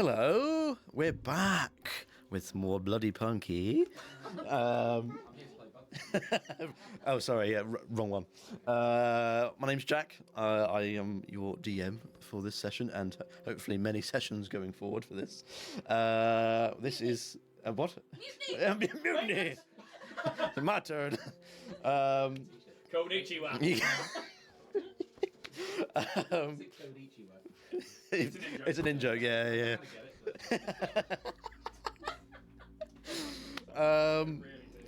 Hello, we're back with more Bloody Punky. Oh, sorry, yeah, wrong one. My name's Jack. I am your DM for this session, and hopefully many sessions going forward for this. This is what? Mutiny. Mutiny. My turn. Konnichiwa. It's an in-joke, yeah.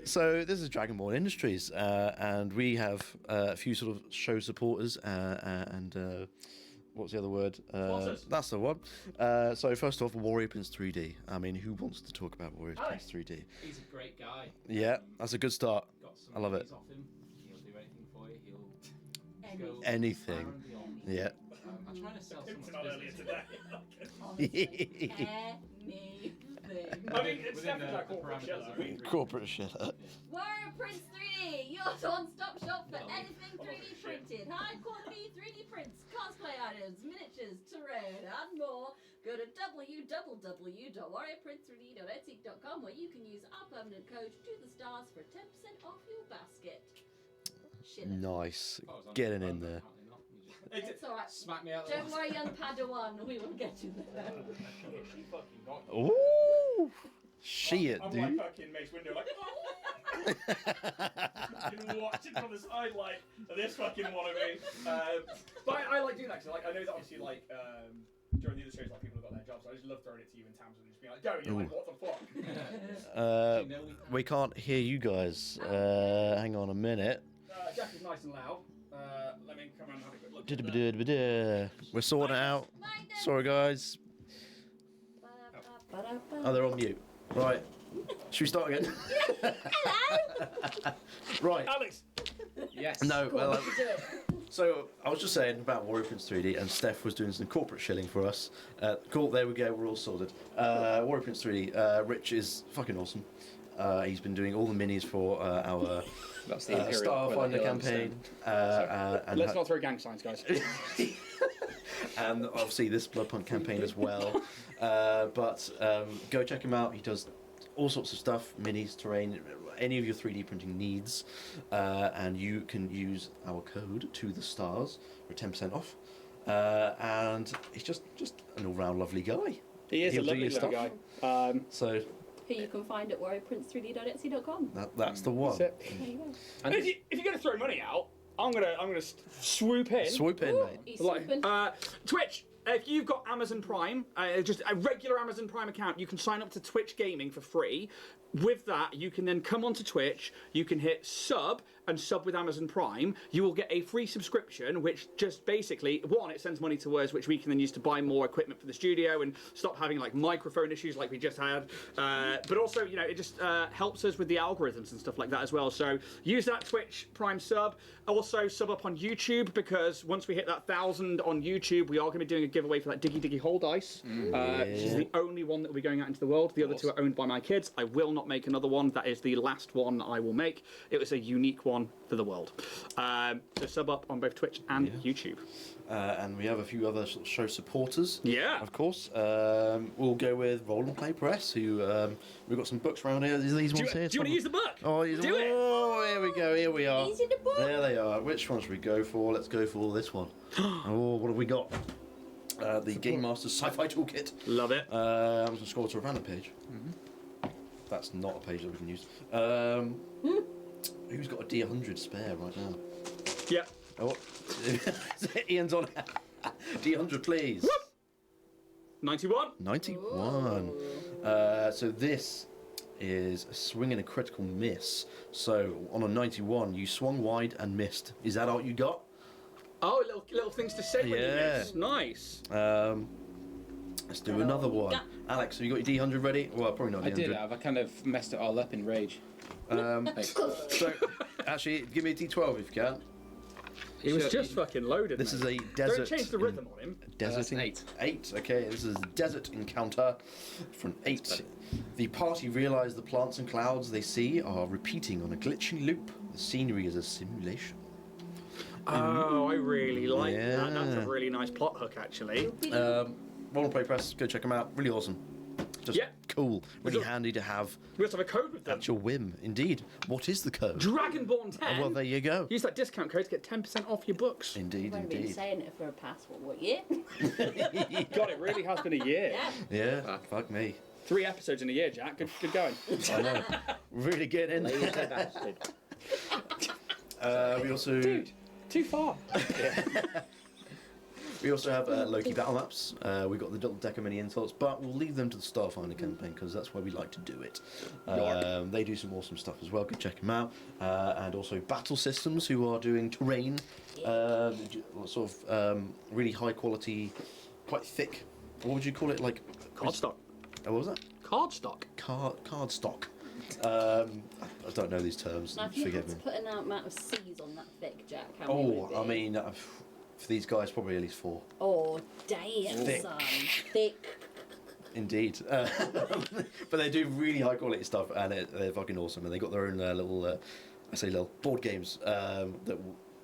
So this is Dragonborn Industries, and we have a few sort of show supporters and what's the other word? That's the one. So first off, Warrior Prince 3D. I mean, who wants to talk about Warrior Prince 3D? He's a great guy. Yeah, that's a good start. I love it. Off him. He'll do anything for you. He'll anything. Yeah. I'm trying to sell someone's business. Anything. I mean, it's definitely like corporate shit. Corporate shit. Warrior Prince 3D, your one-stop shop for anything 3D printed. High-quality 3D prints, cosplay items, miniatures, terrain, and more. Go to www.warriorprint3d.etsy.com where you can use our permanent code to the stars for 10% off your basket. Shit. Nice. Getting in there. It's alright. Smack me out. Don't worry, young Padawan, we will get you there. She fucking got you. Ooh! Shit, I'm dude. like fucking Mace Windu, like, fucking watching from the side, like, this fucking wannabe. But I like doing that, because like, I know that obviously, like, during the other shows, like, people have got their jobs, so I just love throwing it to you in Tams and just being like, go, and you're like, what the fuck? We can't hear you guys. Hang on a minute. Jack is nice and loud. Let me come around and have a quick look. We're sorting it out. Sorry, guys. Oh, they're on mute. Right. Should we start again? Hello! Right. Alex! Yes. No, well, so I was just saying about Warrior Prince 3D, and Steph was doing some corporate shilling for us. Cool, there we go, we're all sorted. Warrior Prince 3D, Rich is fucking awesome. He's been doing all the minis for our Starfinder campaign. And Let's not throw gang signs, guys. and obviously this Bloodpunk campaign as well. But go check him out. He does all sorts of stuff, minis, terrain, any of your 3D printing needs. And you can use our code to the stars for 10% off. And he's just an all-round lovely guy. He is a lovely guy. So Who you can find at warriorprince3d.etsy.com. that's the one. There you go. And if you're going to throw money out, I'm gonna swoop in. Swoop in, Ooh, mate. he's Like, swooping. Twitch. If you've got Amazon Prime, just a regular Amazon Prime account, you can sign up to Twitch Gaming for free. With that, you can then come onto Twitch, you can hit sub and sub with Amazon Prime. You will get a free subscription, which just basically, one, it sends money to us, which we can then use to buy more equipment for the studio and stop having like microphone issues like we just had. But also, you know, it just helps us with the algorithms and stuff like that as well. So use that Twitch Prime sub. Also sub up on YouTube, because once we hit that 1,000 on YouTube, we are going to be doing a giveaway for that Diggy Hole dice, which is the only one that will be going out into the world. The other two are owned by my kids. I will not make another one. That is the last one I will make. It was a unique one for the world. So sub up on both Twitch and YouTube. And we have a few other sort of show supporters. Yeah. Of course. We'll go with Roll and Play Press, who we've got some books around here. These ones here. Do you want to use the book? Oh, Do it. Oh, here we go. Here we are. He's in the book. There they are. Which one should we go for? Let's go for this one. Oh, what have we got? The Game Master's Sci-Fi Toolkit. Love it. I'm just going to scroll to a random page. That's not a page that we can use. Who's got a D100 spare right now? Yeah. Oh, Ian's on. D100, please. 91. 91. So this is a swing and a critical miss. So on a 91, you swung wide and missed. Is that all you got? Oh, little things to say when you miss. Nice. Let's do another one. Alex, have you got your D100 ready? Well, probably not D100. I did have. I kind of messed it all up in rage. So, actually, give me a D12 if you can. He was just fucking loaded. This is mate. a desert. Don't change the rhythm on him. Desert. 8. 8. Okay, this is a desert encounter for an 8. The party realise the plants and clouds they see are repeating on a glitching loop. The scenery is a simulation. Oh, I really like Yeah. that. That's a really nice plot hook, actually. Roll and Play Press, go check them out. Really awesome. Just cool. Really Look. handy to have We also have a code with them. at your whim. Indeed. What is the code? Dragonborn 10. Well, there you go. Use that discount code to get 10% off your books. Indeed, I've been indeed. saying it for a past, what year? God, it really has been a year. Yeah, fuck me. 3 episodes in a year, Jack. Good going. I know. Really get in. Lazy bastard. We also Dude, too far. we also have Loki battle maps. We've got the little deck of mini insults, but we'll leave them to the Starfinder campaign because that's where we like to do it. They do some awesome stuff as well. Go check them out. And also Battle Systems, who are doing terrain, sort of really high quality, quite thick. What would you call it? Like Cardstock. what was that? Cardstock. Card stock. I don't know these terms. Now, if you Forgive had me. to put an amount of C's on that thick, Jack, how many would it be? I mean, for these guys, probably at least 4. Oh, damn, Thick. son. Thick. Indeed. But they do really high quality stuff, and they're fucking awesome. And they got their own little board games that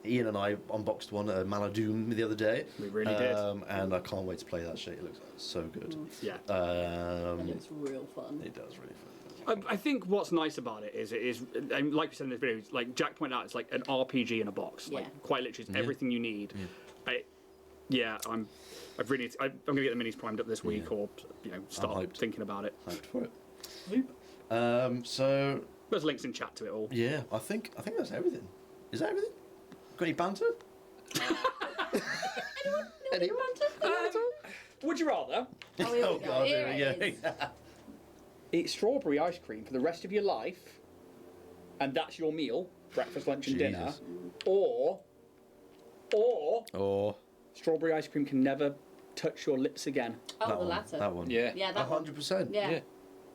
Ian and I unboxed one, Maladoom, the other day. We really did. And I can't wait to play that shit. It looks so good. Yeah. That looks real fun. It does really fun. I think what's nice about it is, and like we said in this video, like Jack pointed out, it's like an RPG in a box. Like Yeah. quite literally, it's Yeah. everything you need. I'm gonna get the minis primed up this week, or start hyped. thinking about it. Hyped for it. So There's links in chat to it all. yeah, I think that's everything. Is that everything? Got any banter? Anyone? Would you rather Oh, here Oh we go. god, Here there we it go. is. eat strawberry ice cream for the rest of your life, and that's your meal, breakfast, lunch, and dinner, Jesus. or Or strawberry ice cream can never touch your lips again? Oh, that the one. latter. That one. Yeah. Yeah, that one. 100%. Yeah.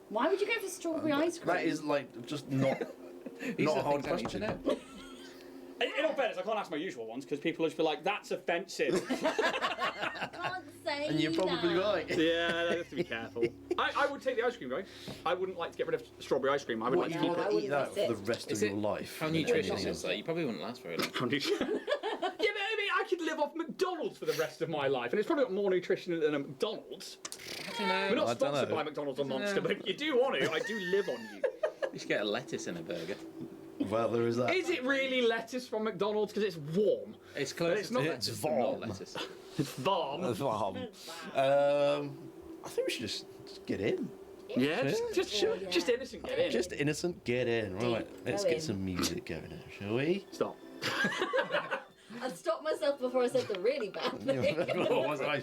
Why would you go for strawberry ice cream? That is like just not These not are a hard things I need question. to know. In all fairness, I can't ask my usual ones because people will just be like, "That's offensive." Can't say And you're probably that. right. Yeah, I have to be careful. I would take the ice cream, guys. I wouldn't like to get rid of strawberry ice cream. I would What, like you to No, keep I want to wouldn't eat that miss for it. the rest Is of it- your life? How and nutritious anything is that? You probably wouldn't last very long. it. Yeah, but I mean, I could live off McDonald's for the rest of my life, and it's probably got more nutrition than a McDonald's. I don't know. We're not I don't sponsored know. by McDonald's or don't Monster, know. but if you do want to, I do live on you. You should get a lettuce in a burger. Well, there is that. Is it really lettuce from McDonald's because it's warm? It's close. it's not- lettuce it's than not varm. lettuce. It's warm. I think we should just get in. Yeah, Yeah. just innocent. Get in. Just innocent, get in. Right, let's Go get in. some music going now, shall we? Stop. I stopped myself before I said the really bad thing. What was I?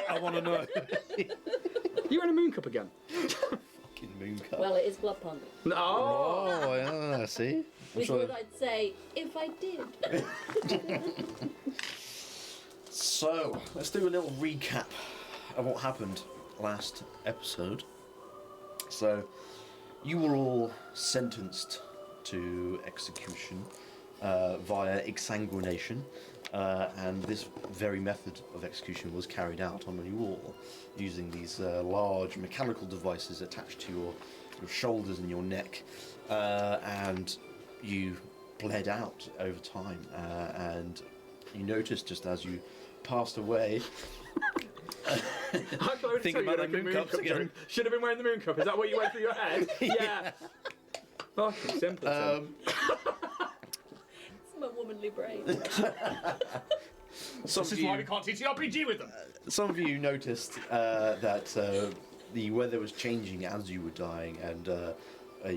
I want to know. You in a moon cup again? Fucking moon cup. Well, it is Bloodpunk. No. Oh, yeah, see? I'm Which sure- would I'd say if I did. So, let's do a little recap of what happened last episode. So, you were all sentenced to execution via exsanguination, and this very method of execution was carried out on you all using these large mechanical devices attached to your shoulders and your neck, and you bled out over time, and you noticed just as you passed away. Think about the moon cups again. Should have been wearing the moon cup. Is that what you went through your head? Yeah. Fucking simple. It's my womanly brain. Some This of is why you- we can't teach the RPG with them. Some of you noticed that the weather was changing as you were dying, and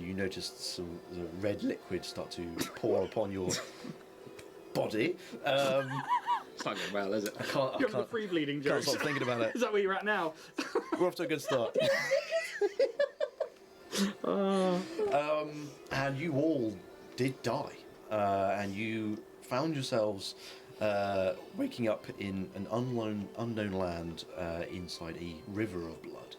you noticed some red liquid start to pour upon your body. It's not going well, is it? I You're having the free bleeding can't jokes. stop thinking about it. Is that where you're at now? We're off to a good start. And you all did die, and you found yourselves waking up in an unknown land inside a river of blood,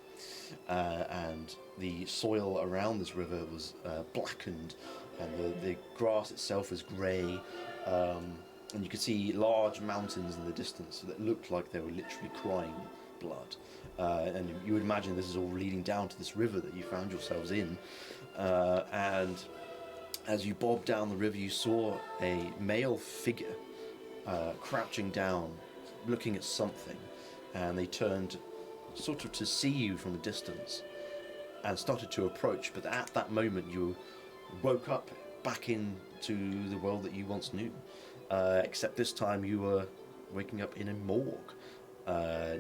and the soil around this river was blackened, and the grass itself was grey, and you could see large mountains in the distance that looked like they were literally crying blood. And you would imagine this is all leading down to this river that you found yourselves in. And as you bobbed down the river, you saw a male figure crouching down, looking at something. and they turned sort of to see you from a distance and started to approach, but at that moment you woke up back into the world that you once knew, except this time you were waking up in a morgue,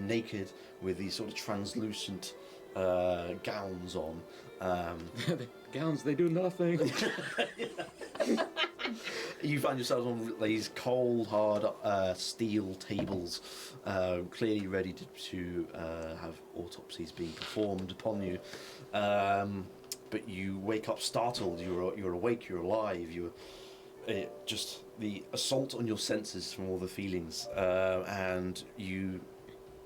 naked with these sort of translucent gowns on. The gowns, they do nothing. You find yourselves on these cold, hard steel tables, clearly ready to have autopsies being performed upon you. But you wake up startled. You're awake. You're alive. Just the assault on your senses from all the feelings, and you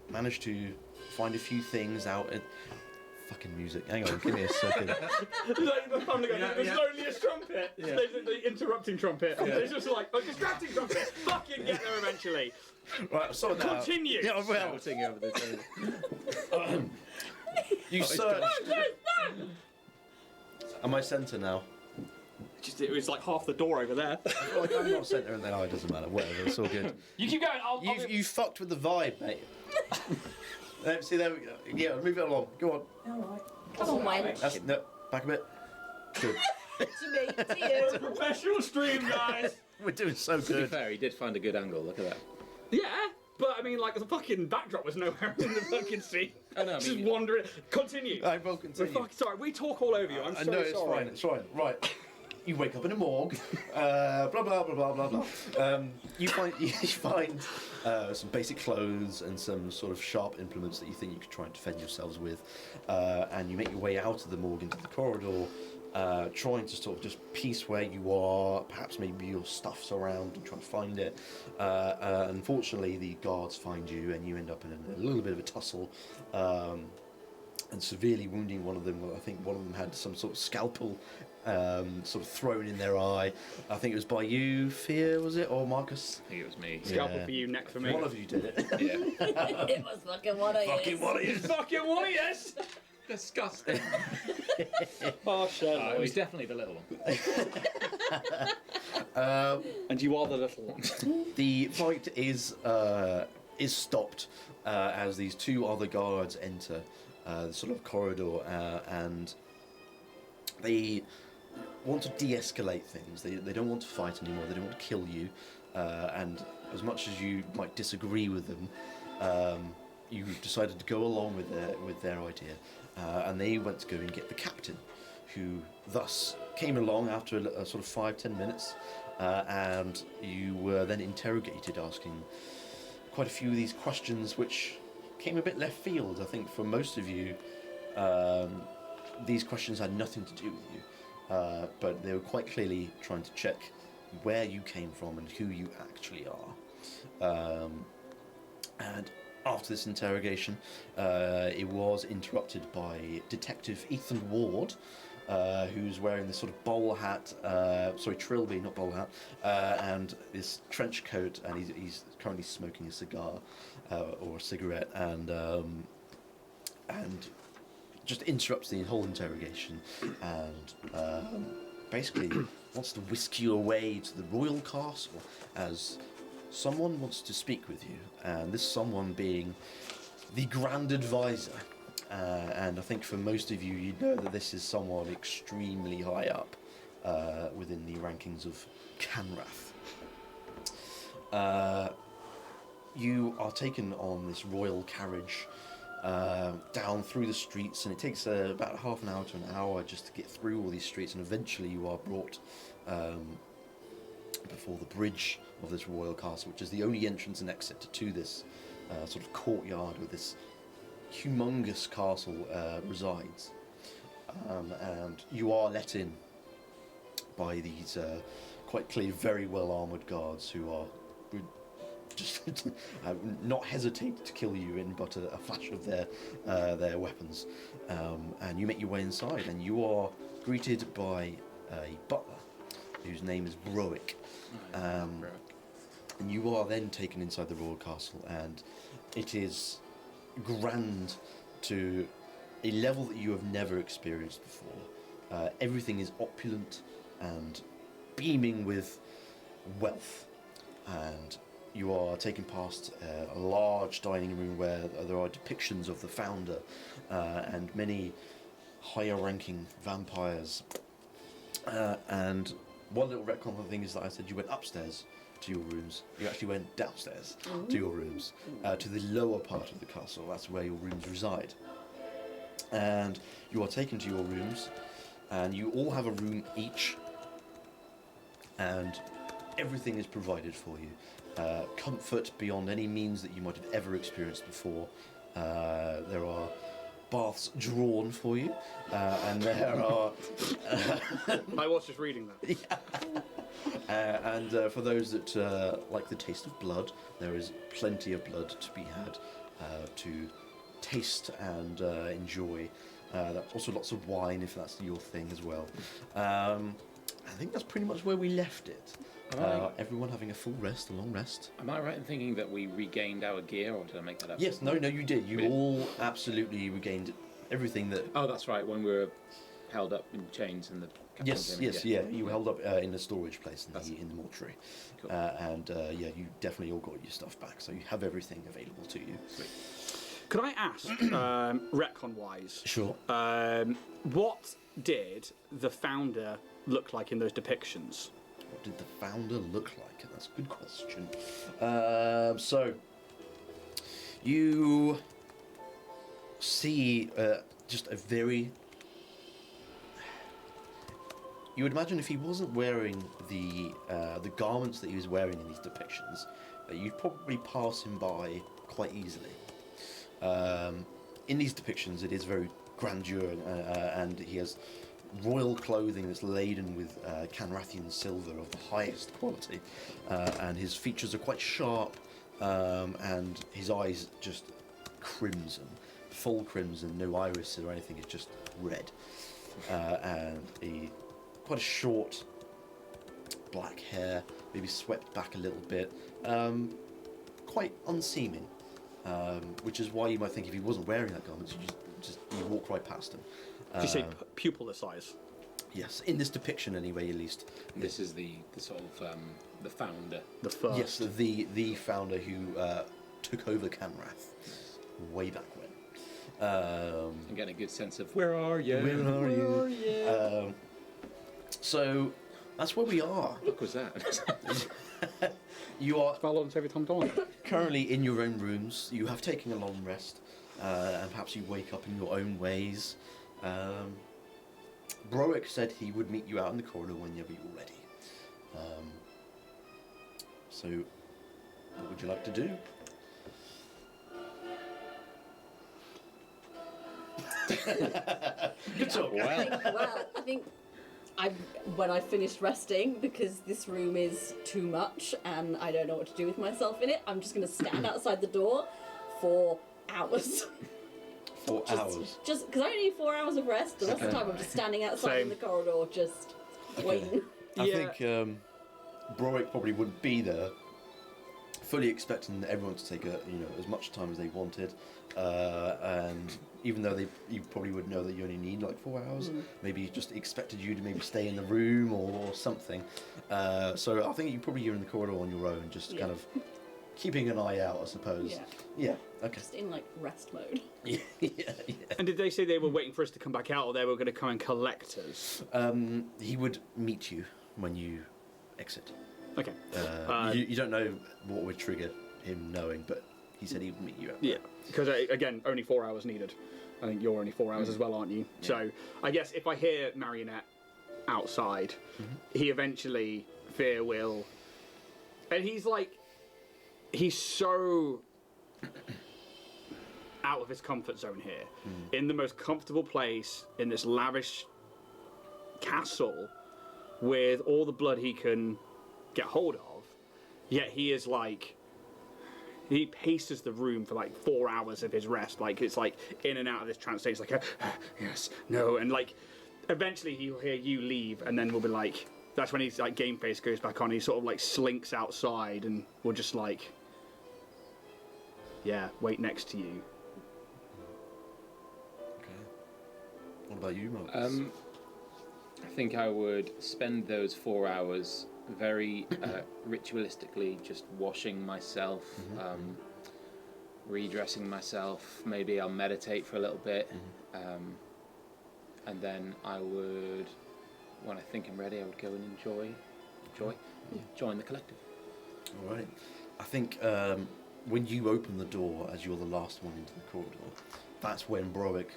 manage to find a few things out. Fucking music. Hang on, give me a second. Like the Family Guy, the loneliest trumpet. Yeah. The interrupting trumpet. Yeah. It's just like a distracting trumpet. Fucking get there eventually. Right, so now. Continue. Yeah, well, Shouting over the table. you search. Am I centre now? It was like half the door over there. I feel like I'm not centre, and then it doesn't matter. Whatever, it's all good. You keep going. You fucked with the vibe, mate. See, there we go. Yeah, move it along. Go on. Alright. Come on, Wayne. That's no, back a bit. Good. To me, to It's a you. professional stream, guys. We're doing so To be good. fair, he did find a good angle. Look at that. Yeah, but I mean, like the fucking backdrop was nowhere in the fucking scene. I know, I Just mean- wandering. Continue. I will We're continue. fucking sorry. We talk all over you. I'm so No, it's sorry. fine. It's fine. Right. You wake up in a morgue. Blah blah blah blah blah blah. You find some basic clothes and some sort of sharp implements that you think you could try and defend yourselves with, and you make your way out of the morgue into the corridor, trying to sort of just piece where you are. Perhaps maybe your stuff's around and try to find it. Unfortunately, the guards find you, and you end up in a little bit of a tussle. And severely wounding one of them. I think one of them had some sort of scalpel sort of thrown in their eye. I think it was by you, Fear, was it? Or Marcus? I think it was me. Scalpel Yeah. for you, neck for me. One of you did it. Yeah. It was fucking one of you. Fucking one of you. Fucking one, yes. Disgusting. Oh shit. It was definitely the little one. And you are the little one. The fight is stopped as these two other guards enter the sort of corridor, and they want to de-escalate things. They don't want to fight anymore. They don't want to kill you. And as much as you might disagree with them, you decided to go along with their idea, and they went to go and get the captain, who thus came along after a sort of 5-10 minutes, and you were then interrogated, asking quite a few of these questions, which came a bit left field. I think for most of you, these questions had nothing to do with you, but they were quite clearly trying to check where you came from and who you actually are. And after this interrogation, it was interrupted by Detective Ethan Ward, who's wearing this sort of bowl hat, trilby, not bowl hat, and this trench coat, and he's currently smoking a cigar or a cigarette, and just interrupts the whole interrogation, and basically wants to whisk you away to the royal castle, as someone wants to speak with you, and this someone being the Grand Advisor. And I think for most of you, you know that this is someone extremely high up within the rankings of Kanrath. You are taken on this royal carriage down through the streets, and it takes about half an hour to an hour just to get through all these streets, and eventually you are brought before the bridge of this royal castle, which is the only entrance and exit to this sort of courtyard where this humongous castle resides. And you are let in by these quite clearly very well armoured guards who would just not hesitate to kill you in but a flash of their weapons. And you make your way inside, and you are greeted by a butler whose name is Broick. And you are then taken inside the royal castle, and it is grand to a level that you have never experienced before. Everything is opulent and beaming with wealth, and you are taken past a large dining room where there are depictions of the founder and many higher-ranking vampires. And one little retcon of the thing is that I said you went upstairs to your rooms. You actually went downstairs to your rooms, to the lower part of the castle. That's where your rooms reside. And you are taken to your rooms, and you all have a room each, and everything is provided for you. Comfort beyond any means that you might have ever experienced before. There are baths drawn for you, and there are... I was just reading that. and for those that like the taste of blood, there is plenty of blood to be had to taste and enjoy. Also lots of wine if that's your thing as well. I think that's pretty much where we left it. Everyone having a full rest, a long rest. Am I right in thinking that we regained our gear, or did I make that up? Yes, no, you did. You all absolutely regained everything that... Oh, that's right, when we were held up in chains and the... Yes, you were held up in the storage place in the mortuary. Cool. You definitely all got your stuff back, so you have everything available to you. Sweet. Could I ask, retcon-wise, Sure. what did the founder look like in those depictions? What did the founder look like? That's a good question. So, you see just a very... You would imagine if he wasn't wearing the garments that he was wearing in these depictions, you'd probably pass him by quite easily. In these depictions, it is very grandeur, and he has royal clothing that's laden with Kanrathian silver of the highest quality, and his features are quite sharp, and his eyes just crimson, full crimson, no iris or anything, it's just red, and quite a short black hair, maybe swept back a little bit, quite unseeming, which is why you might think if he wasn't wearing that garment, you walk right past him. Did you say pupil size? Yes, in this depiction anyway, at least. This is the sort of the founder. The first. Yes, the founder who took over Kanrath way back when. I'm getting a good sense of where are you? Where are you? So that's where we are. What was that? You are Valorant every time dawn. currently in your own rooms. You have taken a long rest, and perhaps you wake up in your own ways. Broick said he would meet you out in the corridor whenever you're ready. So, what would you like to do? Good talk. I think when I finished resting, because this room is too much and I don't know what to do with myself in it, I'm just going to stand outside the door for hours. 4 hours. Just because I only need 4 hours of rest. The rest of the time I'm just standing outside in the corridor, just waiting. I think Broick probably wouldn't be there, fully expecting everyone to take as much time as they wanted, and even though you probably would know that you only need like 4 hours, maybe he just expected you to maybe stay in the room or something. So I think you're in the corridor on your own, just kind of keeping an eye out, I suppose. Yeah. Okay. Just in like rest mode. Yeah. And did they say they were waiting for us to come back out, or they were going to come and collect us? He would meet you when you exit. Okay. You don't know what would trigger him knowing, but he said he would meet you out. Yeah, because again, only 4 hours needed. I think you're only 4 hours as well, aren't you? Yeah. So I guess if I hear Marionette outside, he eventually Fear will, and he's so out of his comfort zone here, in the most comfortable place in this lavish castle with all the blood he can get hold of, yet he is like, he paces the room for like 4 hours of his rest, like it's like in and out of this trance state. It's like yes, no, and like eventually he'll hear you leave, and then we'll be like, that's when his like game face goes back on. He sort of like slinks outside, and we'll just like, yeah, wait next to you. Okay. What about you, Marcus? I think I would spend those 4 hours very ritualistically just washing myself, redressing myself. Maybe I'll meditate for a little bit, and then I would, when I think I'm ready, I would go and join the collective. All right. I think when you open the door, as you're the last one into the corridor, that's when Broick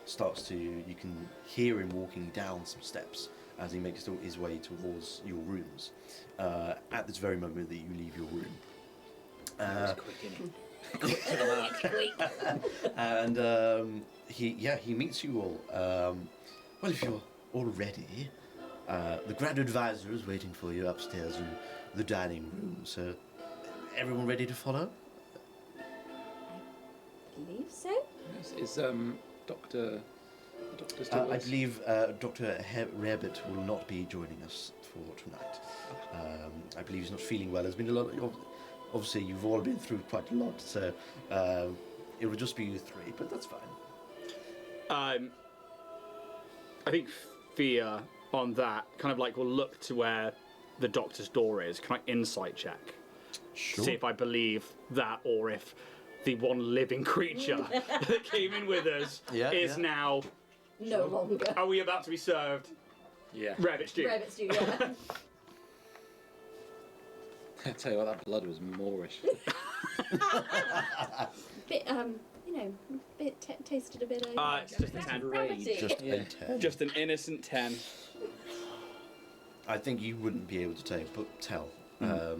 starts to. You can hear him walking down some steps as he makes his way towards your rooms. At this very moment that you leave your room. Quick to the mark. And he meets you all. Well, if you're all ready, the Grand Advisor is waiting for you upstairs in the dining room. So, everyone ready to follow? I believe so. Is Doctor still I believe Dr. Rabbit will not be joining us for tonight. I believe he's not feeling well. There's been a lot of, obviously you've all been through quite a lot, so it will just be you three, but that's fine. I think Fia on that kind of like will look to where the doctor's door is. Can I insight check? Sure. See if I believe that, or if the one living creature that came in with us is now. No longer. Are we about to be served? Yeah. Rabbit stew. Rabbit stew, yeah. I tell you what, that blood was Moorish. Bit, tasted a bit over. It's just a 10. Just a 10. Just an innocent 10. I think you wouldn't be able to tell. I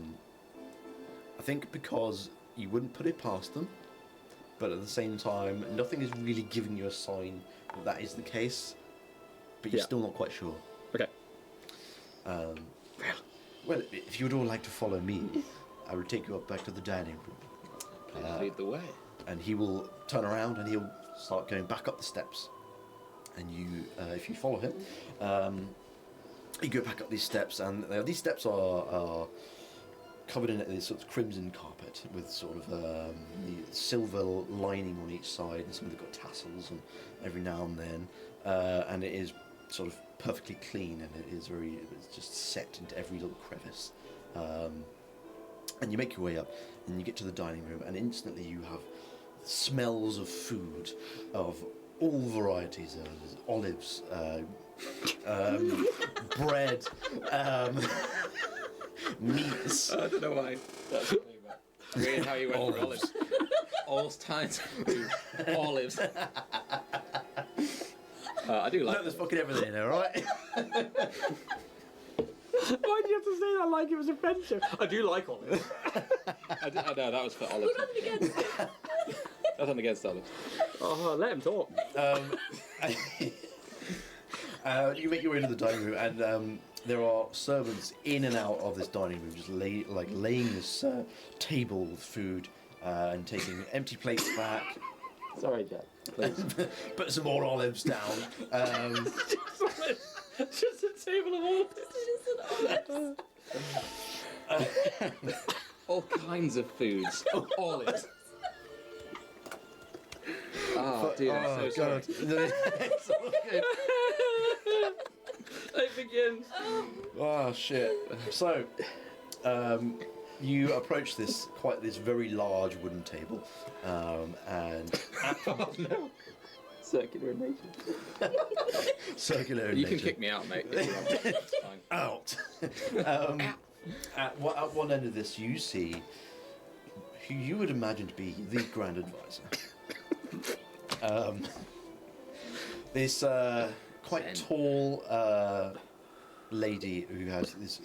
think because you wouldn't put it past them, but at the same time, nothing is really giving you a sign that is the case, but you're still not quite sure. Okay. Well, if you would all like to follow me, I will take you up back to the dining room. Please lead the way. And he will turn around and he'll start going back up the steps. And you, if you follow him, you go back up these steps, and these steps are covered in this sort of crimson carpet with sort of the silver lining on each side, and some of them got tassels and every now and then, and it is sort of perfectly clean, and it's just set into every little crevice. And you make your way up, and you get to the dining room, and instantly you have smells of food of all varieties, olives, bread, meats. I don't know why. That's funny, but weird how you went for olives. All kinds of food. Olives. I do like. Look, there's fucking everything in there, right? Why do you have to say that like it was offensive? I do like olives. I know, that was for olives. We're nothing against it. Nothing against olives. Oh, let him talk. You make your way to the dining room, and there are servants in and out of this dining room, just laying this table with food and taking empty plates back. Sorry, Jack. Please. Put some more olives down. Just a table of olives. All kinds of foods. Olives. Oh, dude, I'm so sorry. It's all good. It begins. Oh shit! So, you approach this very large wooden table, and Circular in nature. circular. You can kick me out, mate. It's fine. Out. At one end of this, you see who you would imagine to be the Grand Advisor. This quite tall lady who has this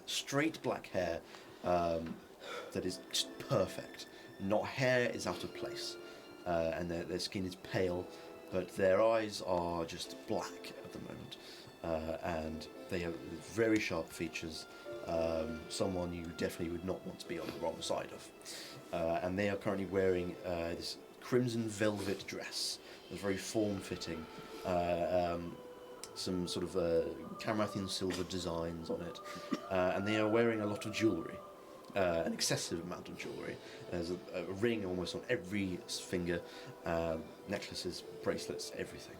straight black hair that is just perfect. Not hair is out of place, and their skin is pale, but their eyes are just black at the moment, and they have very sharp features. Someone you definitely would not want to be on the wrong side of. And they are currently wearing this crimson velvet dress. It's very form-fitting. Some sort of Kanrathian silver designs on it. And they are wearing a lot of jewellery. An excessive amount of jewellery. There's a ring almost on every finger. Necklaces, bracelets, everything.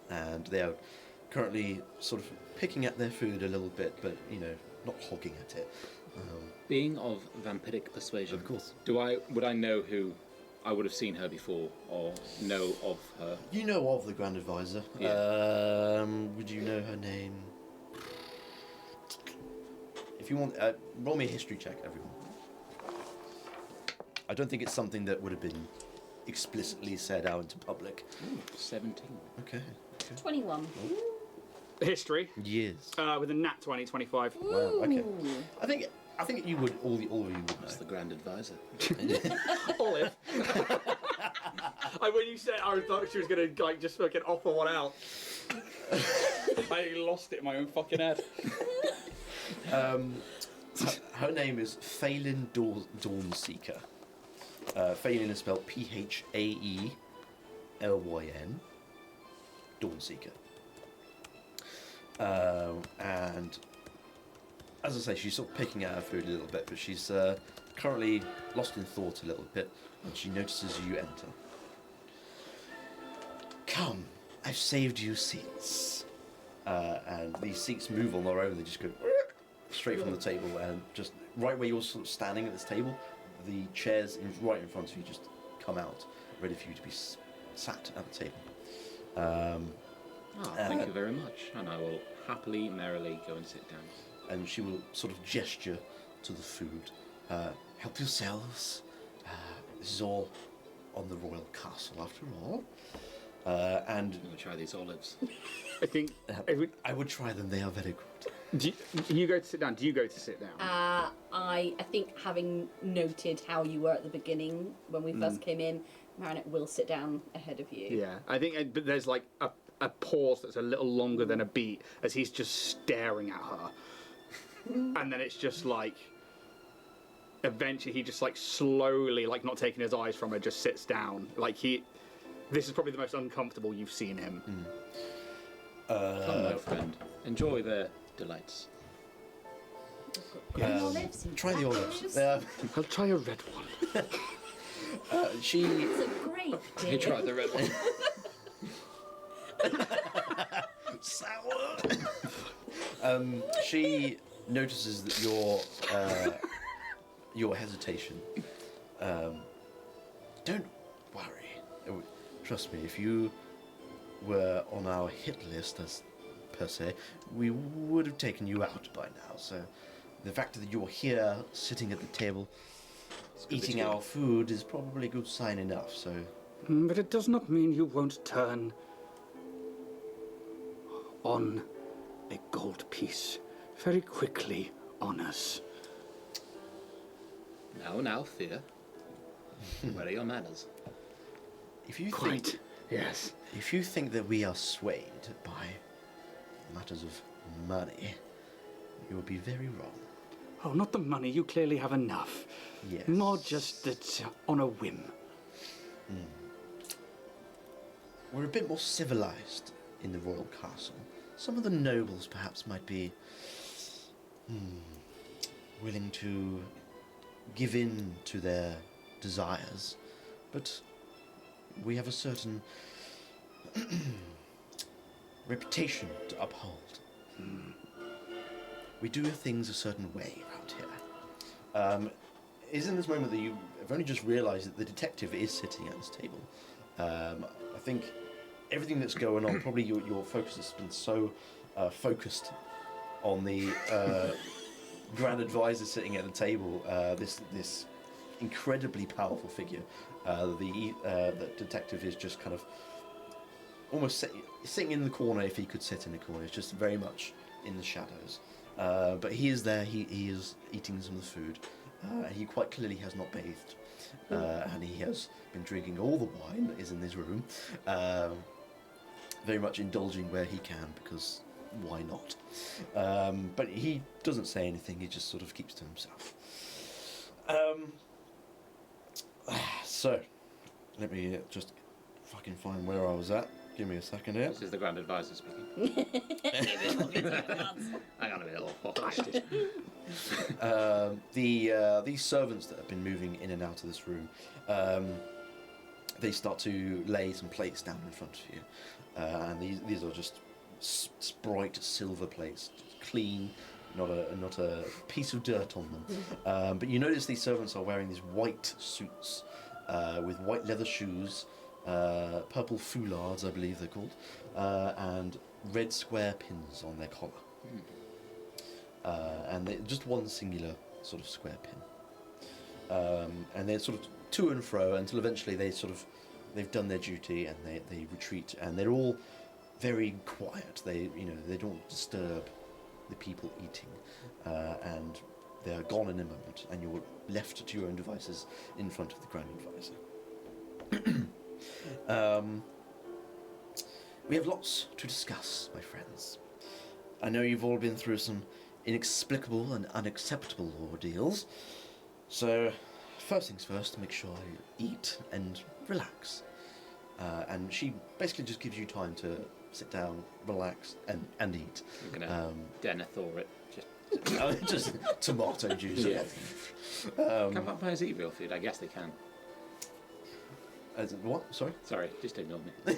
And they are currently sort of picking at their food a little bit, but not hogging at it. Being of vampiric persuasion, Of course. would I know who I would have seen her before or know of her? You know of the Grand Advisor. Yeah. Would you know her name? If you want, roll me a history check, everyone. I don't think it's something that would have been explicitly said out into public. Ooh, 17. Okay. 21. History. Years. With a nat 20, 25. Wow. Okay. I think you would all of you would know. That's the Grand Advisor. Olive. When you said, I thought she was gonna just fucking offer one out. I lost it in my own fucking head. Her name is Phelan Dawnseeker. Phelan is spelled Phaelyn. Dawnseeker. And as I say, she's sort of picking at her food a little bit, but she's currently lost in thought a little bit, and she notices you enter. Come, I've saved you seats. And these seats move on their own, they just go straight from the table, and just right where you're sort of standing at this table, the chairs right in front of you just come out, ready for you to be sat at the table. Thank you very much, and I will happily, merrily go and sit down. And she will sort of gesture to the food. Help yourselves. This is all on the royal castle, after all. And I'm going to try these olives. I think. I would try them. They are very good. Do you go to sit down? Do you go to sit down? I think, having noted how you were at the beginning when we first came in, Marinette will sit down ahead of you. Yeah, I think but there's like a pause that's a little longer than a beat as he's just staring at her. And then it's just like, eventually he just like slowly, like not taking his eyes from her, just sits down. Like this is probably the most uncomfortable you've seen him. Come, my friend. Enjoy their delights. Olives? Try the olives. I'll try a red one. She. It's a grape, dear. You tried the red one. Sour. She notices that your hesitation. Don't worry. Trust me. If you were on our hit list, as per se, we would have taken you out by now. So, the fact that you're here, sitting at the table, eating our food, is probably a good sign enough. So. But it does not mean you won't turn on a gold piece very quickly on us. Now, fear. Where are your manners? If you Quite, think, yes. if you think that we are swayed by matters of money, you will be very wrong. Oh, not the money. You clearly have enough. Yes. More just that on a whim. We're a bit more civilized in the royal castle. Some of the nobles perhaps might be willing to give in to their desires, but we have a certain reputation to uphold. We do things a certain way around here. It's in this moment that you have only just realised that the detective is sitting at this table. I think everything that's going on, probably your focus has been so focused on the Grand Advisor sitting at the table, this incredibly powerful figure. The detective is just kind of almost sitting in the corner, if he could sit in the corner. It's just very much in the shadows. But he is there, he is eating some of the food. He quite clearly has not bathed. And he has been drinking all the wine that is in this room. Very much indulging where he can, because why not? But he doesn't say anything, he just sort of keeps to himself. So, let me just fucking find where I was at. Give me a second here. This is the Grand Advisor speaking. Hang on a minute, I'll blasted. These servants that have been moving in and out of this room, they start to lay some plates down in front of you, and these are just bright silver plates, clean, not a piece of dirt on them. But you notice these servants are wearing these white suits with white leather shoes, purple foulards, I believe they're called, and red square pins on their collar. And just one singular sort of square pin. And they're sort of to and fro until eventually they've done their duty and they retreat, and they're all very quiet. They don't disturb the people eating, and they're gone in a moment, and you're left to your own devices in front of the Grand Advisor. We have lots to discuss, my friends. I know you've all been through some inexplicable and unacceptable ordeals, so first things first, make sure you eat and relax. And she basically just gives you time to sit down, relax, and eat. I'm gonna Denethor it. Just tomato juice. Yeah. Can vampires eat real food? I guess they can. What? Sorry? Sorry, just ignore me.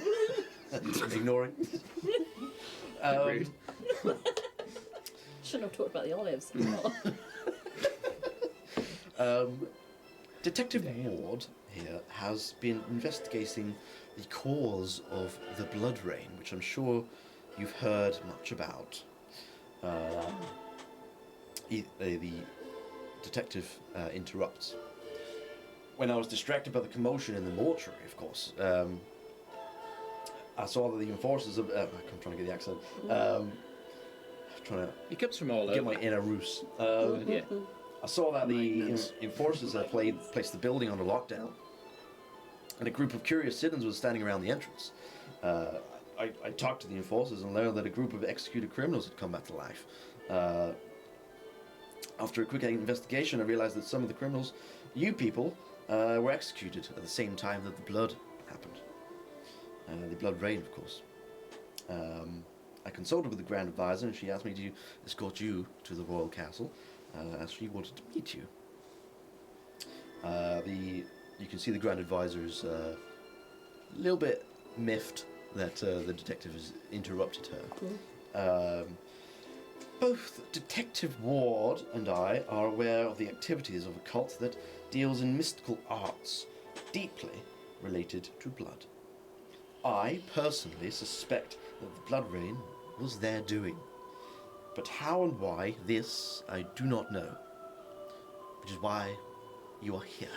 Ignoring. Rude. Shouldn't have talked about the olives. Detective Ward here has been investigating the cause of the blood rain, which I'm sure you've heard much about. The detective interrupts. When I was distracted by the commotion in the mortuary, of course, I saw that the enforcers of... I'm trying to get the accent. Trying to He comes from all get over. my inner ruse. Yeah. I saw that the enforcers had placed the building under lockdown, and a group of curious citizens was standing around the entrance. I talked to the enforcers and learned that a group of executed criminals had come back to life. After a quick investigation, I realized that some of the criminals, you people, were executed at the same time that the blood happened. The blood rain, of course. I consulted with the Grand Advisor, and she asked me to escort you to the royal castle, as she wanted to meet you. You can see the Grand Advisor is a little bit miffed that the detective has interrupted her. Both Detective Ward and I are aware of the activities of a cult that deals in mystical arts deeply related to blood. I personally suspect that the blood rain was their doing. But how and why, this I do not know. Which is why you are here.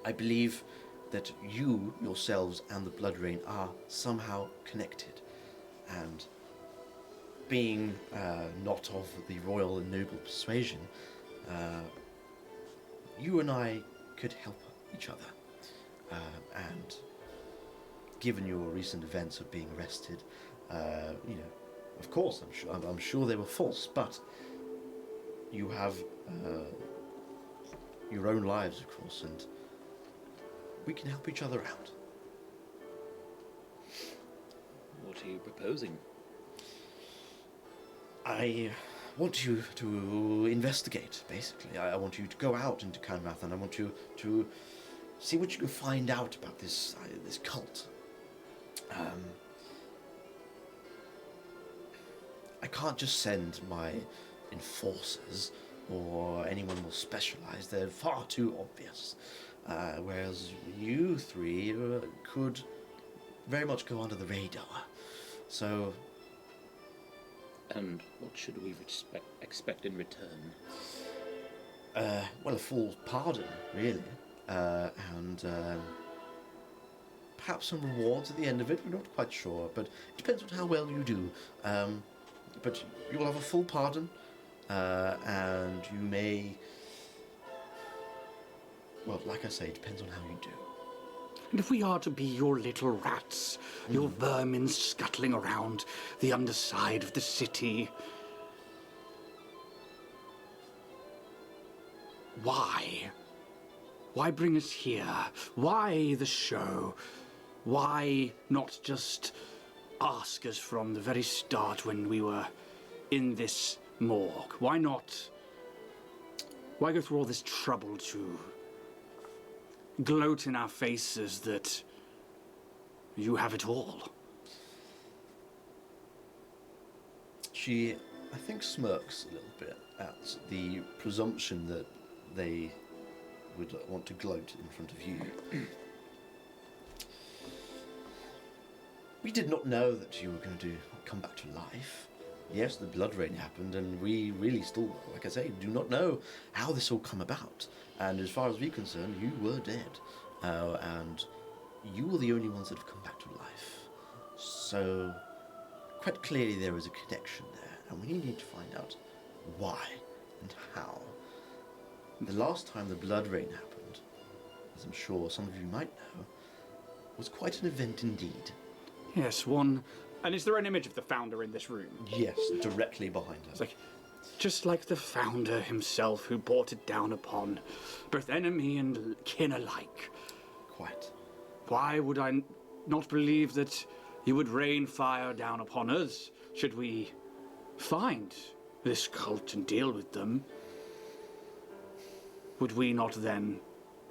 I believe that you, yourselves, and the blood rain are somehow connected. And being not of the royal and noble persuasion, you and I could help each other. And given your recent events of being arrested, of course, I'm sure they were false, but you have your own lives, of course, and we can help each other out. What are you proposing? I want you to investigate, basically. I want you to go out into Kanrath, and I want you to see what you can find out about this cult. I can't just send my enforcers or anyone more specialized. They're far too obvious. Whereas you three could very much go under the radar. So... And what should we expect in return? Well, a full pardon, really. And perhaps some rewards at the end of it. We're not quite sure, but it depends on how well you do. But you will have a full pardon, and you may... Well, like I say, it depends on how you do. And if we are to be your little rats, your vermin scuttling around the underside of the city, why? Why bring us here? Why the show? Why not just ask us from the very start when we were in this morgue? Why not? Why go through all this trouble to gloat in our faces that you have it all? She, I think, smirks a little bit at the presumption that they would want to gloat in front of you. We did not know that you were going to come back to life. Yes, the blood rain happened, and we really still, like I say, do not know how this all come about. And as far as we're concerned, you were dead. And you were the only ones that have come back to life. So, quite clearly there is a connection there, and we need to find out why and how. The last time the blood rain happened, as I'm sure some of you might know, was quite an event indeed. Yes, one. And is there an image of the founder in this room? Yes, directly behind us. It's like, just like the founder himself who brought it down upon both enemy and kin alike. Quite. Why would I not believe that you would rain fire down upon us should we find this cult and deal with them? Would we not then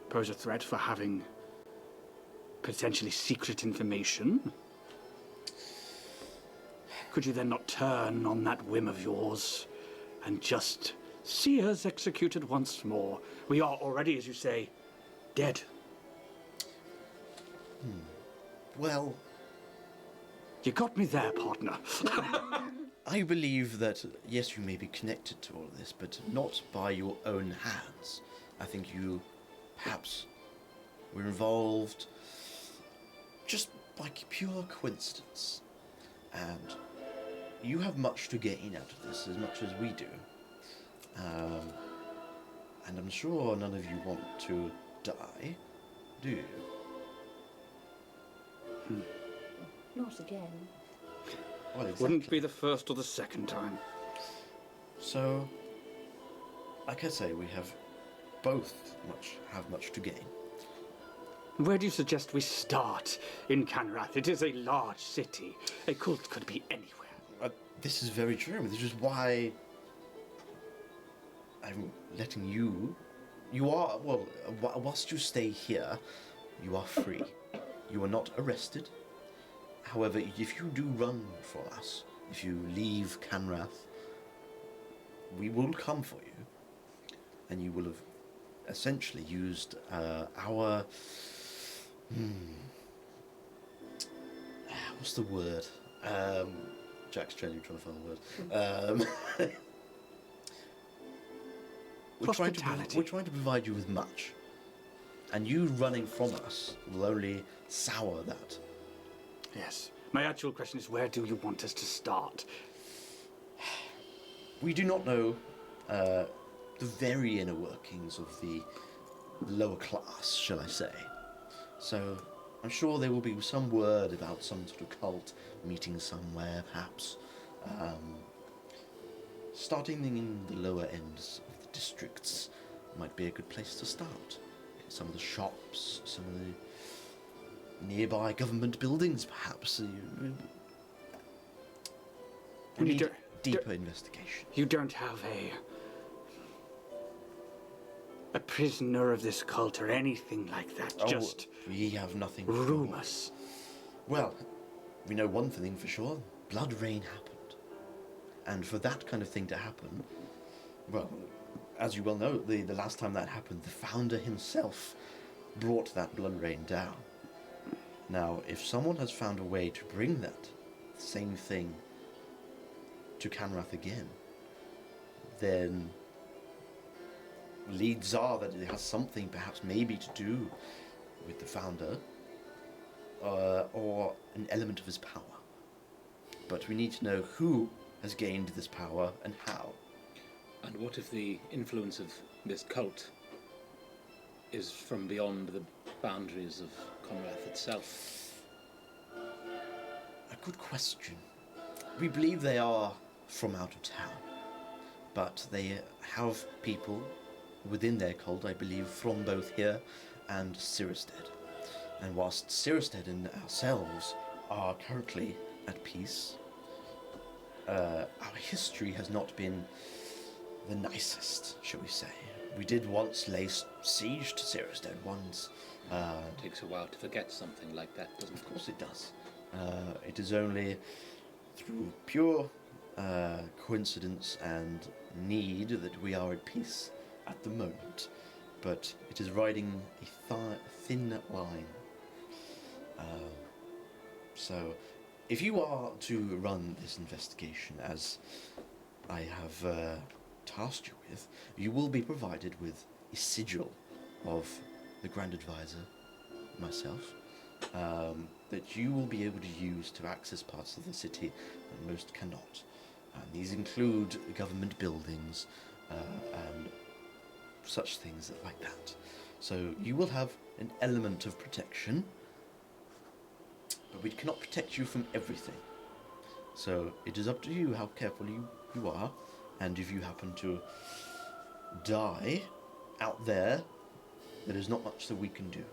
pose a threat for having potentially secret information? Could you then not turn on that whim of yours and just see us executed once more? We are already, as you say, dead. Well, You got me there, partner. I believe that, yes, you may be connected to all of this, but not by your own hands. I think you, perhaps, were involved just by pure coincidence. And you have much to gain out of this, as much as we do. And I'm sure none of you want to die, do you? Not again. Well, Wouldn't be the first or the second time. So, like I say, we have both much to gain. Where do you suggest we start in Kanrath? It is a large city. A cult could be anywhere. This is very true. This is why I'm letting you... You are, well, whilst you stay here, you are free. You are not arrested. However, if you do run for us, if you leave Kanrath, we will come for you. And you will have essentially used our... what's the word? Jack's genuinely trying to find the word. We're trying to provide you with much. And you running from us will only sour that. Yes. My actual question is, where do you want us to start? We do not know the very inner workings of the lower class, shall I say. So I'm sure there will be some word about some sort of cult meeting somewhere, perhaps. Starting in the lower ends of the districts might be a good place to start. Some of the shops, some of the nearby government buildings, perhaps. We need deeper investigation. You don't have a prisoner of this cult or anything like that, just we have nothing. rumors. Well, we know one thing for sure. Blood rain happened. And for that kind of thing to happen, well, as you well know, the last time that happened, the founder himself brought that blood rain down. Now, if someone has found a way to bring that same thing to Kanrath again, then leads are that it has something perhaps maybe to do with the founder, or an element of his power. But we need to know who has gained this power and how. And what if the influence of this cult is from beyond the boundaries of Kanrath itself? A good question. We believe they are from out of town, but they have people within their cult, I believe, from both here and Cyherested. And whilst Cyherested and ourselves are currently at peace, our history has not been the nicest, shall we say. We did once lay siege to Cyherested once. It takes a while to forget something like that, doesn't it? Of course it does. It is only through pure coincidence and need that we are at peace at the moment, but it is riding a thin line. So, if you are to run this investigation as I have tasked you with, you will be provided with a sigil of the Grand Advisor, myself, that you will be able to use to access parts of the city that most cannot. And these include government buildings and such things like that. So you will have an element of protection, but we cannot protect you from everything. So it is up to you how careful you are, and if you happen to die out there, there is not much that we can do.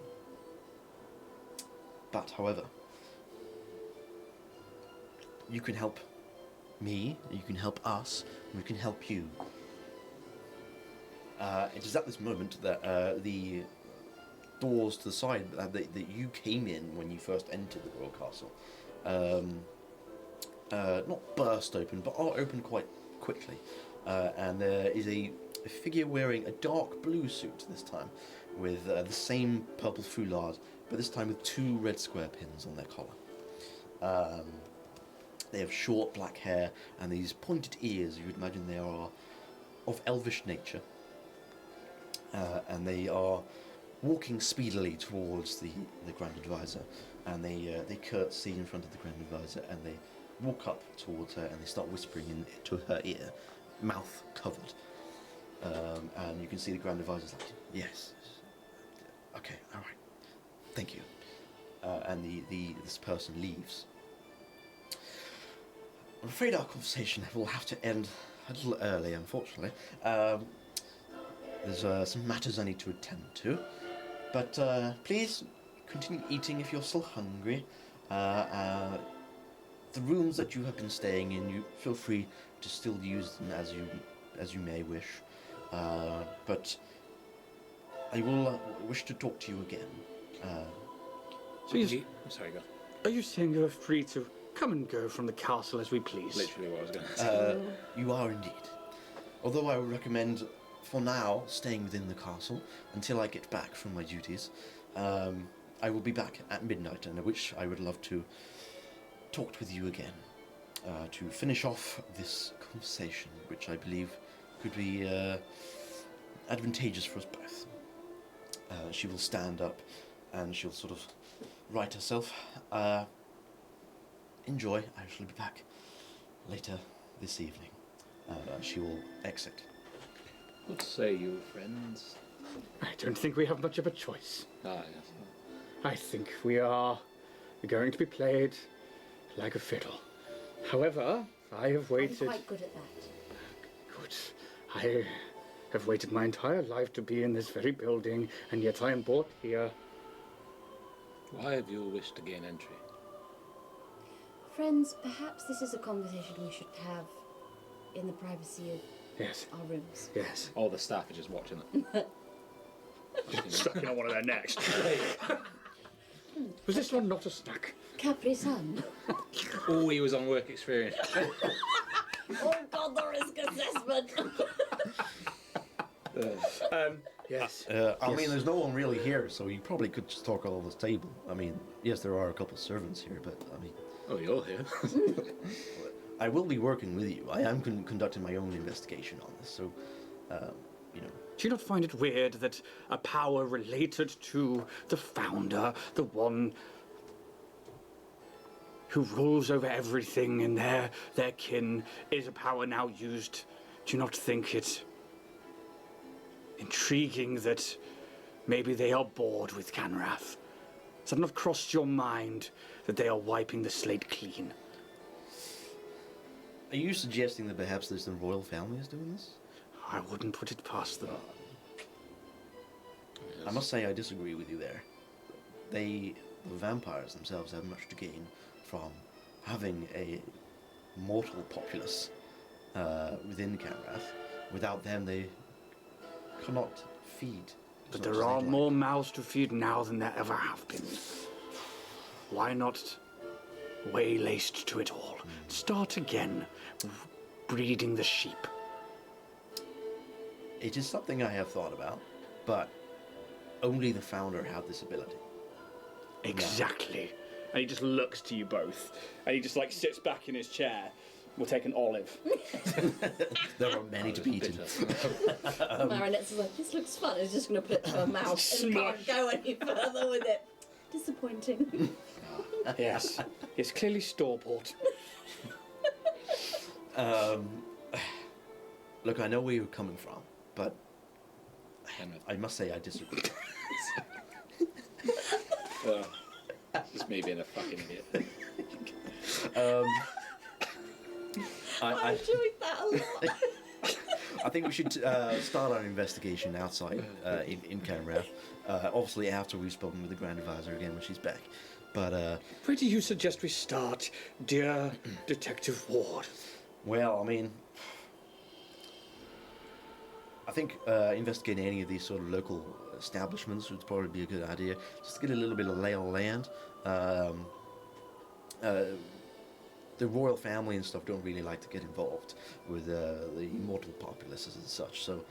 But, however, you can help me, you can help us, and we can help you. It is at this moment that the doors to the side that you came in when you first entered the Royal Castle not burst open, but are opened quite quickly. And there is a figure wearing a dark blue suit this time, with the same purple foulard, but this time with 2 red square pins on their collar. They have short black hair and these pointed ears. You would imagine they are of elvish nature. And they are walking speedily towards the Grand Advisor, and they curtsy in front of the Grand Advisor, and they walk up towards her, and they start whispering into her ear, mouth covered. And you can see the Grand Advisor's like, yes, okay, all right, thank you. And this person leaves. I'm afraid our conversation will have to end a little early, unfortunately. There's some matters I need to attend to, but please continue eating if you're still hungry. The rooms that you have been staying in, you feel free to still use them as you may wish. But I will wish to talk to you again. Sorry, go. Are you saying you're free to come and go from the castle as we please? Literally what I was going to say. You are indeed. Although I would recommend, for now, staying within the castle until I get back from my duties. I will be back at midnight, and which I would love to talk with you again to finish off this conversation, which I believe could be advantageous for us both. She will stand up and she'll sort of right herself. Enjoy. I shall be back later this evening. She will exit. What say you, friends? I don't think we have much of a choice. Ah, yes. I think we are going to be played like a fiddle. However, I have waited... I'm quite good at that. Good. I have waited my entire life to be in this very building, and yet I am brought here. Why have you wished to gain entry? Friends, perhaps this is a conversation we should have in the privacy of Yes. our rooms. Yes. All the staff are just watching it. Stuck in one of their necks. Was this one not a snack? Capri Sun. Oh, he was on work experience. Oh God, the risk assessment. Yes. I mean, there's no one really here, so you probably could just talk all this table. I mean, yes, there are a couple of servants here, but I mean... Oh, you're here. I will be working with you. I am conducting my own investigation on this, so, you know... Do you not find it weird that a power related to the founder, the one who rules over everything and their kin, is a power now used? Do you not think it intriguing that maybe they are bored with Kanrath? Has that not crossed your mind that they are wiping the slate clean? Are you suggesting that perhaps there's the royal family is doing this? I wouldn't put it past them. I must say I disagree with you there. The vampires themselves have much to gain from having a mortal populace within Kanrath. Without them, they cannot feed. as But much as there are they'd more like. mouths to feed now than there ever have been. Why not waylaced to it all? Start again. breeding the sheep? It is something I have thought about, but only the founder had this ability. Exactly. And he just looks to you both, and he just like sits back in his chair. We'll take an olive. There are many to be eaten. Marinette's is like, this looks fun. He's just going to put it to her mouth and can't go any further with it. Disappointing. Yes. It's clearly store-bought. Look, I know where you're coming from, but I must say I disagree. Just me being a fucking idiot. I enjoyed that a lot. I think we should start our investigation outside in Kanrath. Obviously, after we've spoken with the Grand Advisor again when she's back. But Where do you suggest we start, dear Detective Ward? well, I mean, I think investigating any of these sort of local establishments would probably be a good idea. Just to get a little bit of lay of land. The royal family and stuff don't really like to get involved with the immortal populaces and such, so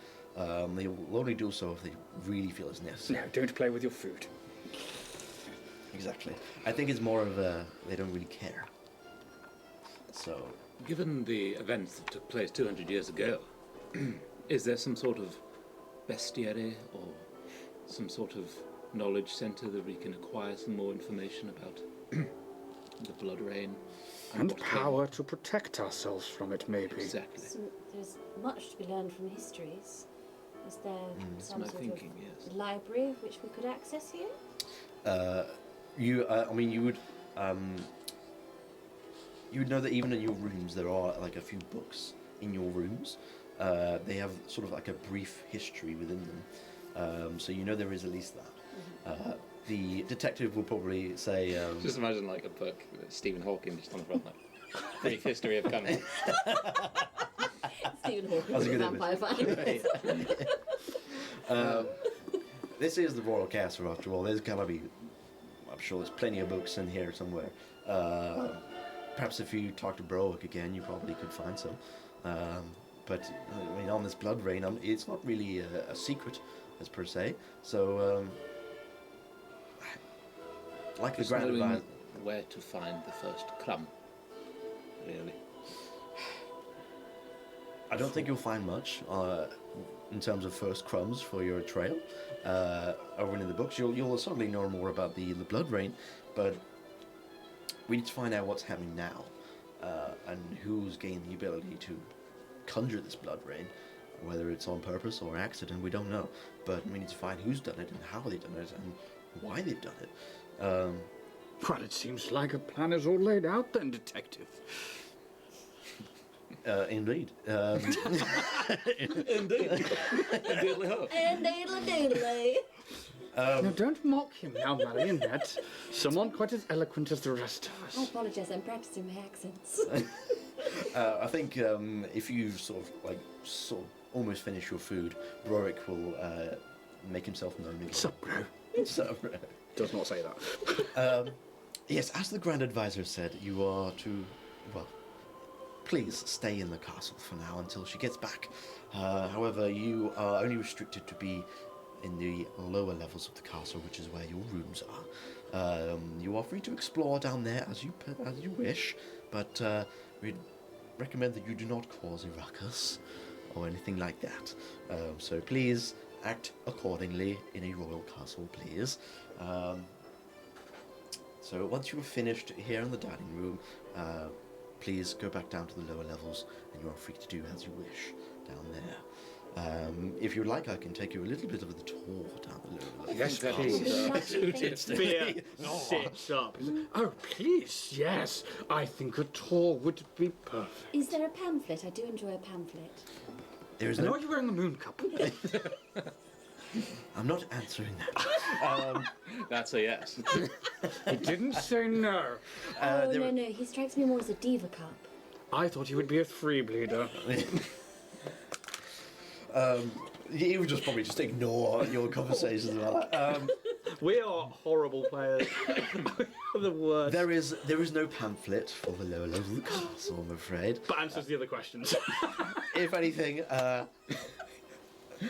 they will only do so if they really feel it's necessary. No, don't play with your food. Exactly. I think it's more of they don't really care. So, Given the events that took place 200 years ago, is there some sort of bestiary or some sort of knowledge centre that we can acquire some more information about the blood rain? And what power to protect ourselves from it, maybe. Exactly. So there's much to be learned from histories. Is there That's some my sort thinking, of yes. library which we could access here? you would know that even in your rooms there are like a few books in your rooms. They have sort of like a brief history within them, so you know there is at least that. The detective will probably say, Just imagine like a book with Stephen Hawking just on the front, like brief history of Kanrath. Stephen Hawking, That's a the good vampire fan. this is the Royal Castle after all. There's gotta be, I'm sure there's plenty of books in here somewhere. Perhaps if you talk to Browick again, you probably could find some. But I mean, on this blood rain, it's not really a secret, as per se. So, like the Just Grand knowing Advisor. where to find the first crumb, really. I don't think you'll find much in terms of first crumbs for your trail over in the books. You'll certainly know more about the blood rain, but we need to find out what's happening now and who's gained the ability to conjure this blood rain. Whether it's on purpose or accident, we don't know. But we need to find who's done it and how they've done it and why they've done it. Well, it seems like a plan is all laid out then, Detective. Indeed. Indeed. Indeedly. Now, don't mock him now, Marionette. Someone quite as eloquent as the rest of I us. apologise, I'm practicing my accents. I think if you sort of almost finish your food, Browick will make himself known again. What's up, bro? So, Does not say that. yes, as the Grand Advisor said, you are to, well, please stay in the castle for now until she gets back. However, you are only restricted to be in the lower levels of the castle, which is where your rooms are. You are free to explore down there as you wish, but we'd recommend that you do not cause a ruckus or anything like that. So please act accordingly in a royal castle, please. So once you are finished here in the dining room, please go back down to the lower levels, and you are free to do as you wish down there. If you'd like, I can take you a little bit of the tour down the lower levels. Yes, Lovely, please. thank you. Fear sits up. Oh, please, yes. I think a tour would be perfect. Is there a pamphlet? I do enjoy a pamphlet. There is And no. are you wearing the moon cup? I'm not answering that. That's a yes. He didn't say no. Oh, there- no, he strikes me more as a diva cup. I thought he would be a three bleeder. You would just probably just ignore your conversations about that. We are horrible players. the worst. There is no pamphlet for the lower levels of the castle, I'm afraid. But answers the other questions. If anything, I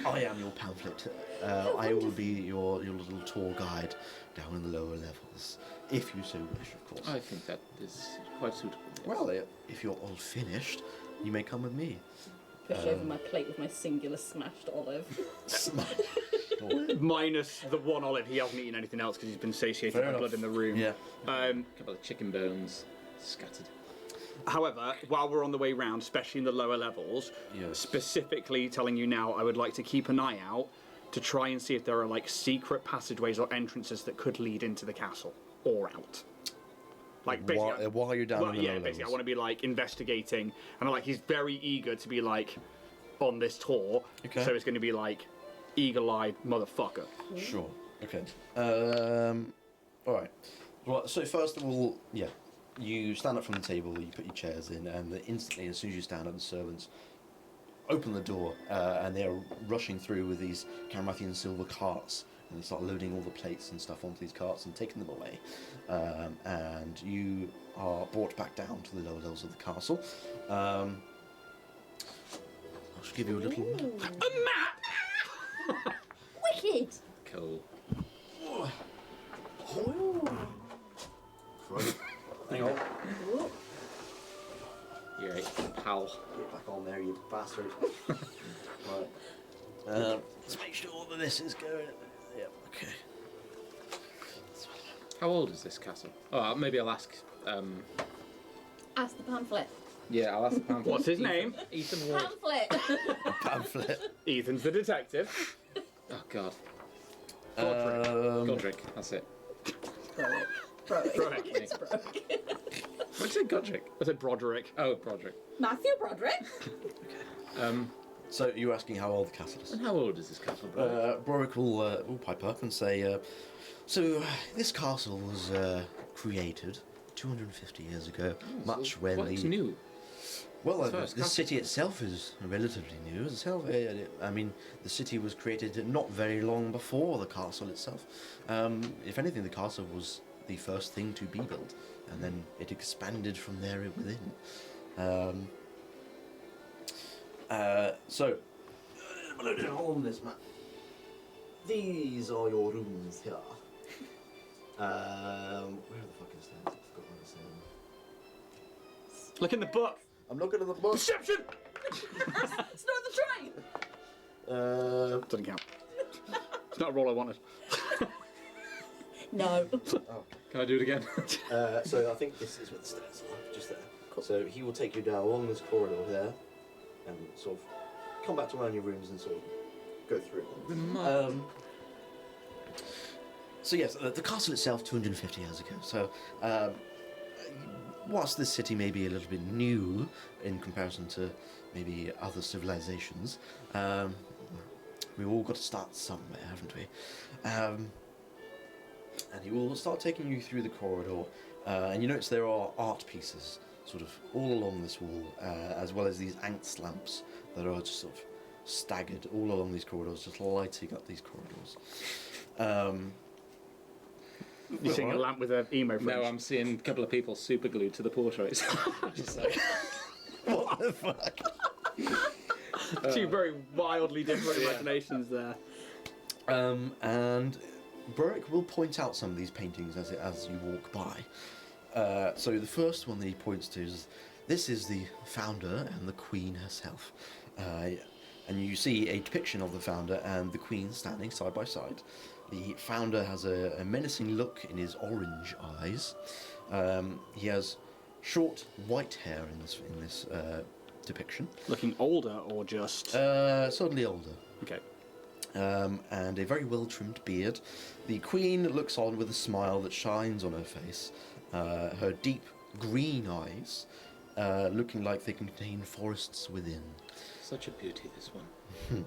am your pamphlet. I will be your little tour guide down in the lower levels, if you so wish, of course. I think that is quite suitable. Yes. Well, if you're all finished, you may come with me. Push over my plate with my singular smashed olive. Minus the one olive, he hasn't eaten anything else because he's been satiated Fair by enough. blood in the room. Yeah. A couple of chicken bones scattered. However, while we're on the way round, especially in the lower levels, Yes. specifically telling you now, I would like to keep an eye out to try and see if there are like secret passageways or entrances that could lead into the castle or out. Like basically, While you're down well, in the yeah, lower basically, I levels. want to be like investigating, and like he's very eager to be like on this tour. Okay. So it's going to be like eagle-eyed motherfucker. Sure. Okay. All right. Well, so first of all, yeah, you stand up from the table, you put your chairs in, and instantly, as soon as you stand up, the servants open the door, and they are rushing through with these Kanrathian silver carts, and they start loading all the plates and stuff onto these carts and taking them away. And you are brought back down to the lower levels of the castle. I'll just give you a little. Wicked! Cool. Hang on. Ooh. You're right, pal. Get back on there, you bastard. Right. Let's make sure that this is going. Yeah, okay. How old is this castle? Oh, maybe I'll ask. Ask the pamphlet. Yeah, I'll ask the pamphlet. What's his name? Ethan Ward. Pamphlet! Pamphlet. Ethan's the detective. Oh God. Um, Godric. That's it. Broderick. Broderick. It's Broderick. What did you say, Godric? I said Broderick. Oh, Broderick. Matthew Broderick? So you're asking how old the castle is? And how old is this castle, bro? Broderick will pipe up and say, so this castle was created 250 years ago, much when quite the... new. Well, As far as the city itself is relatively new. Itself, I mean, the city was created not very long before the castle itself. If anything, the castle was the first thing to be built, and then it expanded from there within. So, on this map, these are your rooms here. Where the fuck is that? I forgot what it's saying. Look in the book. I'm looking at the book. Perception! It's not the train! Doesn't count. It's not a roll I wanted. No. Can I do it again? So I think this is where the stairs are, just there. So he will take you down along this corridor there, and sort of come back to one of your rooms and sort of go through. So yes, the castle itself, 250 years ago. So whilst this city may be a little bit new in comparison to maybe other civilizations, we've all got to start somewhere, haven't we? And he will start taking you through the corridor, and you notice there are art pieces sort of all along this wall, as well as these Angst lamps that are just sort of staggered all along these corridors, just lighting up these corridors. You seeing a lamp with an emo fringe? No, I'm seeing a couple of people super glued to the portraits. Just like, What the fuck? Two very wildly different imaginations there. And Burrick will point out some of these paintings as you walk by. So the first one that he points to is, this is the founder and the queen herself. And you see a depiction of the founder and the queen standing side by side. The founder has a menacing look in his orange eyes. He has short white hair in this depiction. Looking older or just... Certainly older. Okay. And a very well-trimmed beard. The queen looks on with a smile that shines on her face. Her deep green eyes, looking like they contain forests within. such a beauty, this one.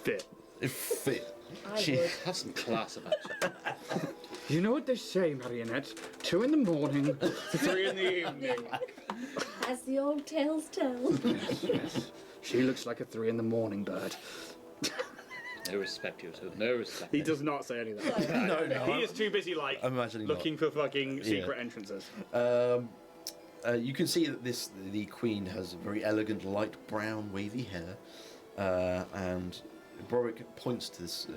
Fit. Fit. I She- would. Have some class about you. You know what they say, Marionette? 2 in the morning to 3 in the evening. As the old tales tell. Yes. She looks like a 3 in the morning bird. No respect, you two. No respect. He does not say anything. No, no. He is too busy, like, I'm imagining looking for fucking secret Yeah. entrances. You can see that the queen has very elegant light brown wavy hair, and Boric points to this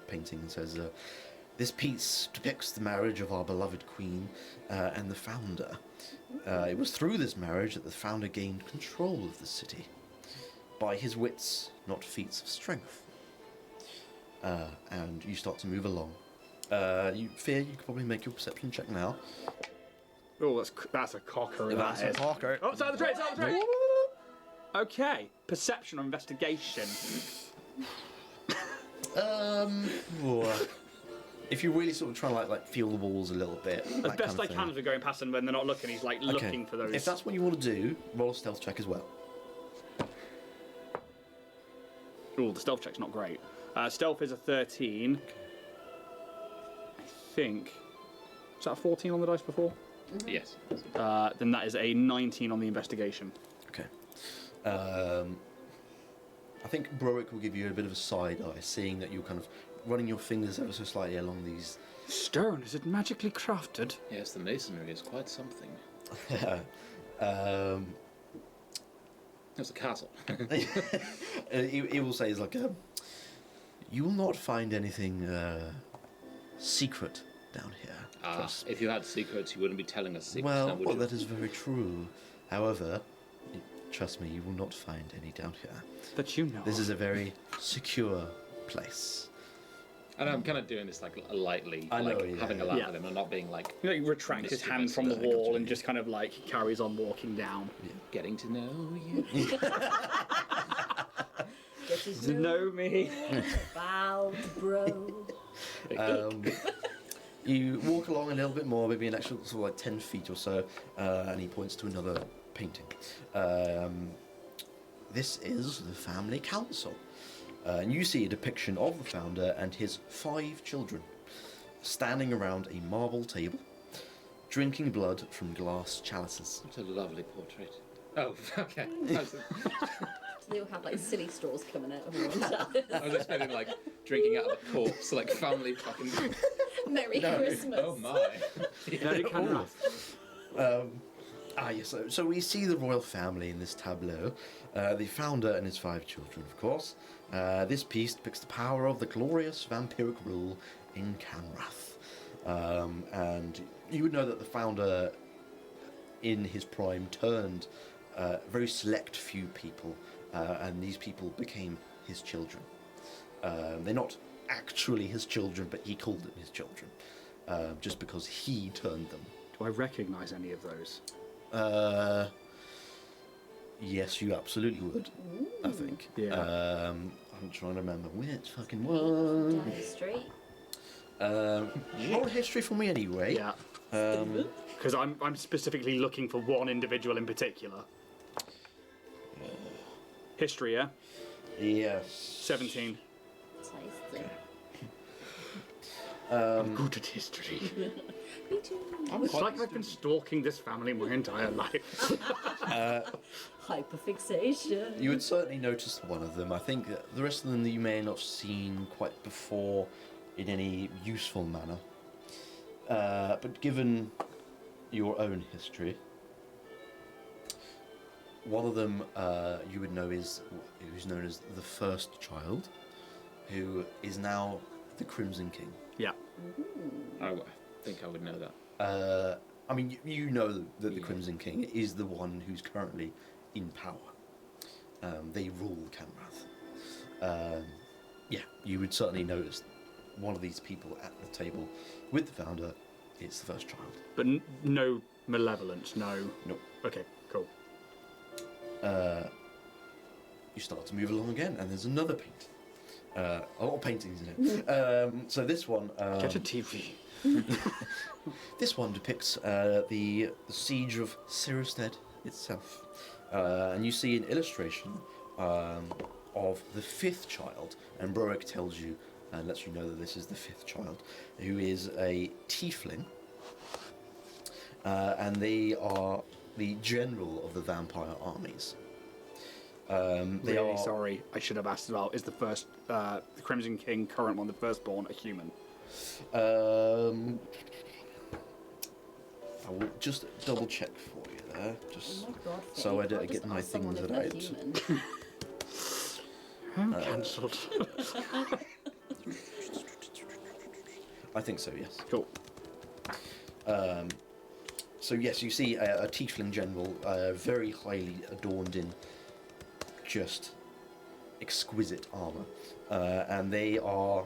painting and says, "This piece depicts the marriage of our beloved queen and the founder. It was through this marriage that the founder gained control of the city, by his wits, not feats of strength." And you start to move along. You could probably make your perception check now. Oh, that's a cocker. That's a cocker. Oh, it's out of the tray, it's out of the tray. Okay, perception or investigation. If you're really sort of trying to like feel the walls a little bit, As best I can as we're going past them when they're not looking, he's like looking for those. If that's what you want to do, roll a stealth check as well. Oh, the stealth check's not great. Stealth is a 13. I think. Was that a 14 on the dice before? Yes. Then that is a 19 on the investigation. Okay. I think Broick will give you a bit of a side eye, seeing that you're kind of running your fingers ever so slightly along these. Stone, is it magically crafted? Yes, the masonry is quite something. It's a castle. He will say, "Is like, you will not find anything secret down here. Trust me." If you had secrets, you wouldn't be telling us secrets now, would Well, you? that is very true. However, trust me, you will not find any down here. That you know. This is a very secure place. And I'm kind of doing this like lightly, I know, like yeah, having a yeah. laugh Yeah. at him. I'm not being like He like, retracts his hand from the wall and just kind of like carries on walking down. getting to know you. Get To know me. Bow, bro. You walk along a little bit more, maybe an extra sort of like 10 feet or so, and he points to another painting. This is the family council. And you see a depiction of the founder and his 5 children standing around a marble table, drinking blood from glass chalices. What a lovely portrait. Oh, okay. They all have like silly straws coming out of one. I was expecting like drinking out of a corpse, like family fucking. Merry Christmas. Oh my. Very Kanrath. Yes, so we see the royal family in this tableau. The founder and his 5 children, of course. This piece depicts the power of the glorious vampiric rule in Kanrath. And you would know that the founder, in his prime, turned a very select few people, and these people became his children. They're not actually his children, but he called them his children, just because he turned them. Do I recognise any of those? Yes, you absolutely would. I think. Yeah. I'm trying to remember which fucking one. History. Roll history for me anyway. Yeah. Because I'm specifically looking for one individual in particular. History, yeah? Yes. 17. Tasty. I'm good at history. Me too. It's like I've been stalking this family my entire life. Hyperfixation. You would certainly notice one of them. I think the rest of them you may not have seen quite before in any useful manner. But given your own history, one of them you would know is who's known as the first child, who is now the Crimson King. Yeah. I think I would know that. I mean, you know that the Crimson King is the one who's currently in power. They rule Kanrath. Yeah, you would certainly notice one of these people at the table with the founder is the first child. But no malevolence, no. Nope. Okay, cool. You start to move along again, and there's another painting. A lot of paintings in it. So this one. Get a TV. This one depicts the siege of Cyherested itself, and you see an illustration of the 5th child. And Broick tells you and lets you know that this is the 5th child, who is a tiefling, and they are the general of the vampire armies. They Really are sorry, I should have asked as well. Is the first, the Crimson King, current one, the firstborn, a human? I will just double check for you there, just Oh my god, so Faye, I don't can't get just my ask someone things if they're right. human. Cancelled. I think so, yes. Cool. So yes, you see a tiefling general, very highly adorned in just exquisite armour, and they are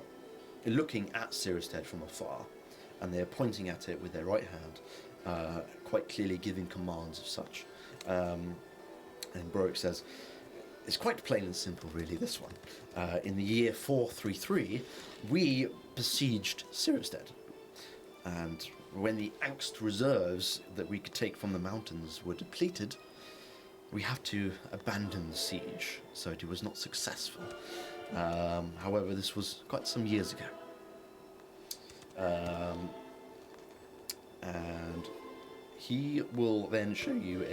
looking at Cyherested from afar, and they're pointing at it with their right hand, quite clearly giving commands of such. And Broek says, it's quite plain and simple, really, this one. In the year 433, we besieged Cyherested, and when the angst reserves that we could take from the mountains were depleted, we have to abandon the siege, so it was not successful. However, this was quite some years ago. And he will then show you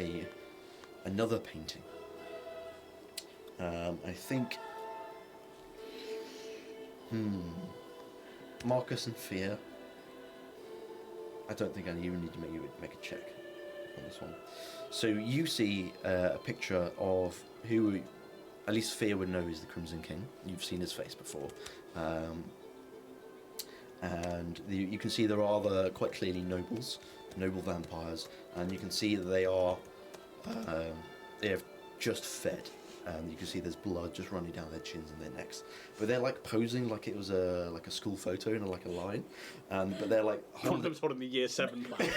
another painting. I think Marcus and Fear. I don't think I even need to make a check on this one. So you see a picture of who, at least Fear would know is the Crimson King. You've seen his face before. And you can see there are quite clearly noble vampires, and you can see that they have just fed, and you can see there's blood just running down their chins and their necks. But they're like posing like it was a school photo in like a line, but they're like One of them's holding the year 7 plan.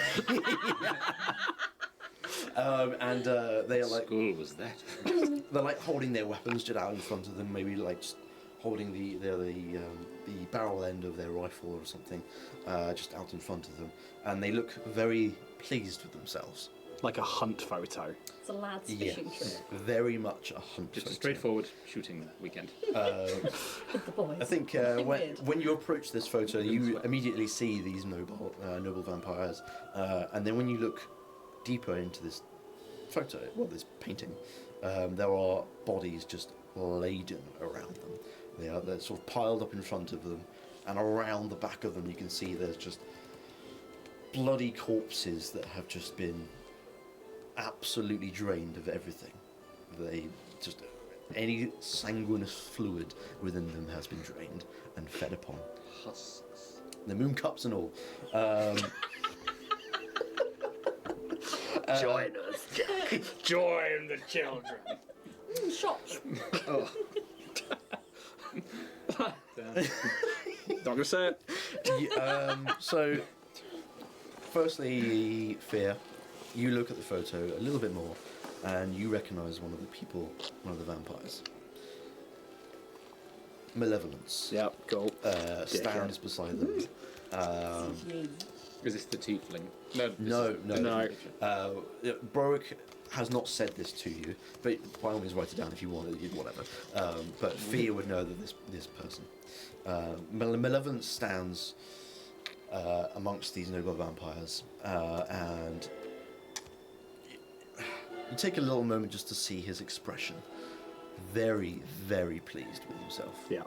and they are like School was that? they're like holding their weapons just out in front of them, maybe like just holding the barrel end of their rifle or something, just out in front of them, and they look very pleased with themselves. Like a hunt photo. It's a lad's fishing trip Very much a hunt. Just a photo. straightforward shooting weekend. with the boys. I think Nothing when, weird. when you approach this photo, you immediately see these noble vampires, and then when you look deeper into this photo, well, this painting, there are bodies just laden around them. They're sort of piled up in front of them, and around the back of them, you can see there's just bloody corpses that have just been absolutely drained of everything. They just any sanguineous fluid within them has been drained and fed upon. Husks. The moon cups and all. Join us, Jack. Join the children. Shots. Oh. Not gonna say it. So, firstly, Fear, you look at the photo a little bit more, and you recognise one of the vampires. Malevolence Yep, cool. stands beside them. Is this the tiefling? No. Broek has not said this to you, but by all means write it down if you want it, whatever. But Fear would know that this person. Malevolence stands amongst these noble vampires, and you take a little moment just to see his expression. Very, very pleased with himself. Yeah.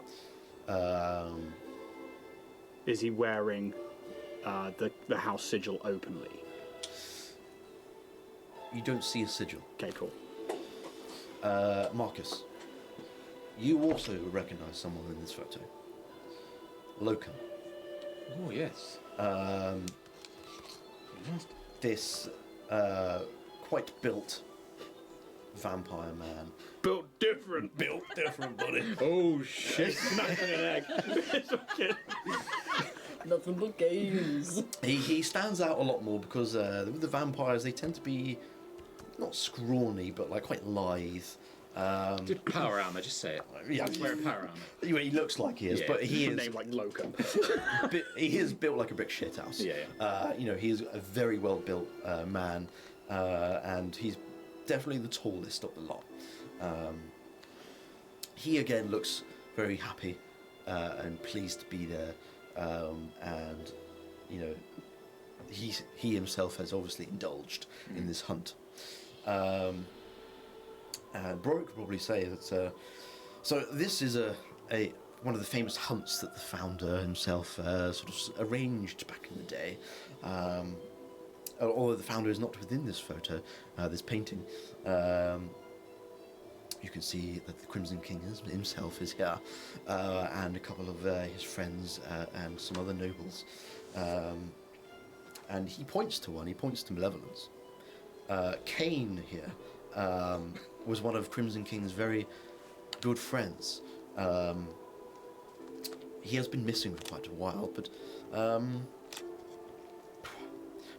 Is he wearing the house sigil openly? You don't see a sigil. Okay, cool. Marcus, you also recognise someone in this photo. Locum. Oh, yes. This quite built vampire man. Built different. Built different, buddy. Oh, shit. Smacking an egg. Nothing but games. He stands out a lot more because with the vampires, they tend to be not scrawny, but like quite lithe. Did power armor, just say it. Yeah, He's wearing power armor. anyway, he looks like he is, Yeah. but he A is name like Locum. he is built like a brick shithouse. Yeah. He is a very well built man, and he's definitely the tallest of the lot. He again looks very happy and pleased to be there, and he himself has obviously indulged in this hunt. Brock could probably say that. So this is one of the famous hunts that the founder himself sort of arranged back in the day. Although the founder is not within this photo, this painting. You can see that the Crimson King himself is here, and a couple of his friends and some other nobles. And he points to one. He points to Malevolence. Cain here was one of Crimson King's very good friends. He has been missing for quite a while, but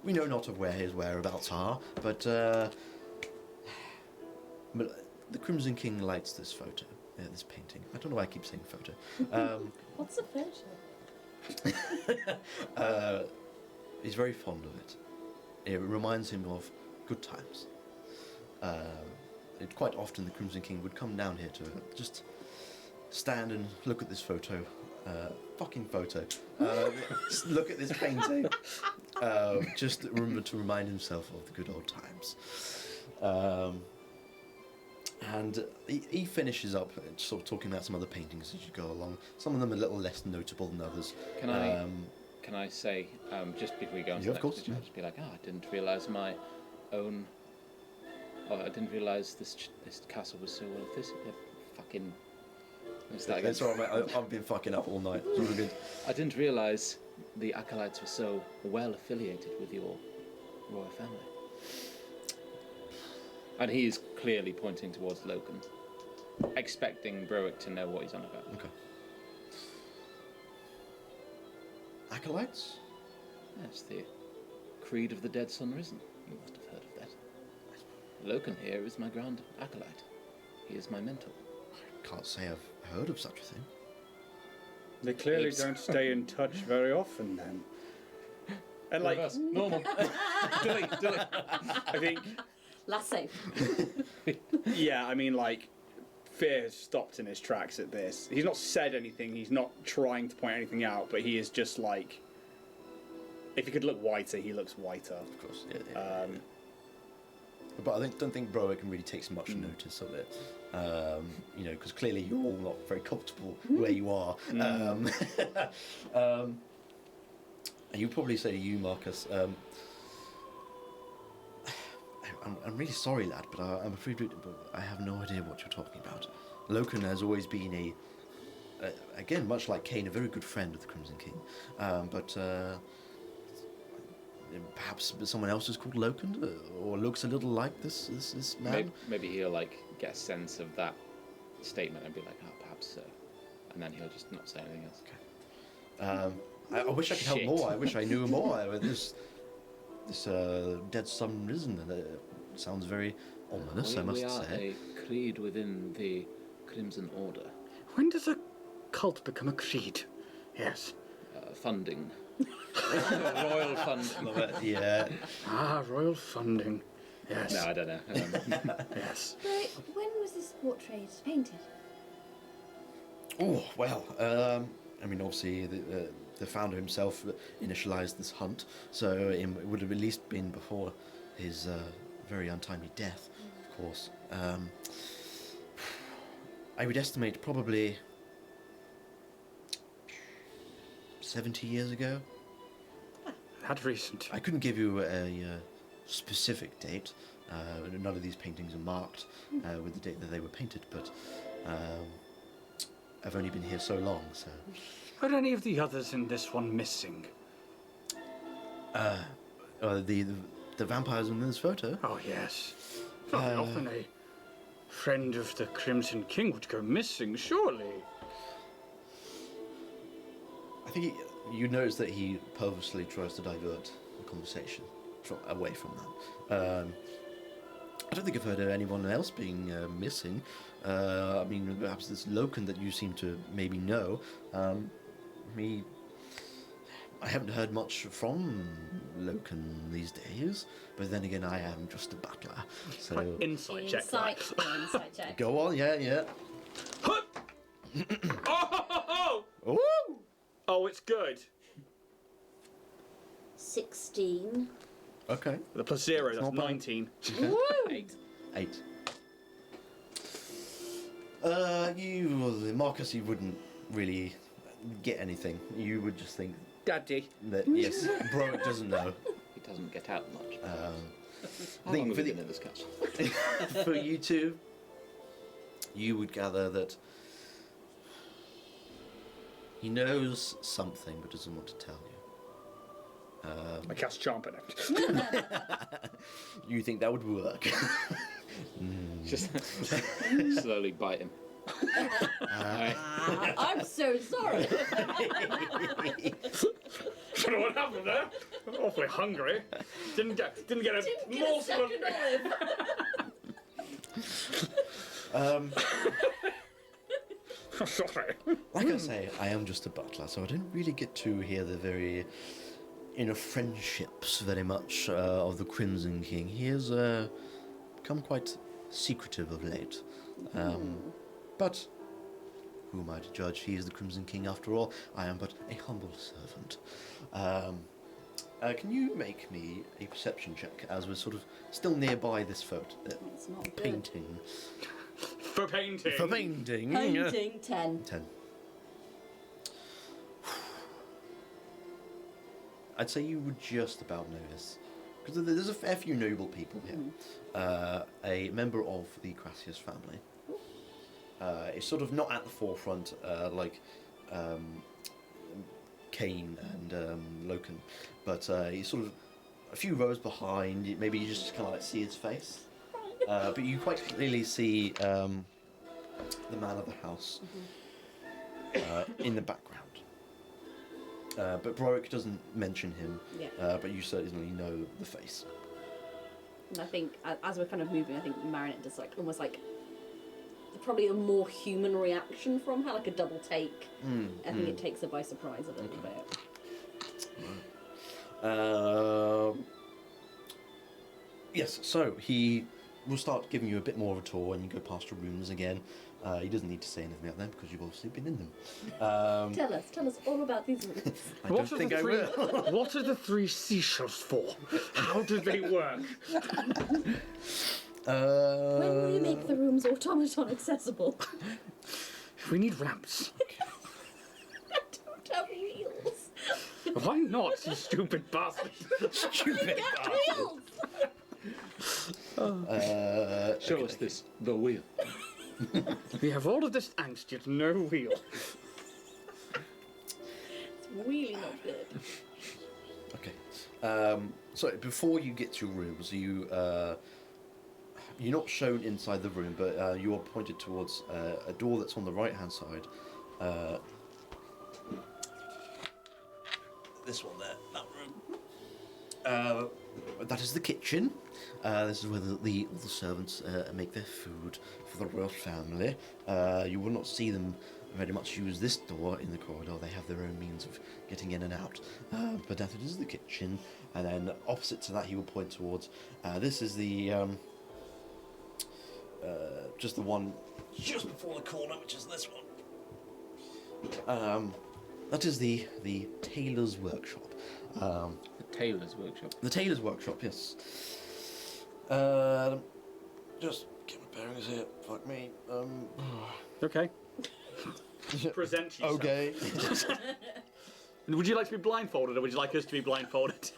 we know not of where his whereabouts are. But the Crimson King likes this photo, this painting. I don't know why I keep saying photo. What's a photo? He's very fond of it. It reminds him of good times. Quite often the Crimson King would come down here to just stand and look at this photo. Fucking photo. Look at this painting. Just remember to remind himself of the good old times. And he finishes up sort of talking about some other paintings as you go along. Some of them are a little less notable than others. Can I say, just before we go on to yeah, the of course, next, just be like, I didn't realise I didn't realise this castle was so well fucking... That's all right, mate. I've been fucking up all night. It's all good. I didn't realise the acolytes were so well affiliated with your royal family. And he is clearly pointing towards Loken, expecting Broick to know what he's on about. Okay. Acolytes? Yes, the Creed of the Dead Sun Risen. You must have heard of that. Loken here is my grand acolyte. He is my mentor. I can't say I've heard of such a thing. They clearly don't stay in touch very often then. And like normal. delete. I think Last save. yeah, I mean like Fear has stopped in his tracks at this. He's not said anything, he's not trying to point anything out, but he is just like, if he could look whiter, he looks whiter. Of course, yeah. But I don't think Broick really takes much notice of it. You know, because clearly you're all not very comfortable where you are. And you probably say to you, Marcus, I'm really sorry, lad, but I'm afraid I have no idea what you're talking about. Loken has always been again, much like Cain, a very good friend of the Crimson King. But perhaps someone else is called Loken, or looks a little like this man. Maybe he'll like get a sense of that statement and be like, oh, perhaps so, and then he'll just not say anything else. Okay. I wish I could help more. I wish I knew more. This Dead Sun Risen sounds very ominous, I must we are say. a creed within the Crimson Order. when does a cult become a creed? Yes. Funding. Royal funding. Yeah. Ah, royal funding. Yes. No, I don't know. Yes. But when was this portrait painted? Oh, well, I mean, obviously, the founder himself initialized this hunt, so it would have at least been before his very untimely death, of course. I would estimate probably 70 years ago. That recent. I couldn't give you a specific date. None of these paintings are marked with the date that they were painted, but I've only been here so long, so... Are any of the others in this one missing? The vampires in this photo? Oh, yes. Very often a friend of the Crimson King would go missing, surely. I think you notice that he purposely tries to divert the conversation away from that. I don't think I've heard of anyone else being missing. I mean, perhaps this Loken that you seem to maybe know. I haven't heard much from Loken these days, but then again, I am just a butler. So Insight check. that. Insight check. go on, yeah. Oh! Ooh! Oh, it's good. 16. Okay. The plus 0, that's not bad. 19. Woo! 8. 8. Marcus, you wouldn't really get anything. You would just think Daddy. that, yes, Broick doesn't know. He doesn't get out much. I think for, been in this castle? for you two, you would gather that he knows something but doesn't want to tell you. I cast Charm it. You think that would work? Just slowly bite him. I'm so sorry. Don't know what happened there. Awfully hungry. Didn't get a Didn't get a morsel of. second olive. Sorry. Like I say, I am just a butler, so I don't really get to hear the very inner friendships very much of the Crimson King. He has become quite secretive of late. But who am I to judge? He is the Crimson King after all. I am but a humble servant. Can you make me a perception check as we're sort of still nearby this photo? It's not good. Painting. For painting. For painting. Painting 10. 10. I'd say you would just about notice. Because there's a fair few noble people here. A member of the Crassius family. It's sort of not at the forefront like Cain and Loken, but he's sort of a few rows behind. Maybe you just kind of like see his face, but you quite clearly see the man of the house in the background. But Broick doesn't mention him, but you certainly know the face. And I think as we're kind of moving, I think Marinette does like almost like probably a more human reaction from her, like a double take. I think it takes her by surprise a little bit. Yes, so he will start giving you a bit more of a tour when you go past your rooms again. He doesn't need to say anything about them because you've obviously been in them. Tell us all about these rooms. I don't think I will. What are the 3 seashells for? How do they work? When will you make the rooms automaton accessible? We need ramps. I don't have wheels. Why not, you stupid bastard? Stupid bastard. Wheels. Show us this, the wheel. We have all of this angst, yet no wheel. It's really not good. Okay. So before you get to your rooms, you're not shown inside the room, but you are pointed towards a door that's on the right-hand side. This one there, that room. That is the kitchen. This is where all the servants make their food for the royal family. You will not see them very much use this door in the corridor. They have their own means of getting in and out. But that is the kitchen. And then opposite to that, he will point towards. This is the just the one just before the corner, which is this one. That is the tailor's workshop. The tailor's workshop. The tailor's workshop, yes. Just get my bearings here. Fuck me. Okay. Present yourself. Okay. Would you like to be blindfolded, or would you like us to be blindfolded?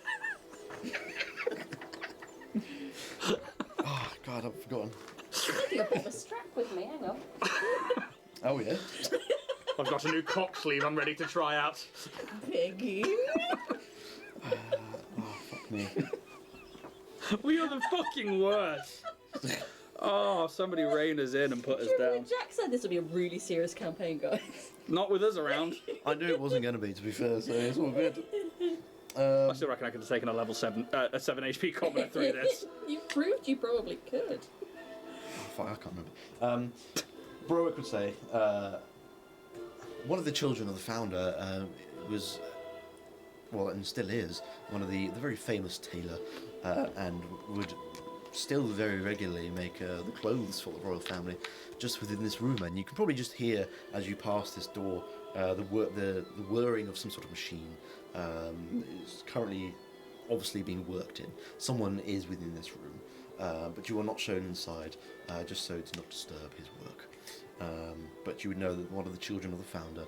Oh God, I've forgotten. Maybe a bit of a strap with me. Hang on. Oh yeah. I've got a new cock sleeve I'm ready to try out. Piggy. Fuck me. We are the fucking worst. Oh, somebody rein us in and put us down. Jack said this would be a really serious campaign, guys. Not with us around. I knew it wasn't going to be, to be fair, so it's all good. I still reckon I could have taken a 7 HP commoner through this. You proved you probably could. Oh, fuck, I can't remember. Broick would say, one of the children of the founder was, well, and still is, one of the very famous tailor, and would still very regularly make the clothes for the royal family just within this room. And you can probably just hear, as you pass this door, the whirring of some sort of machine. It's currently obviously being worked in. Someone is within this room, but you are not shown inside, just so to not disturb his work. but you would know that one of the children of the founder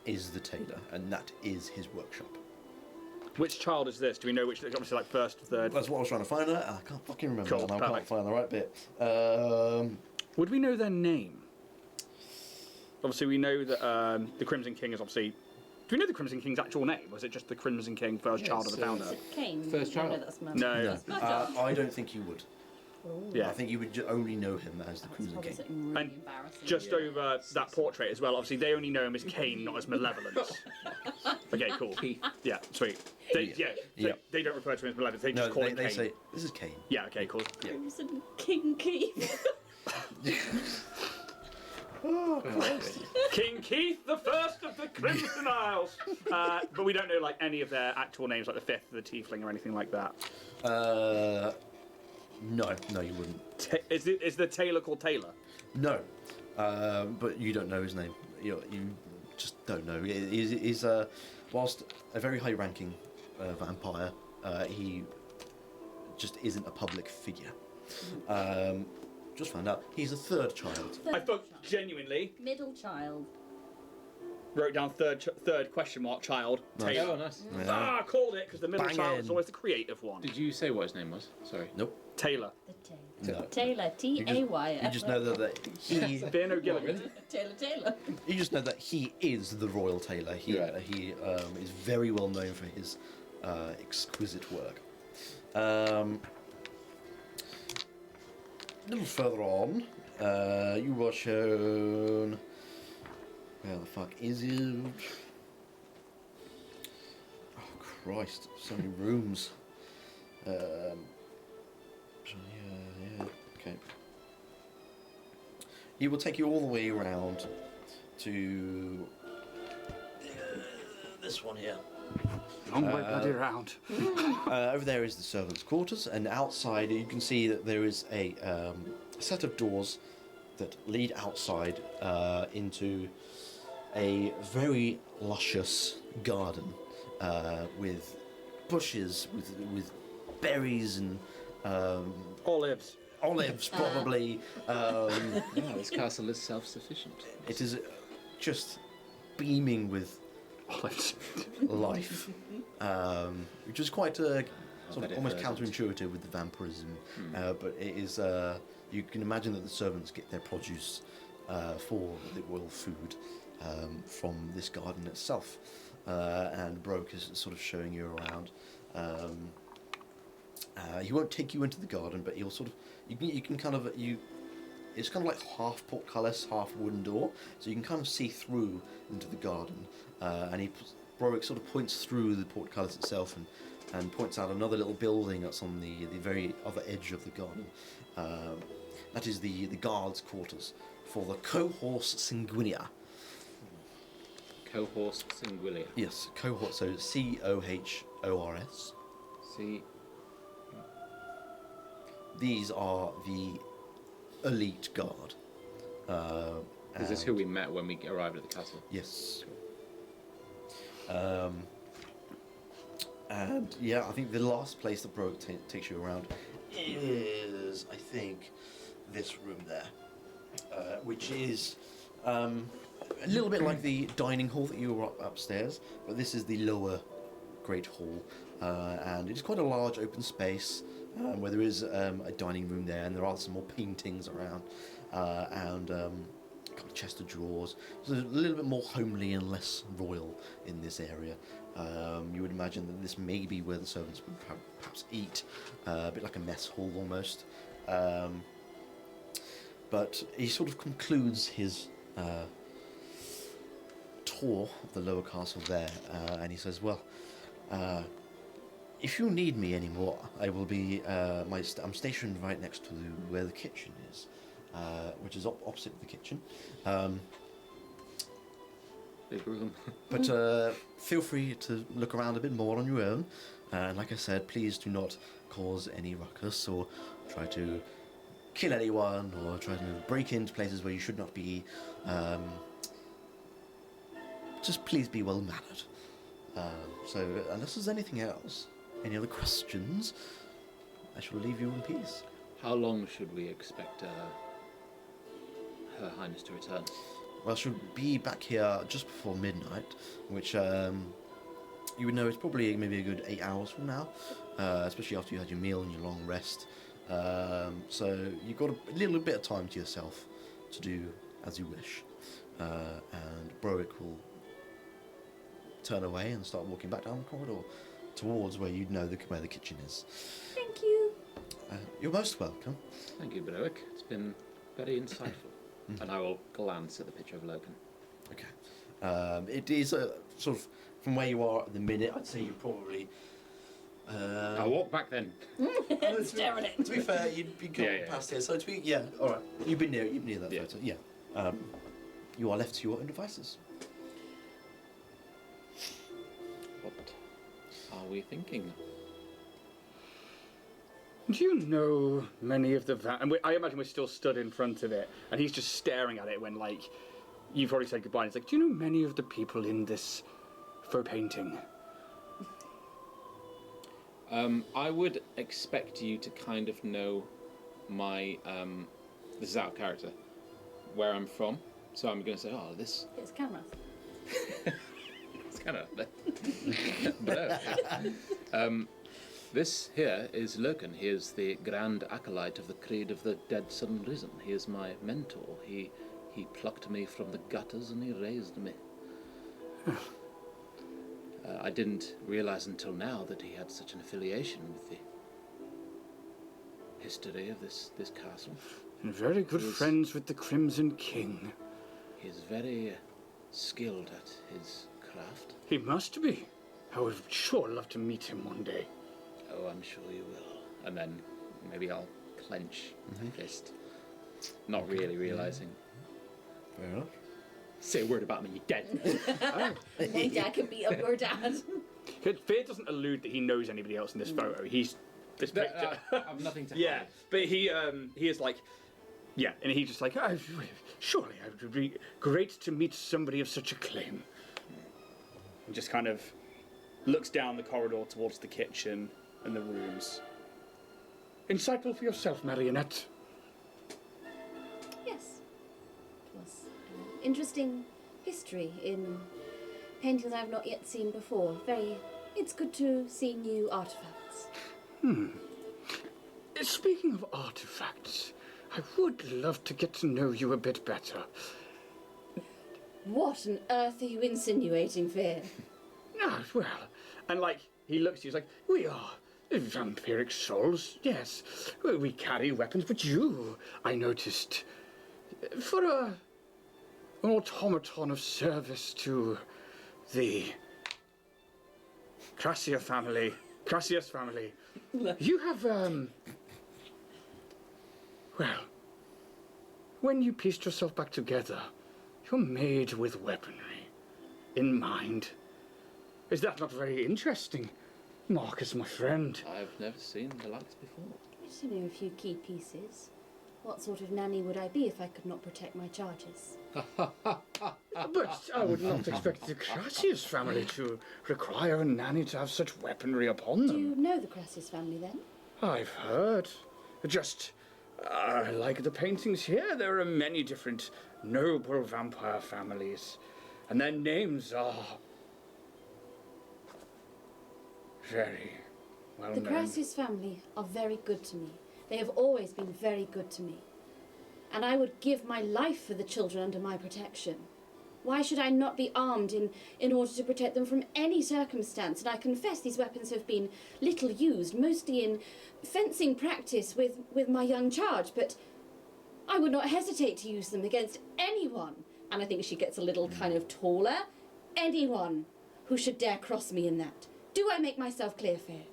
is the tailor, and that is his workshop. Which child is this? Do we know which? Obviously, like first, third. That's what I was trying to find out. I can't fucking remember, Cool, and I can't perfect. find the right bit. Would we know their name? Obviously, we know that the Crimson King is obviously. Do we know the Crimson King's actual name? Was it just the Crimson King, first child of the founder? Is it Cain? First No, child. that's my No. that's my child. I don't think you would. Yeah. I think you would only know him as the That's Crimson probably King. something really And embarrassing. Just over that portrait as well. Obviously, they only know him as Cain, not as Malevolence. Okay, cool. Keith. Yeah, sweet. They, Yeah. they don't refer to him as Malevolence. They No, just call him they Cain. say, this is Cain. Yeah. Okay. Cool. Crimson King Keith. King Keith, the first of the Crimson Isles. But we don't know like any of their actual names, like the fifth, the Tiefling, or anything like that. No, you wouldn't. Is the tailor called Taylor? No, but you don't know his name. You just don't know. He's whilst a very high-ranking vampire, he just isn't a public figure. Just found out he's a third child. I thought genuinely Middle child. wrote down third question mark child Nice. Taylor. Oh, nice. Yeah. Called it because the middle Bang child in. is always the creative one. Did you say what his name was? Sorry. Nope. Taylor. The Taylor. No. Taylor. T-A-Y. You just know that he. Bear O'Gilligan. Taylor. You just know that he is the royal tailor. He is very well known for his exquisite work. A little further on, you were shown. Where the fuck is it? Oh Christ! So many rooms. Yeah. Okay. He will take you all the way around to this one here. Long way bloody round. Over there is the servants' quarters, and outside you can see that there is a set of doors that lead outside into a very luscious garden with bushes, with berries and Olives. olives, probably. Oh, this castle is self-sufficient. It is just beaming with Olives. life, which is quite sort bet of it almost verdant. counterintuitive with the vampirism, but it is. You can imagine that the servants get their produce for the royal food from this garden itself, and Broke is sort of showing you around. He won't take you into the garden, but he'll sort of. You can kind of It's kind of like half portcullis, half wooden door, so you can kind of see through into the garden. And Browick sort of points through the portcullis itself and points out another little building that's on the very other edge of the garden. That is the guards' quarters for the Cohorse Sanguinea. Cohorse Singulia. Yes, cohort, so Cohors. See. These are the elite guard. Is this who we met when we arrived at the castle? Yes. And yeah, I think the last place that Broke takes you around is, I think, this room there, which is a little bit like the dining hall that you were upstairs, but this is the lower great hall, and it is quite a large open space where there is a dining room there, and there are some more paintings around, and a couple of chest of drawers. So it's a little bit more homely and less royal in this area. You would imagine that this may be where the servants would perhaps eat, a bit like a mess hall almost. But he sort of concludes his tour of the lower castle there, and he says, well, if you need me anymore, I will be, I'm stationed right next to where the kitchen is, which is opposite the kitchen. Big room. But feel free to look around a bit more on your own. And like I said, please do not cause any ruckus or try to kill anyone or try to break into places where you should not be. Just please be well mannered. So unless there's anything else, any other questions, I shall leave you in peace. How long should we expect Her Highness to return? Well, she'll be back here just before midnight, which you would know is probably maybe a good 8 hours from now, especially after you had your meal and your long rest. So you've got a little bit of time to yourself to do as you wish. And Browick will turn away and start walking back down the corridor towards where you'd know where the kitchen is. Thank you. You're most welcome. Thank you, Browick. It's been very insightful. And I will glance at the picture of Logan. Okay. It is sort of from where you are at the minute. I'd say you're probably. I'll walk back then. Stare at it. To be fair, you'd be going past here. So all right. You've been near that photo. Yeah. You are left to your own devices. What are we thinking? Do you know many of the and I imagine we're still stood in front of it, and he's just staring at it when, like, you've already said goodbye. And it's like, do you know many of the people in this faux painting? I would expect you to kind of know my, this is out of character, where I'm from. So I'm going to say, oh, this... It's Kanrath. It's kind of... But this here is Loken. He is the grand acolyte of the Creed of the Dead Sudden Risen. He is my mentor. He plucked me from the gutters and he raised me. I didn't realise until now that he had such an affiliation with the history of this castle. And very good friends with the Crimson King. He is very skilled at his craft. He must be. I would sure love to meet him one day. Oh, I'm sure you will. And then maybe I'll clench my fist. Not really realising. Fair enough. Say a word about me, you're dead. My dad could beat up your dad. Fear doesn't allude that he knows anybody else in this photo. He's this picture. I've nothing to hide. Yeah, but he is like, yeah, and he's just like, oh, surely it would be great to meet somebody of such acclaim. And just kind of looks down the corridor towards the kitchen and the rooms. Insightful for yourself, Marionette. Yes. It was an interesting history in paintings I've not yet seen before. It's good to see new artifacts. Speaking of artifacts, I would love to get to know you a bit better. What on earth are you insinuating, Fear? Ah, well, and like, he looks at you, he's like, we are vampiric souls, yes. We carry weapons, but you, I noticed, for an automaton of service to the Crassius family, you have, well, when you pieced yourself back together, you're made with weaponry in mind. Is that not very interesting, Marcus, my friend? I've never seen the likes before. I just know a few key pieces. What sort of nanny would I be if I could not protect my charges? But I would not expect the Crassius family to require a nanny to have such weaponry upon Do them. you know the Crassus family then? I've heard. Just, like the paintings here, there are many different noble vampire families, and their names are very well The known. Crassus family are very good to me. They have always been very good to me. And I would give my life for the children under my protection. Why should I not be armed in order to protect them from any circumstance? And I confess these weapons have been little used, mostly in fencing practice with my young charge, but I would not hesitate to use them against anyone. And I think she gets a little kind of taller. Anyone who should dare cross me in that. Do I make myself clear, Fair?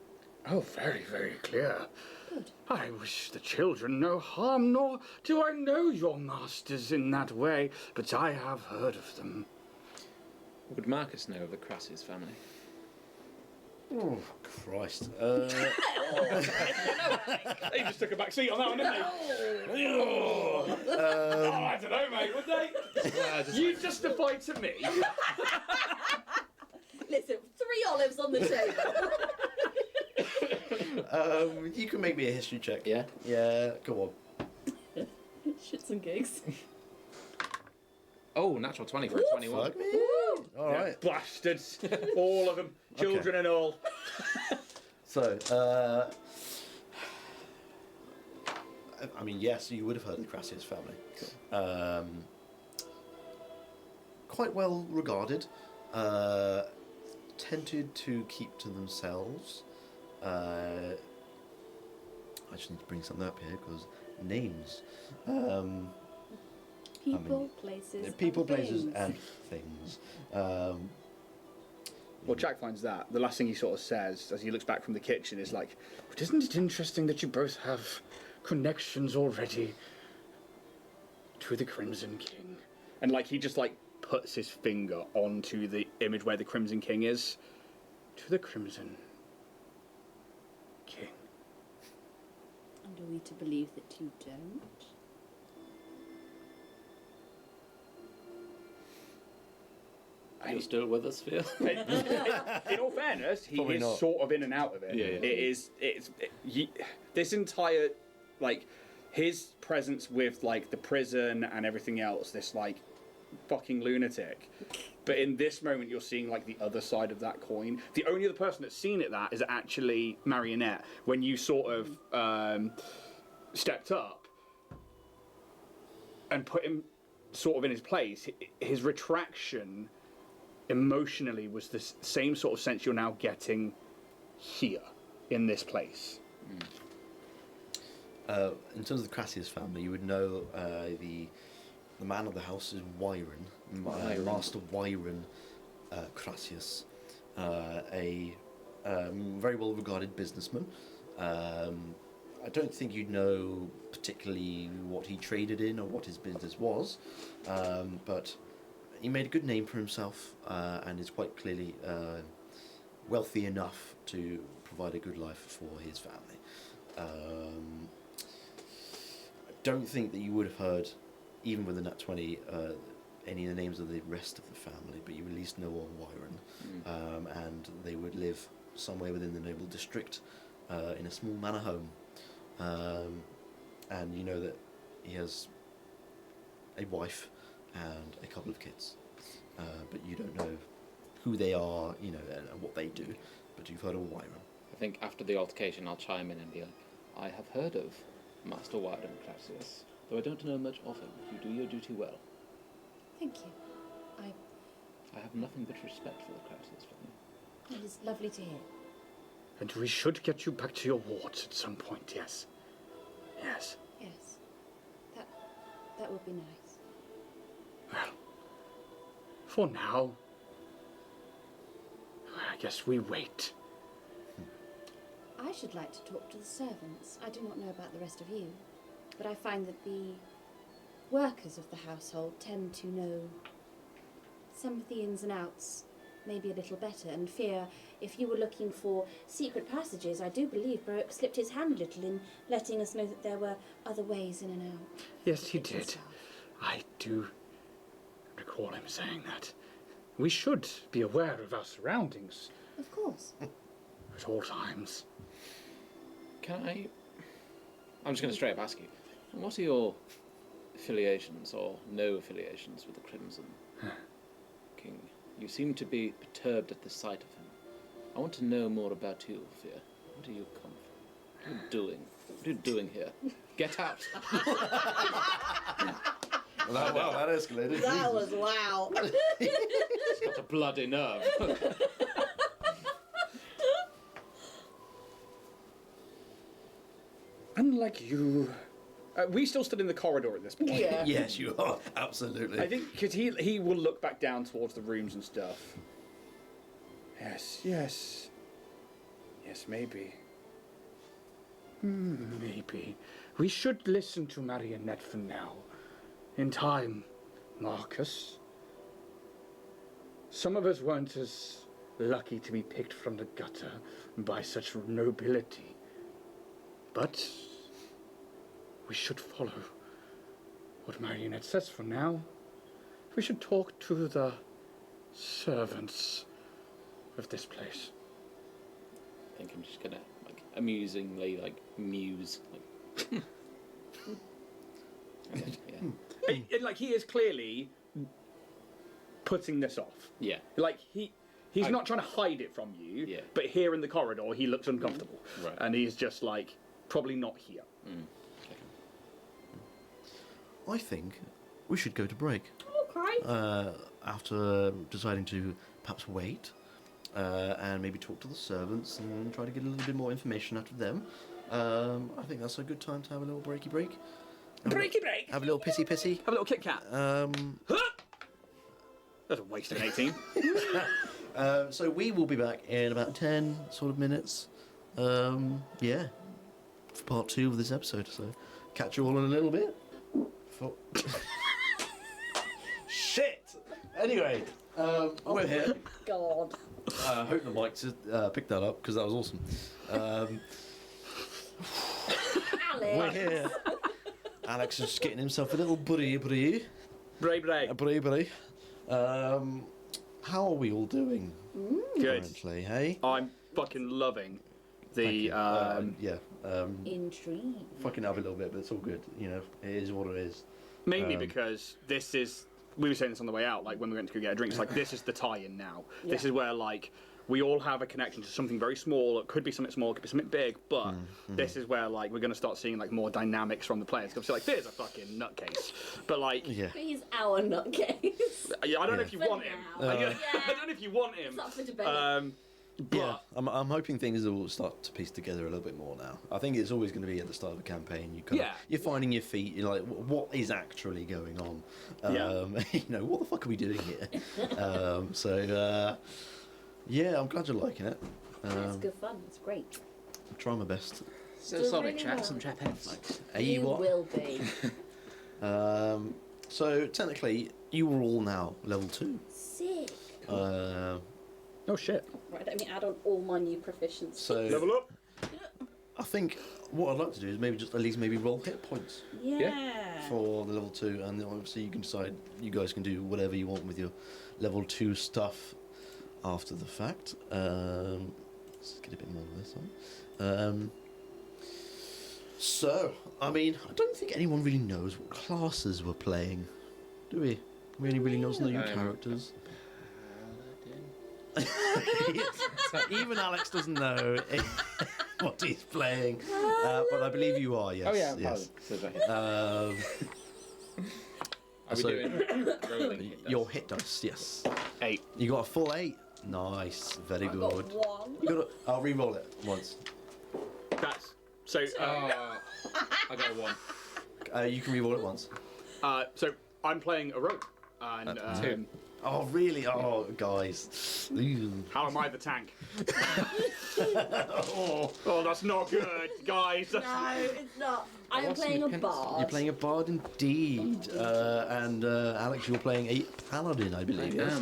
Oh, very, very clear. Good. I wish the children no harm, nor do I know your masters in that way, but I have heard of them. Would Marcus know of the Crassius family? Oh, Christ. He just took a back seat on that one, didn't he? I don't know, mate, would they? You justify to me. Listen, 3 olives on the table. You can make me a history check. Yeah? Yeah, go on. Shits and gigs. Oh, natural 20 for a 21. Fuck me. All Yeah, right. bastards. All of them. Children and all. So, I mean, yes, you would have heard of the Crassius family. Quite well regarded. Tended to keep to themselves. I just need to bring something up here because names. People, places, People, and places, things. and things. Well, Jack finds that. The last thing he sort of says as he looks back from the kitchen is like, "But isn't it interesting that you both have connections already to the Crimson King?" And like he just like puts his finger onto the image where the Crimson King is. To the Crimson King. And are we to believe that you don't? Are you still with us, Phil? In all fairness, he Probably is not. sort of in and out of it. Yeah. This entire, like, his presence with, like, the prison and everything else, this, like, fucking lunatic. But in this moment, you're seeing, like, the other side of that coin. The only other person that's seen it that is actually Marionette. When you sort of stepped up and put him sort of in his place, his retraction emotionally was the same sort of sense you're now getting here in this place. In terms of the Crassius family, you would know the man of the house is Wyron, Master Wyron Crassius, a very well regarded businessman. I don't think you'd know particularly what he traded in or what his business was, but he made a good name for himself and is quite clearly wealthy enough to provide a good life for his family. I don't think that you would have heard, even with the Nat 20, any of the names of the rest of the family, but you at least know of Wyron, and they would live somewhere within the noble district in a small manor home. And you know that he has a wife and a couple of kids, but you don't know who they are, you know, and what they do, but you've heard of Wyron. I think after the altercation, I'll chime in and be like, I have heard of Master Wyron Crassius, though I don't know much of him. You do your duty well. Thank you. I have nothing but respect for the Crassius family. It is lovely to hear. And we should get you back to your wards at some point, yes. Yes. Yes. That would be nice. Well, for now, I guess we wait. I should like to talk to the servants. I do not know about the rest of you, but I find that the workers of the household tend to know some of the ins and outs maybe a little better, and fear if you were looking for secret passages, I do believe Baroque slipped his hand a little in letting us know that there were other ways in and out. Yes, he did. I do recall him saying that. We should be aware of our surroundings Of course. at all times. I'm just going to straight up ask you, what are your affiliations or no affiliations with the Crimson King? You seem to be perturbed at the sight of him. I want to know more about you, Fear. Where do you come from? What are you doing? What are you doing here? Get out! Wow, that escalated. That was wow. He's got a bloody nerve. Unlike you, we still stood in the corridor at this point. Yeah. Yes, you are, absolutely. I think because he will look back down towards the rooms and stuff. Yes, maybe. Maybe. We should listen to Marionette for now. In time, Marcus. Some of us weren't as lucky to be picked from the gutter by such nobility. But we should follow what Marionette says for now. We should talk to the servants of this place. I think I'm just gonna, like, amusingly, like, muse. Like, yeah. And, like, he is clearly putting this off. Yeah. Like he's not trying to hide it from you, Yeah. but here in the corridor he looks uncomfortable, Right. and he's just like probably not here. I think we should go to break. Okay. After deciding to perhaps wait and maybe talk to the servants and try to get a little bit more information out of them. I think that's a good time to have a little breaky break. Breaky break. Have a little pissy pissy. Have a little Kit Kat. That's a waste of an 18. So we will be back in about 10 sort of minutes. Yeah, for part 2 of this episode. So catch you all in a little bit. Shit! Anyway, we're here. God. I hope the mics picked that up because that was awesome. We're Alex. here. Alex is getting himself a little buddy. Bray bray. Buddy. How are we all doing Good. currently, hey? I'm fucking loving the. Intrigue. Fucking up a little bit, but it's all good. You know, it is what it is. Mainly because this is. We were saying this on the way out, like when we went to go get a drink. It's like this is the tie-in now. Yeah. This is where like we all have a connection to something very small. It could be something small, it could be something big, but this is where like we're gonna start seeing like more dynamics from the players. Because like there's a fucking nutcase, but like Yeah. He's our nutcase. I don't know if you For want him. now. I Yeah. don't know if you want him. It's up for debate. But Yeah, I'm hoping things will start to piece together a little bit more now. I think it's always going to be at the start of a campaign. You're finding your feet. You're like, what is actually going on? You know, what the fuck are we doing here? Yeah, I'm glad you're liking it. It's good fun. It's great. I'm trying my best. So Does Sonic really chat, well. some chap heads. You what? will be. So technically, you are all now level 2. Sick. oh shit. Right, let me add on all my new proficiency. So Level up. I think what I'd like to do is maybe just at least roll hit points Yeah. for the level 2, and then obviously you can decide. You guys can do whatever you want with your level 2 stuff after the fact. Let's get a bit more of this on. So, I mean, I don't think anyone really knows what classes we're playing, do we? We really knows the new characters. Even Alex doesn't know what he's playing, but I believe you are. Yes. Oh yeah, yes. Are we So- doing rolling hit dice? Your hit dice, yes. 8. You got a full 8. Nice, very I got good. 1. You got. I'll re-roll it once. That's so. Oh, I got a 1. You can re-roll it once. So I'm playing a rogue, and 2. Oh really? Oh guys. Ooh. how am I the tank? Oh. Oh, that's not good, guys. No, it's not. I am What's playing the a pen- bard. You're playing a bard indeed, and Alex, you're playing a paladin, I believe. Yes.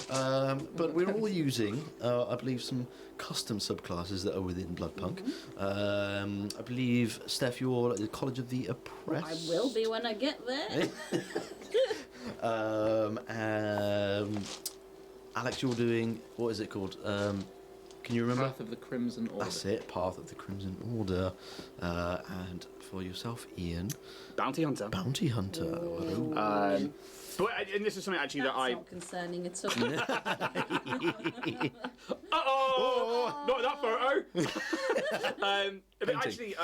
But we're all using, I believe, some custom subclasses that are within Bloodpunk. I believe, Steph, you're at the College of the I Oppressed. will be when I get there. Alex, you're doing, what is it called? Can you remember? Path of the Crimson Order. That's it, Path of the Crimson Order. And for yourself, Ian, Bounty hunter. Bounty Hunter. Ooh. But and this is something actually That's that I. not concerning at all. Uh-oh! Not that photo. But Painting. actually,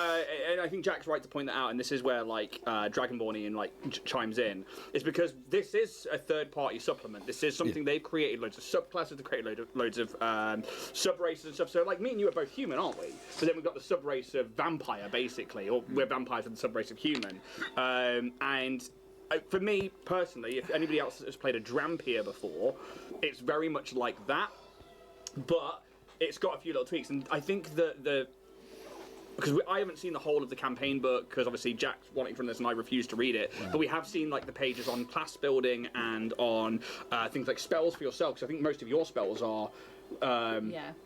and I think Jack's right to point that out, and this is where like Dragonborn Ian like chimes in. It's because this is a third-party supplement. This is something they've created loads of subclasses, they've created loads of sub-races and stuff. So like me and you are both human, aren't we? But then we've got the sub-race of vampire, basically, or we're vampires with the sub-race of human. And for me personally, if anybody else has played a Drampier before, it's very much like that, but it's got a few little tweaks. And I think the because I haven't seen the whole of the campaign book, because obviously Jack's wanting from this and I refuse to read it, but we have seen like the pages on class building and on things like spells for yourself, because I think most of your spells are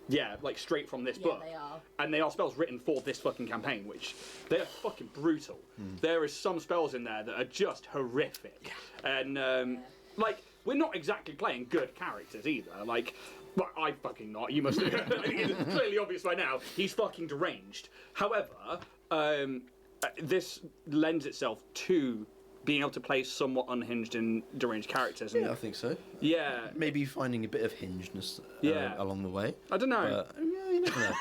Yeah. like straight from this Yeah, book. they are. And they are spells written for this fucking campaign, which they're fucking brutal. There is some spells in there that are just horrific. And like, we're not exactly playing good characters either. Like, well, I'm fucking not. You must. I think it's clearly obvious by now. He's fucking deranged. However, this lends itself to being able to play somewhat unhinged and deranged characters. And Yeah, I think so. yeah, Maybe finding a bit of hingedness along the way. I don't know. But, yeah, you never know.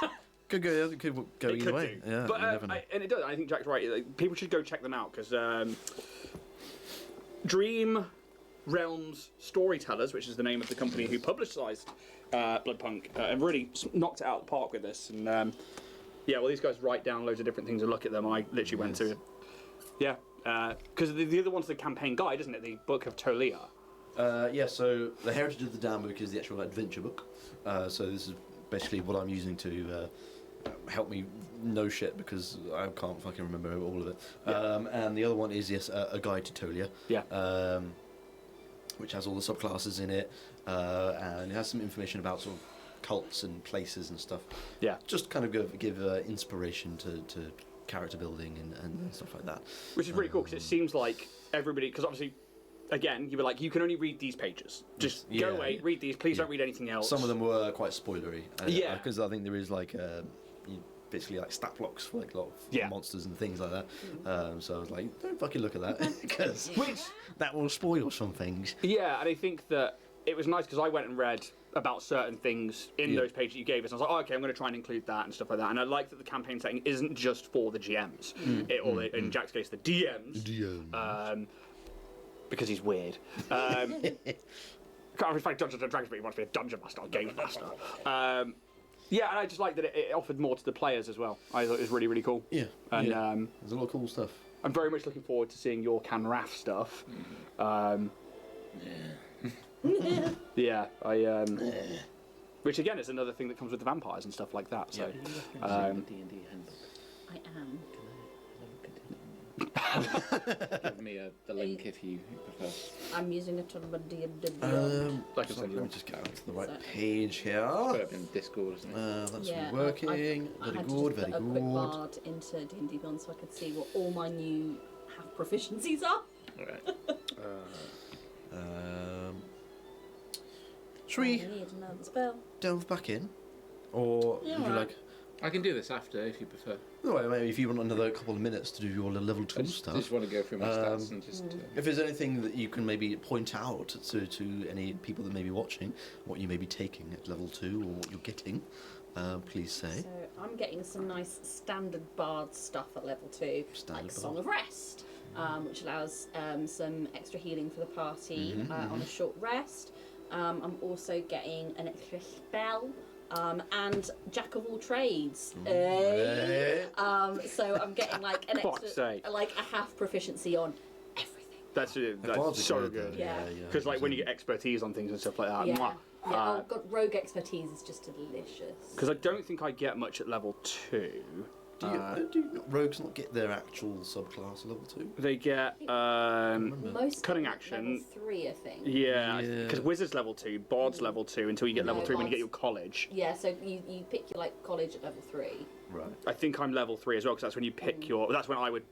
Could go either way. Do. Yeah, But you never know. and it does. I think Jack's right. Like, people should go check them out because Dream Realms Storytellers, which is the name of the company who publicised Bloodpunk, have really knocked it out of the park with this. And yeah, well, these guys write down loads of different things and look at them. I literally went to, yeah, because the other one's the campaign guide, isn't it? The Book of Tolia. Yeah, so the Heritage of the Damned book is the actual adventure book. So this is basically what I'm using to help me know shit because I can't fucking remember all of it. And the other one is, yes, a guide to Tolia. Yeah. Which has all the subclasses in it, and it has some information about sort of cults and places and stuff. Yeah. Just kind of give inspiration to character building and stuff like that. Which is really cool because it seems like everybody, because obviously, again, you were like, you can only read these pages. Just go away, read these, please don't read anything else. Some of them were quite spoilery. Yeah. Because I think there is like basically like stat blocks for like a lot of monsters and things like that. So I was like, don't fucking look at that because that will spoil some things. Yeah, and I think that it was nice because I went and read about certain things in those pages you gave us. And I was like, oh, okay, I'm going to try and include that and stuff like that. And I like that the campaign setting isn't just for the GMs, in Jack's case, the DMs. Because he's weird. Can't really fight Dungeons and Dragons, but he wants to be a dungeon master or game master. Yeah, and I just like that it offered more to the players as well. I thought it was really, really cool. Yeah. And there's a lot of cool stuff. I'm very much looking forward to seeing your Kanrath stuff. Yeah, which again is another thing that comes with the vampires and stuff like that. So, D&D handbook. I am. Give me the link if you prefer. I'm using a ton of D&D. like I So said, let me just get onto the right So- page here. Put it in Discord, isn't it? That's Yeah, working. I Very had good, to very just put a quick good. bard into D&D Beyond so I could see what all my new half proficiencies are. Alright. Should we I need another spell. delve back in? Or Yeah, would you alright. like... I can do this after if you prefer. Well, maybe if you want another couple of minutes to do your level 2 I just stuff. want to go through my stats and just. If there's anything that you can maybe point out to any people that may be watching, what you may be taking at level 2 or what you're getting, please say. So I'm getting some nice standard bard stuff at level 2, Standard like Song bard. of Rest, which allows some extra healing for the party on a short rest. I'm also getting an extra spell. And Jack of all trades. So I'm getting like an Fuck's extra, sake. like a half proficiency on everything. that's Bard's so are good. though, Yeah. Because like when you get expertise on things and stuff like that. Yeah. Mwah. Yeah, oh god, rogue expertise is just delicious. Because I don't think I get much at level 2. Do rogues not get their actual subclass at level 2? They get Most cutting at action. level 3, I think. Yeah, Yeah. because wizard's level 2, bard's level 2 until you get level No, 3 when you get bard's- your college. Yeah, so you pick your like college at level 3. Right. I think I'm level 3 as well because that's when you pick your. That's when I would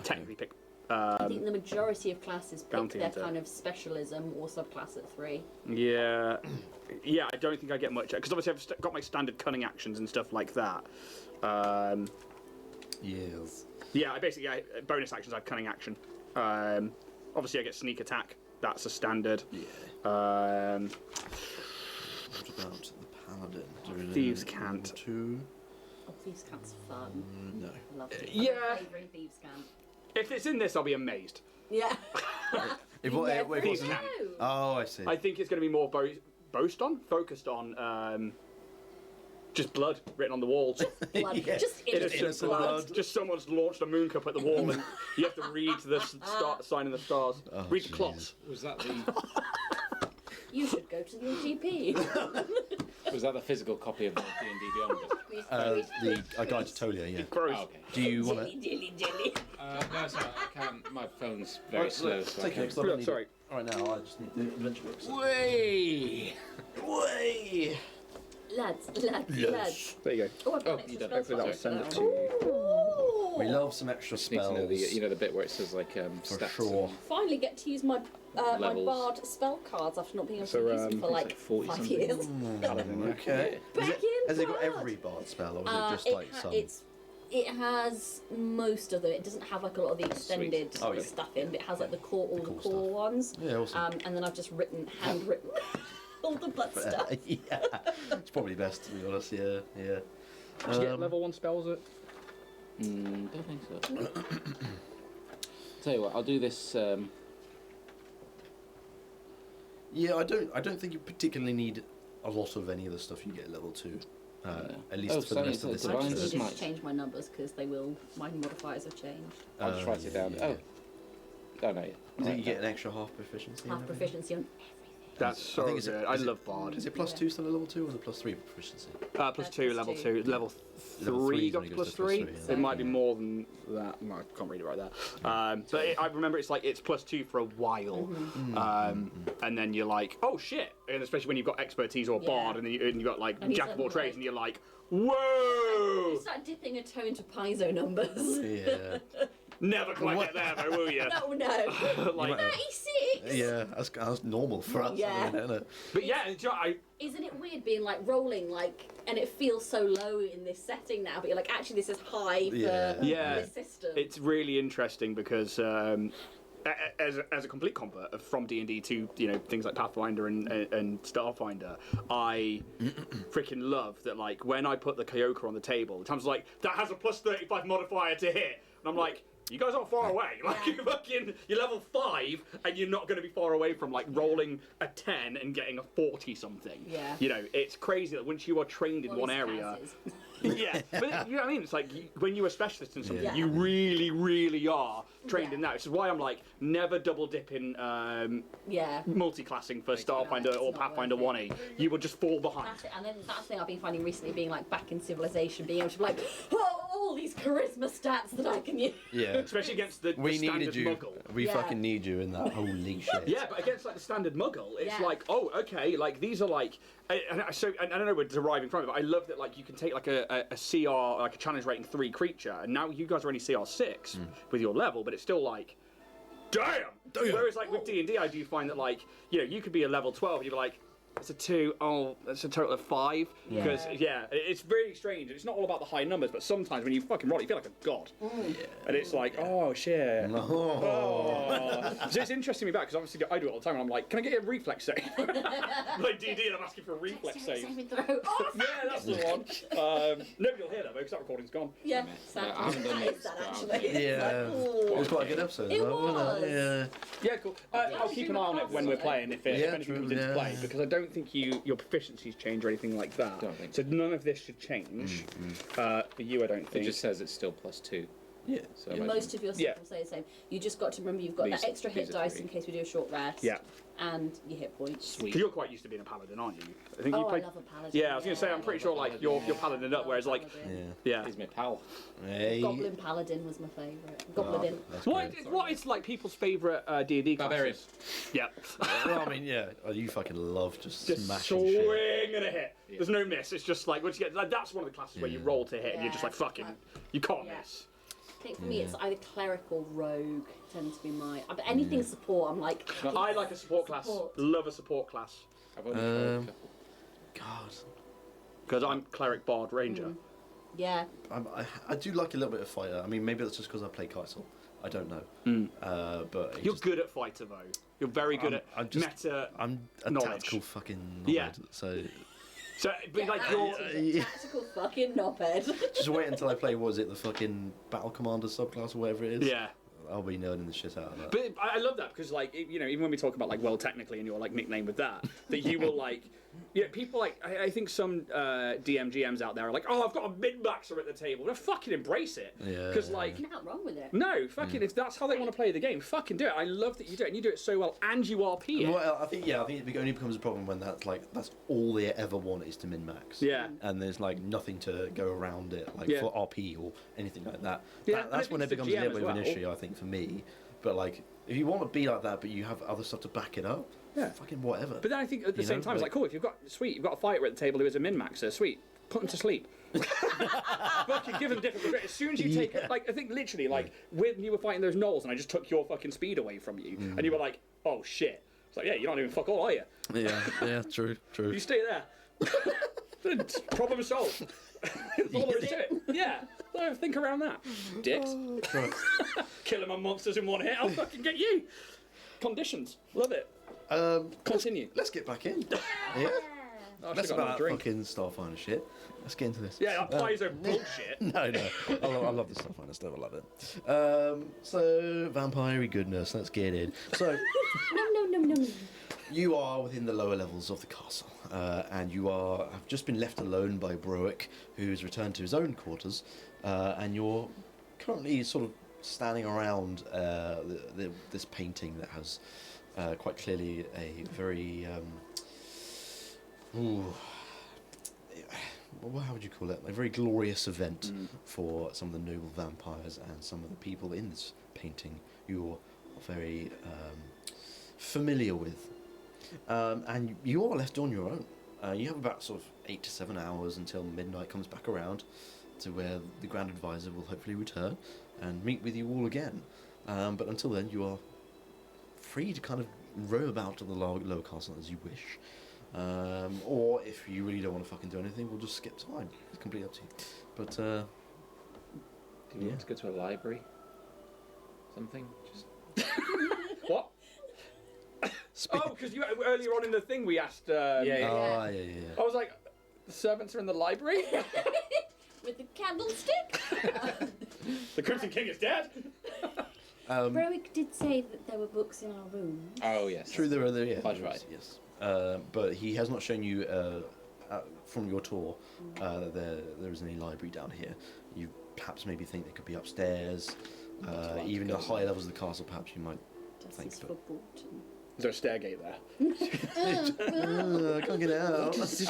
technically pick. I think the majority of classes pick Bounty their hunter. kind of specialism or subclass at 3. Yeah, yeah. I don't think I get much because obviously I've got my standard cunning actions and stuff like that. Yes. Yeah, I basically bonus actions. I have cunning action. Obviously I get sneak attack. That's a standard. Yeah. Um, What about the paladin? Thieves' Cant. 2? Oh, Thieves' Cant's fun. No. I love it. yeah. I'm favouring Thieves' Cant. if it's in this, I'll be amazed. Yeah. If what, You wait, never what's Thieves' the- Cant. know. Oh, I see. I think it's going to be more focused on just blood written on the walls. Blood. Yeah. Just Innocent innocent blood. Just someone's launched a moon cup at the wall and you have to read the sign of the stars. Oh, read the jeez. clots. Was that the You should go to your GP. was that the physical copy of the D&D Beyond book? A guide to Tolia, yeah. Gross. Oh, okay. Do you want Jelly, jelly, jelly. No, sorry, I can't. My phone's very slow. So I Take can't. it, 'cause I don't need Sorry. it. Right now, I just need the adventure books. Way. Way! Lads. There you go. Oh, I've got Oh, an extra you don't spell have to, slot. I'll send it to Ooh. you. We love some extra Just need to spells. know the the bit where it says like For stats. sure. Finally get to use my my Levels. bard spell cards after not being able So, to use them for it's like like 40 5 something. years. Okay. Back in Has it got bard. every bard spell, or is it just like some? It's It has most of them. It doesn't have like a lot of the extended Oh, yeah. stuff in, but it has like the core, all the cool core stuff. ones. Yeah, awesome. And then I've just handwritten all the blood stuff. Yeah, it's probably best to be honest. Yeah. Did you get level 1 spells at? Don't think so. Tell you what, I'll do this. Yeah, I don't think you particularly need a lot of any of the stuff you get at level 2. At least for the rest of this Divine I episode. just Smite. need to change my numbers because my modifiers have changed. I'll just write it down. yeah. Oh no. I think you get an extra half proficiency. Half and proficiency on That's so I think it's good. I love Bard. Is it plus 2 still at level 2 or the plus 3 proficiency? Plus 2, plus level 2. 2. Level Level 3 3 got only to goes plus to plus 3. 3, yeah. It might be more than that. No, I can't read it right there. But I remember it's plus 2 for a while. And then you're like, oh shit. And especially when you've got expertise or Yeah. Bard and you've got like And he's Jack of all like- trades and you're like, whoa! You start dipping a toe into piezo numbers. Yeah. Never quite get there though, will you? No. Like, 36! Yeah, that's normal for us. Yeah. Isn't it? but yeah, do you know, Isn't it weird being like rolling and it feels so low in this setting now, but you're like, actually this is high for Yeah. this system. it's really interesting because as a complete convert from D&D to things like Pathfinder and Starfinder, I freaking love that. Like when I put the Kyoka on the table, Tom's like, that has a plus 35 modifier to hit, and I'm like, you guys aren't far away. Like you're level 5 and you're not going to be far away from like rolling a 10 and getting a 40 something. Yeah. It's crazy that once you are trained in All one these area. houses. Yeah, but you know what I mean? It's like when you're a specialist in something, Yeah. you really, really are trained in that. Which is why I'm like, never double dip in Yeah. multi-classing for Starfinder it's or not Pathfinder worth it. 1E. You will just fall behind. That's it. And then that's the thing I've been finding recently, being like back in Civilization, being able to be like, oh, all these charisma stats that I can use. Yeah. Especially against the We standard needed you. Muggle. We Yeah. fucking need you in that. Holy shit. Yeah, but against like the standard Muggle, it's Yeah. like, oh, okay, like these are like, and I don't know we're deriving from it, but I love that like you can take like a CR, like a challenge rating 3 creature, and now you guys are only CR 6 with your level, but it's still like, damn. Whereas like with D&D, I do find that like, you could be a level 12, and you're like, it's a 2, oh, that's a total of 5. Because, it's very strange. It's not all about the high numbers, but sometimes when you fucking roll, you feel like a god. And it's like, oh, shit. Oh. So it's interesting me back, because obviously I do it all the time, and I'm like, can I get a reflex save? Like D&D, and I'm asking for a reflex save. Saving throw. Oh, Yeah, that's the one. Nobody will hear that, though, because that recording's gone. yeah, sad. I haven't done That it, is sad, but actually. Yeah. It's It was quite a good episode. It as well, wasn't was. Yeah. Yeah, cool. I'll keep an eye on it when we're playing, if anything true, comes into play, because I don't think your proficiencies change or anything like that. Don't think So none of this should change. For you, I don't It think. just says it's still plus 2. Yeah. So I imagine- Most of your stuff will say the same. You just got to remember you've got These- that extra hit these are dice 3. in case we do a short rest. Yeah. And your hit points. Sweet. Because you're quite used to being a paladin, aren't you? I think you Oh, I played. love a paladin. Yeah, I was going to say, I'm pretty sure like you're paladin up, whereas like, yeah. He's my pal. Hey. Goblin Paladin was my favourite. Goblin. That's What great. what is like people's favourite D&D classes? Barbarian. Yeah. Well, I mean, yeah. Oh, you fucking love just Just smashing swing shit. and a hit. There's no miss. It's just like once you get like, that's one of the classes where you roll to hit and you're just Yeah. like fucking, you can't Yeah. miss. I think for me it's either cleric or rogue tends to be my. But anything support, I'm like. I like a support class. Support. Love a support class I've only tried a couple. God. because I'm cleric, bard, ranger. Yeah. I do like a little bit of fighter. I mean, maybe that's just because I play Kai'Sel. I don't know. But it You're just- good at fighter though. You're very good I'm just- meta. I'm a knowledge. tactical fucking Yeah. knowledge, so So, but like you're. Yeah. Tactical fucking knobhead. just wait until I play. What is it? The fucking battle commander subclass or whatever it is. Yeah. I'll be nerding the shit out of that. But I love that because, like, even when we talk about like, well, technically, and your like nickname with that, that you will like, people like, I think some GMs out there are like, oh, I've got a mid-maxer at the table. Well, fucking embrace it. Yeah. Because like, There's nothing wrong with it. no, fucking, if that's how they want to play the game, fucking do it. I love that you do it, and you do it so well, and you RP it. Well, I think it only becomes a problem when that's all they ever want is to min max. Yeah. And there's like nothing to go around it, like Yeah. for RP or anything like that. Yeah, and I That's when think it for becomes a GM little as bit of an well. issue, I think, for me. But like, if you want to be like that, but you have other stuff to back it up, Yeah. fucking whatever. But then I think at the You same know, time, it's like, cool, if you've got a fighter at the table who is a min-maxer, sweet, put him to sleep. Fucking give him difficult. As soon as you take it, like, I think literally, like, when you were fighting those gnolls and I just took your fucking speed away from you, and you were like, oh shit. It's like, yeah, you're not even fuck all, are you? yeah, true. You stay there. Problem solved. That's all there is to it. Yeah. Think around that, dicks. Killing my monsters in one hit. I'll fucking get you. Conditions. Love it. Continue. Let's get back in. Yeah. Oh, That's got another about drink. fucking Starfinder shit. Let's get into this. Yeah, that piezo bullshit. No. I love the Starfinder stuff. I love it. So, vampire goodness. Let's get in. So, No. you are within the lower levels of the castle, and you have just been left alone by Broick, who's returned to his own quarters, and you're currently sort of standing around this painting that has quite clearly a very how would you call it? A very glorious event for some of the noble vampires and some of the people in this painting you're very familiar with. And you are left on your own. You have about sort of 8 to 7 hours until midnight comes back around, to where the Grand Advisor will hopefully return and meet with you all again. But until then, you are free to kind of roam about to the lower castle as you wish. Or if you really don't want to fucking do anything, we'll just skip time. It's completely up to you. But Do you want to go to a library? Something? Just What? Oh, because you earlier on in the thing we asked. yeah. I was like, the servants are in the library. With the candlestick. The Crimson King is dead. Broick did say that there were books in our room. Oh yes. true, there are yeah. That's right. Yes. But he has not shown you from your tour there isn't any library down here. You perhaps maybe think they could be upstairs. Even the higher levels of the castle, perhaps you might think. Justice But for Bolton. Is there a stairgate there? I can't get out. Please.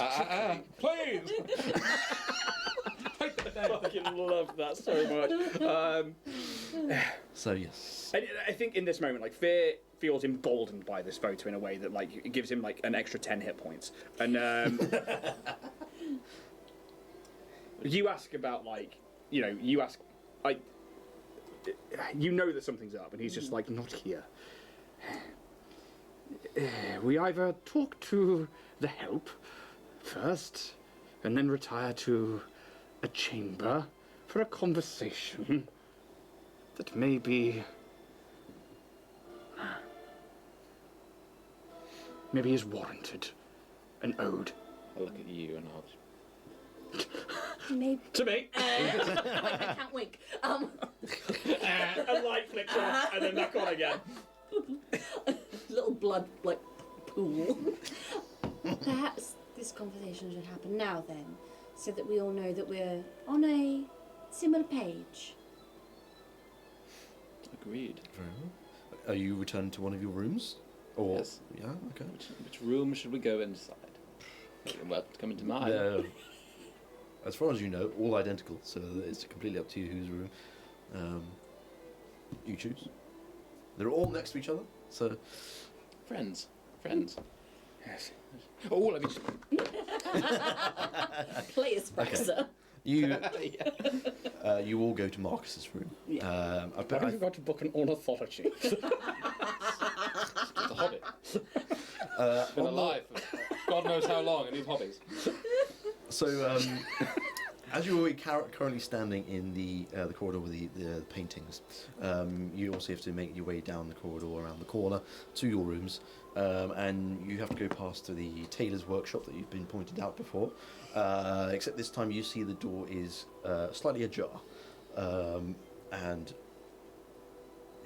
I fucking love that so much. So yes. I think in this moment, like, Fear feels emboldened by this photo in a way that, like, it gives him like an extra 10 hit points. And you ask about, like, you ask, like, you know that something's up, and he's just like, not here. We either talk to the help first, and then retire to a chamber for a conversation that may be is warranted and owed. I'll look at you and I'll. Maybe. To me. I can't wink. A light flicks on and then back on again. Little blood, like, pool. Perhaps this conversation should happen now then, so that we all know that we're on a similar page. Agreed. Very well. Are you returned to one of your rooms? Or Yes. yeah, okay. Which room should we go inside? Well, come into mine. As far as you know, all identical. So it's completely up to you whose room you choose. They're all next to each other. So Friends. Yes. Oh, let me just... Play espresso. you you all go to Marcus's room. Yeah. I I bet think I've got to book an ornithology. The Hobbit. Been alive for God knows how long and these hobbies. So, as you're currently standing in the corridor with the paintings, you also have to make your way down the corridor around the corner to your rooms, and you have to go past the tailor's workshop that you've been pointed out before. Except this time you see the door is slightly ajar, and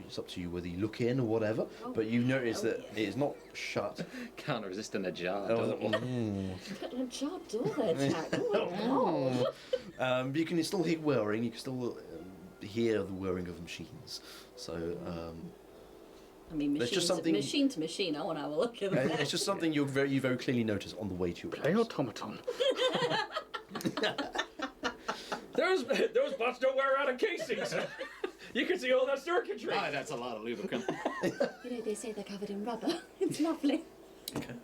it's up to you whether you look in or whatever. But you notice that it is not shut. Can't resist an ajar. Oh, Got a jar door there, Jack. Oh my God. You can still hear whirring. You can still hear the whirring of machines. So I mean, There's machine, just something- machine to machine. I want to have a look at that. it's just something you very clearly notice on the way to your Play place. automaton. Those bots don't wear out of casings. You can see all that circuitry. Ah, that's a lot of lubricant. You know, they say they're covered in rubber. It's lovely. Okay.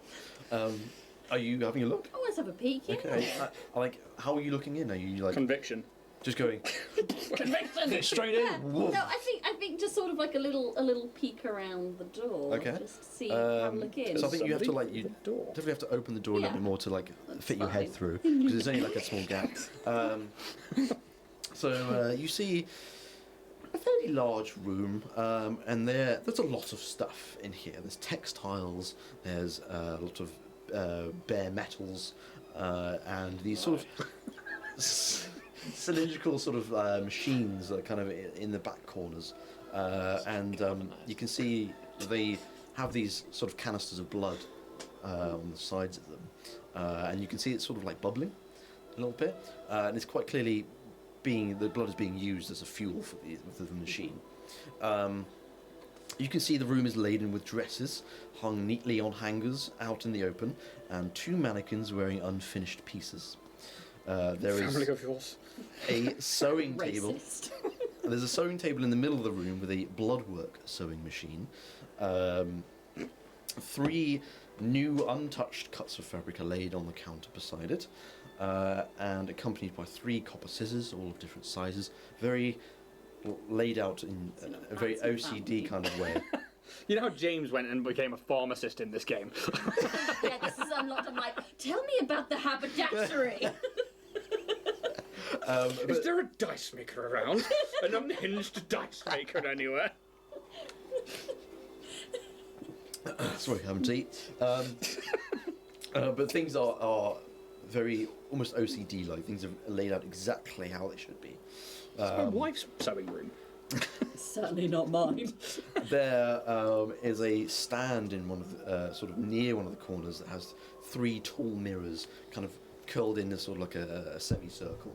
Are you having a look? Oh, let's have a peek. Yeah. Okay. Like, how are you looking in? Are you like Conviction. just going Conviction. straight in? Whoa. No, I think just sort of like a little peek around the door. Okay. Just to see how to look in. So I think you have to Somebody like you at the door. definitely have to open the door a little Yeah. bit more to like That's fit your head fine. through because there's only like a small gap. So you see a fairly large room, and there's a lot of stuff in here. There's textiles, there's a lot of bare metals, and these sort of cylindrical sort of machines that are kind of in the back corners. And you can see they have these sort of canisters of blood on the sides of them. And you can see it's sort of like bubbling a little bit. And it's quite clearly the blood is being used as a fuel for the machine. You can see the room is laden with dresses hung neatly on hangers out in the open, and 2 mannequins wearing unfinished pieces. There is Family of yours. a sewing table. Racist. There's a sewing table in the middle of the room with a bloodwork sewing machine. 3 new untouched cuts of fabric are laid on the counter beside it, and accompanied by 3 copper scissors, all of different sizes, very laid out in a very OCD kind of way. You know how James went and became a pharmacist in this game? Yeah, this is unlocked. I'm like, tell me about the haberdashery. Is there a dice maker around? An unhinged dice maker anywhere? Sorry, I haven't tea. But things are very almost OCD-like. Things are laid out exactly how they should be. It's my wife's sewing room. Certainly not mine. There is a stand in one of the, sort of near one of the corners that has 3 tall mirrors, kind of curled in as sort of like a semicircle.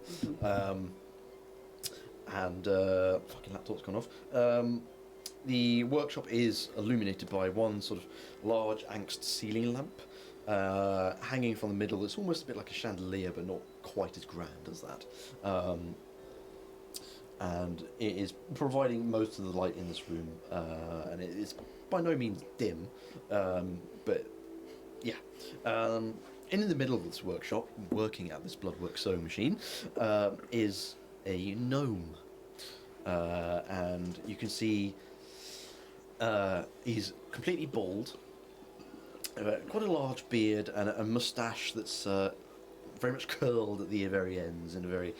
And fucking laptop's gone off. The workshop is illuminated by one sort of large angst ceiling lamp, hanging from the middle. It's almost a bit like a chandelier, but not quite as grand as that. And it is providing most of the light in this room, and it is by no means dim, but yeah. In the middle of this workshop, working at this bloodwork sewing machine, is a gnome, and you can see he's completely bald, quite a large beard and a moustache that's very much curled at the very ends in a very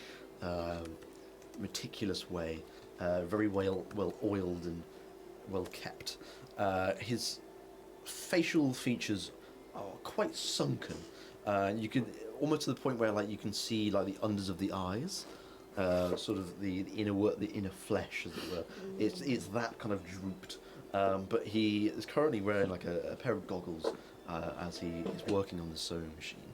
meticulous way, very well oiled and well kept. His facial features are quite sunken. You can almost to the point where like you can see like the unders of the eyes, sort of the inner flesh, as it were. It's that kind of drooped. But he is currently wearing like a pair of goggles as he is working on the sewing machine.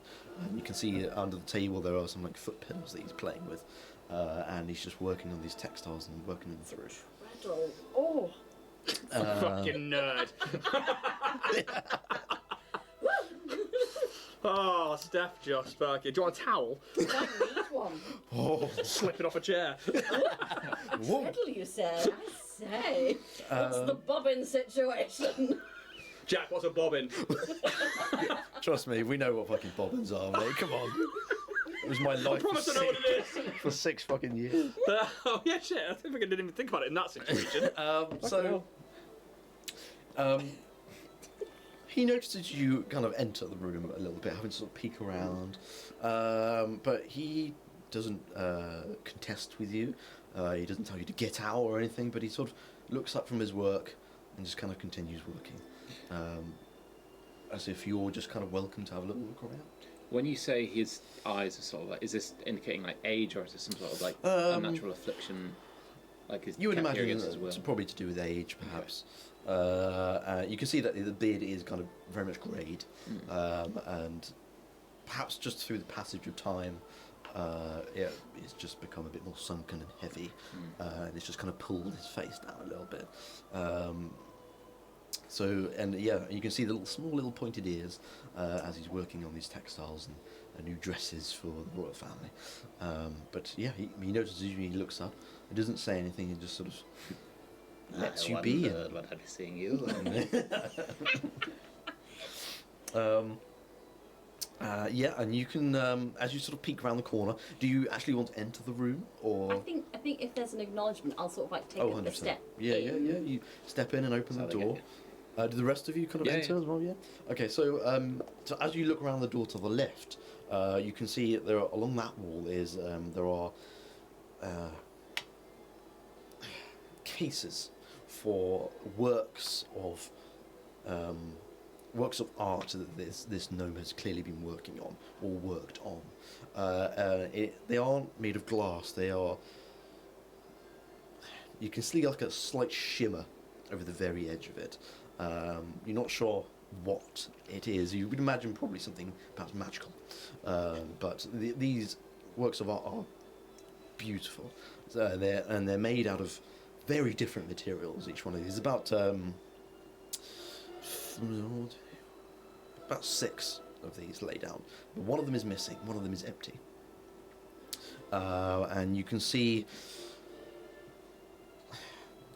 You can see under the table there are some like foot pillows that he's playing with, and he's just working on these textiles and working them through. Oh. Fucking nerd. Oh, Steph just fucking. Do you want a towel? I need one. Oh, Slip it off a chair. Fiddle, you said. I say. What's the bobbin situation? Jack, what's a bobbin? trust me, we know what fucking bobbins are, mate. Come on. It was my life I promise I know what it is. for 6 fucking years. Oh yeah, shit. I think I didn't even think about it in that situation. He notices you kind of enter the room a little bit, having to sort of peek around, but he doesn't contest with you. He doesn't tell you to get out or anything, but he sort of looks up from his work and just kind of continues working, as if you're just kind of welcome to have a little look around. When you say his eyes are sort of like, is this indicating like age, or is this some sort of like unnatural affliction? Like his you would imagine as well? it's probably to do with age, perhaps. You can see that the beard is kind of very much greyed, and perhaps just through the passage of time, it's just become a bit more sunken and heavy, and it's just kind of pulled his face down a little bit. You can see the small little pointed ears as he's working on these textiles and new dresses for the royal family. But yeah, he notices you, he looks up, he doesn't say anything, he just sort of lets you be. What I'll be seeing you. And you can, as you sort of peek around the corner, do you actually want to enter the room, or? I think if there's an acknowledgement, I'll sort of like take a 100%. step. Yeah. You step in and open the door. Do the rest of you kind of enter as well? Yeah. Okay. So as you look around the door to the left, you can see there are, along that wall is there are cases for works of art that this gnome has clearly been working on or worked on. They aren't made of glass. They are. You can see like a slight shimmer over the very edge of it. You're not sure what it is. You would imagine probably something perhaps magical. But these works of art are beautiful. They're made out of very different materials. Each one of these is about 6 of these lay down. But one of them is missing. One of them is empty. And you can see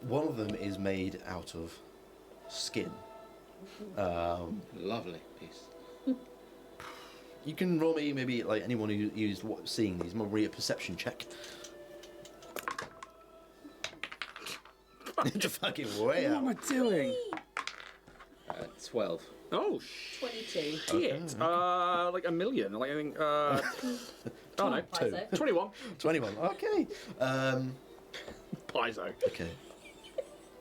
one of them is made out of skin. Lovely piece. You can roll me, maybe like anyone who's seeing these, maybe a perception check. You're fucking way out. What am I doing? 12. Oh, 22. shit. Like a million. Like I think. Oh no, Paizo. 21. 21. Okay. Paizo. Okay.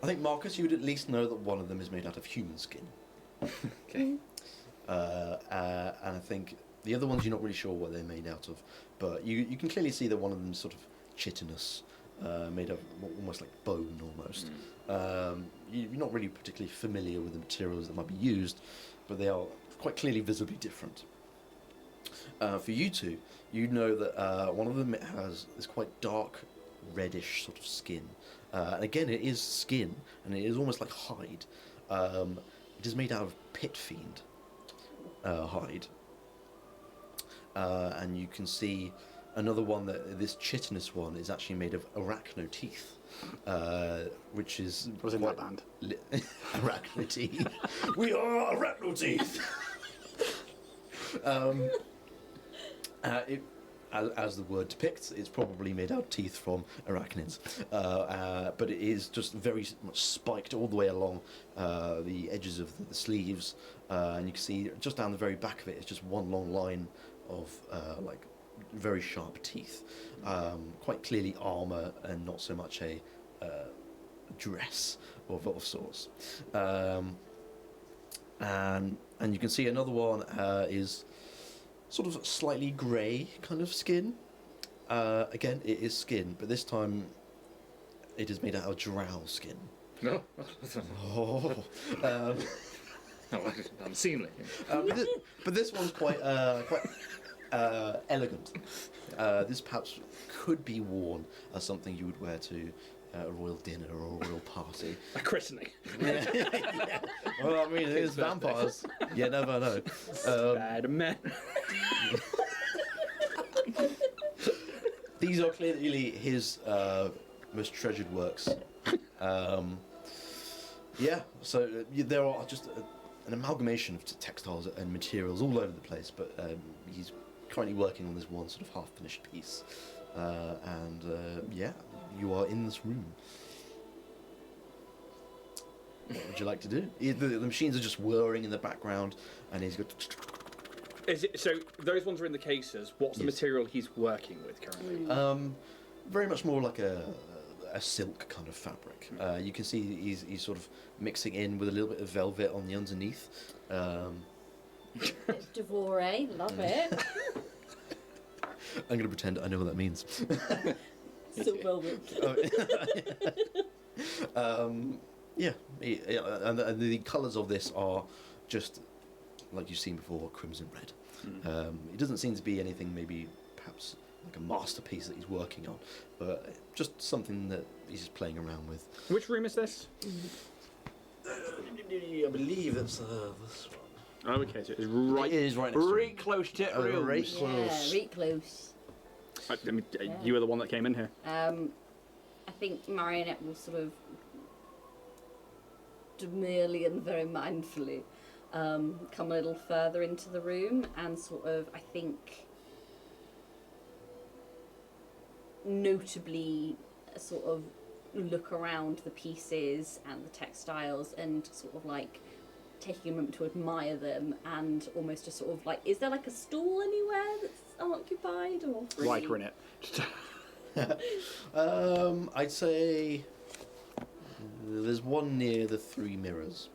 I think Marcus, you would at least know that one of them is made out of human skin. Okay. And I think the other ones you're not really sure what they're made out of, but you can clearly see that one of them is sort of chitinous, made of almost like bone almost. You're not really particularly familiar with the materials that might be used, but they are quite clearly visibly different. For you two, you know that one of them has this quite dark reddish sort of skin. And again, it is skin, and it is almost like hide. It is made out of pit fiend hide. And you can see another one, that this chitinous one is actually made of arachno teeth, which is... Was in that band. Arachno teeth. We are arachno teeth! As the word depicts, it's probably made out of teeth from arachnids, but it is just very much spiked all the way along the edges of the sleeves, and you can see just down the very back of it, it's just one long line of like very sharp teeth, quite clearly armor and not so much a dress of sorts, and you can see another one is sort of slightly grey kind of skin. Again, it is skin, but this time it is made out of drow skin. No. Oh. Unseemly. But this one's quite elegant. This perhaps could be worn as something you would wear to a royal dinner or a royal party. A christening. Yeah. Well, I mean, it is vampires. You never know. Bad men. These are clearly his most treasured works. Yeah, so there are just an amalgamation of textiles and materials all over the place, but he's currently working on this one sort of half-finished piece. Yeah, you are in this room. What would you like to do? The machines are just whirring in the background, and he's got... Is it, so those ones are in the cases. What's the Yes. material he's working with currently? Very much more like a silk kind of fabric. You can see he's sort of mixing in with a little bit of velvet on the underneath. Devore, love it. I'm going to pretend I know what that means. Silk velvet. Yeah, and the colours of this are just, like you've seen before, crimson red. It doesn't seem to be anything maybe perhaps like a masterpiece that he's working on, but just something that he's just playing around with. Which room is this? I believe that's this one. Oh, okay, so it's right. It is right next to Right him. close to Oh, rooms. right. Yeah, Close. right close. You were the one that came in here. I think Marionette will sort of demurely and very mindfully come a little further into the room and sort of, I think, notably sort of look around the pieces and the textiles and sort of like taking a moment to admire them and almost just sort of like, is there like a stool anywhere that's unoccupied or free? Riker in it. I'd say there's one near the three mirrors.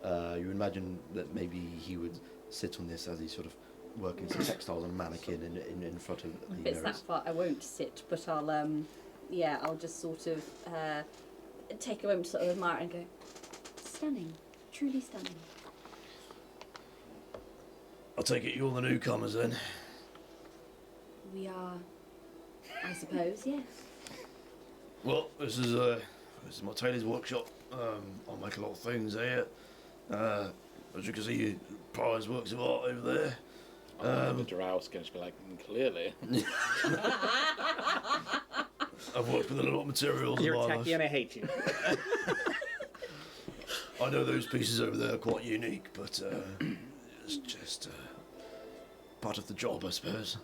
You imagine that maybe he would sit on this as he's sort of working some textiles on a mannequin in front of the If it's that mirrors. far, I won't sit, but I'll just sort of take a moment to sort of admire it and go, Stunning. Truly stunning. I take it you're the newcomers then? We are, I suppose, yes. Well, this is my tailor's workshop. I make a lot of things here. As you can see, prize works of art over there. The drow's going to be like, clearly. I've worked with a lot of materials You're in my techie life. and I hate you. I know those pieces over there are quite unique, but it's just part of the job, I suppose.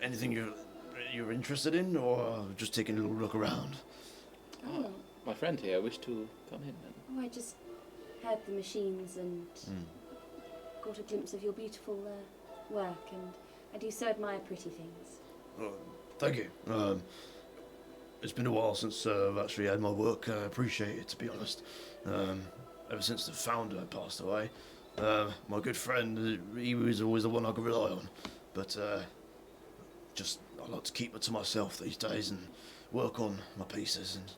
Anything you're interested in, or just taking a little look around? Oh, My friend here wished to come in then. I just heard the machines and got a glimpse of your beautiful work, and I do so admire pretty things. Thank you. It's been a while since I've actually had my work. I appreciate it, to be honest. Ever since the founder passed away, my good friend, he was always the one I could rely on. But just I like to keep it to myself these days and work on my pieces and